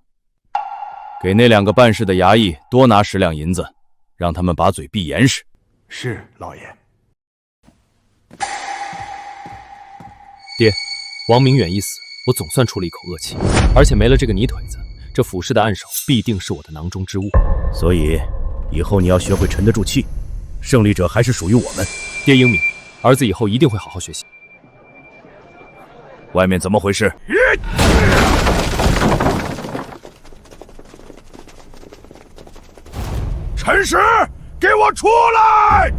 给那2个办事的衙役多拿10两银子，让他们把嘴闭严实。是，老爷。爹，王明远一死，我总算出了一口恶气，而且没了这个泥腿子，这府市的暗手必定是我的囊中之物。所以，以后你要学会沉得住气，胜利者还是属于我们。爹英明，儿子以后一定会好好学习。外面怎么回事？陈实，给我出来！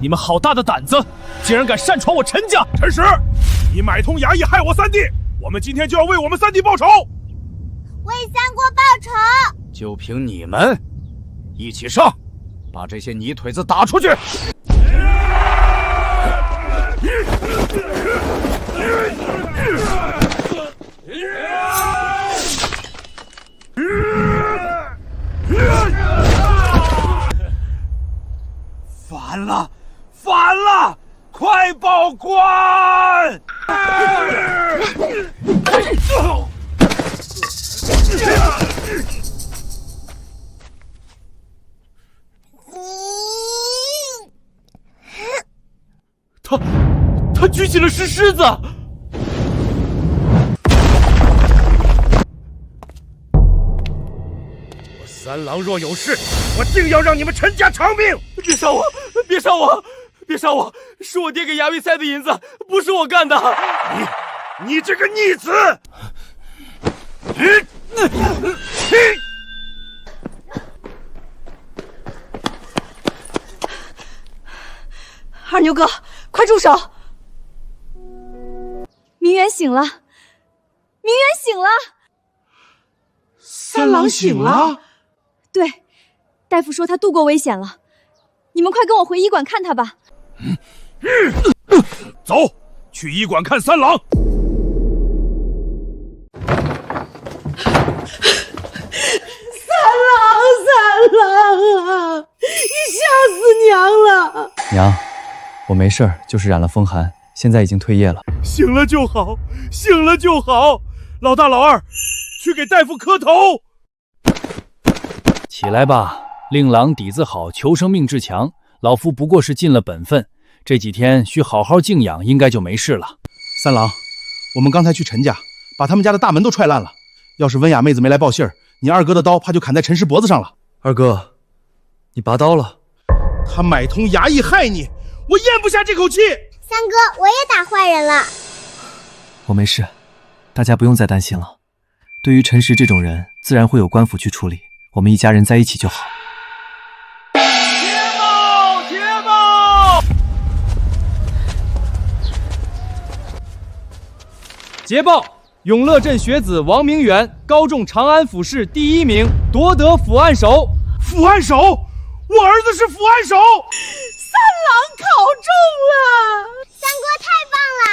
你们好大的胆子，竟然敢擅闯我陈家！陈实，你买通衙役害我三弟，我们今天就要为我们三弟报仇！为三国报仇！就凭你们，一起上，把这些泥腿子打出去！反了，反了！快报官！他举起了石狮子！我三郎若有事，我定要让你们陈家偿命！别杀我！别杀我！别杀我！是我爹给衙役塞的银子，不是我干的！你这个逆子！二牛哥，快住手！明远醒了，明远醒了，三郎醒了。对，大夫说他度过危险了，你们快跟我回医馆看他吧。走，去医馆看三郎。三郎啊，你吓死娘了！娘，我没事儿，就是染了风寒，现在已经退液了。醒了就好，醒了就好。老大、老二，去给大夫磕头。起来吧，令郎底子好，求生命志强。老夫不过是尽了本分，这几天需好好静养，应该就没事了。三郎，我们刚才去陈家，把他们家的大门都踹烂了。要是温雅妹子没来报信儿，你二哥的刀怕就砍在陈实脖子上了。二哥，你拔刀了？他买通衙役害你，我咽不下这口气。三哥，我也打坏人了。我没事，大家不用再担心了。对于陈实这种人，自然会有官府去处理，我们一家人在一起就好。捷报！捷报！永乐镇学子王明远高中长安府试第1名，夺得府按手。府按手？我儿子是府按手！三郎考中了！三哥太棒了！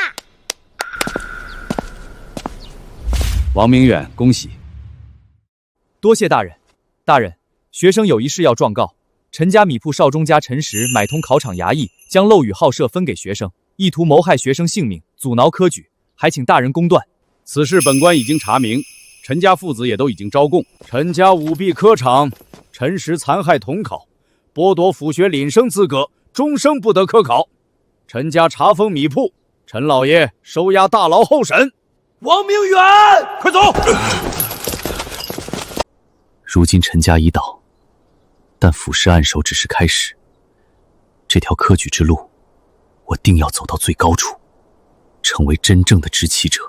王明远，恭喜！多谢大人。大人，学生有一事要状告。陈家米铺少中家陈实买通考场衙役，将漏雨好射分给学生，意图谋害学生性命，阻挠科举，还请大人公断。此事本官已经查明，陈家父子也都已经招供。陈家舞弊科场，陈实残害同考，剥夺府学廪生资格，终生不得科考。陈家查封米铺，陈老爷收押大牢候审。王明远，快走！如今陈家已倒，但府试按手只是开始。这条科举之路，我定要走到最高处，成为真正的执旗者。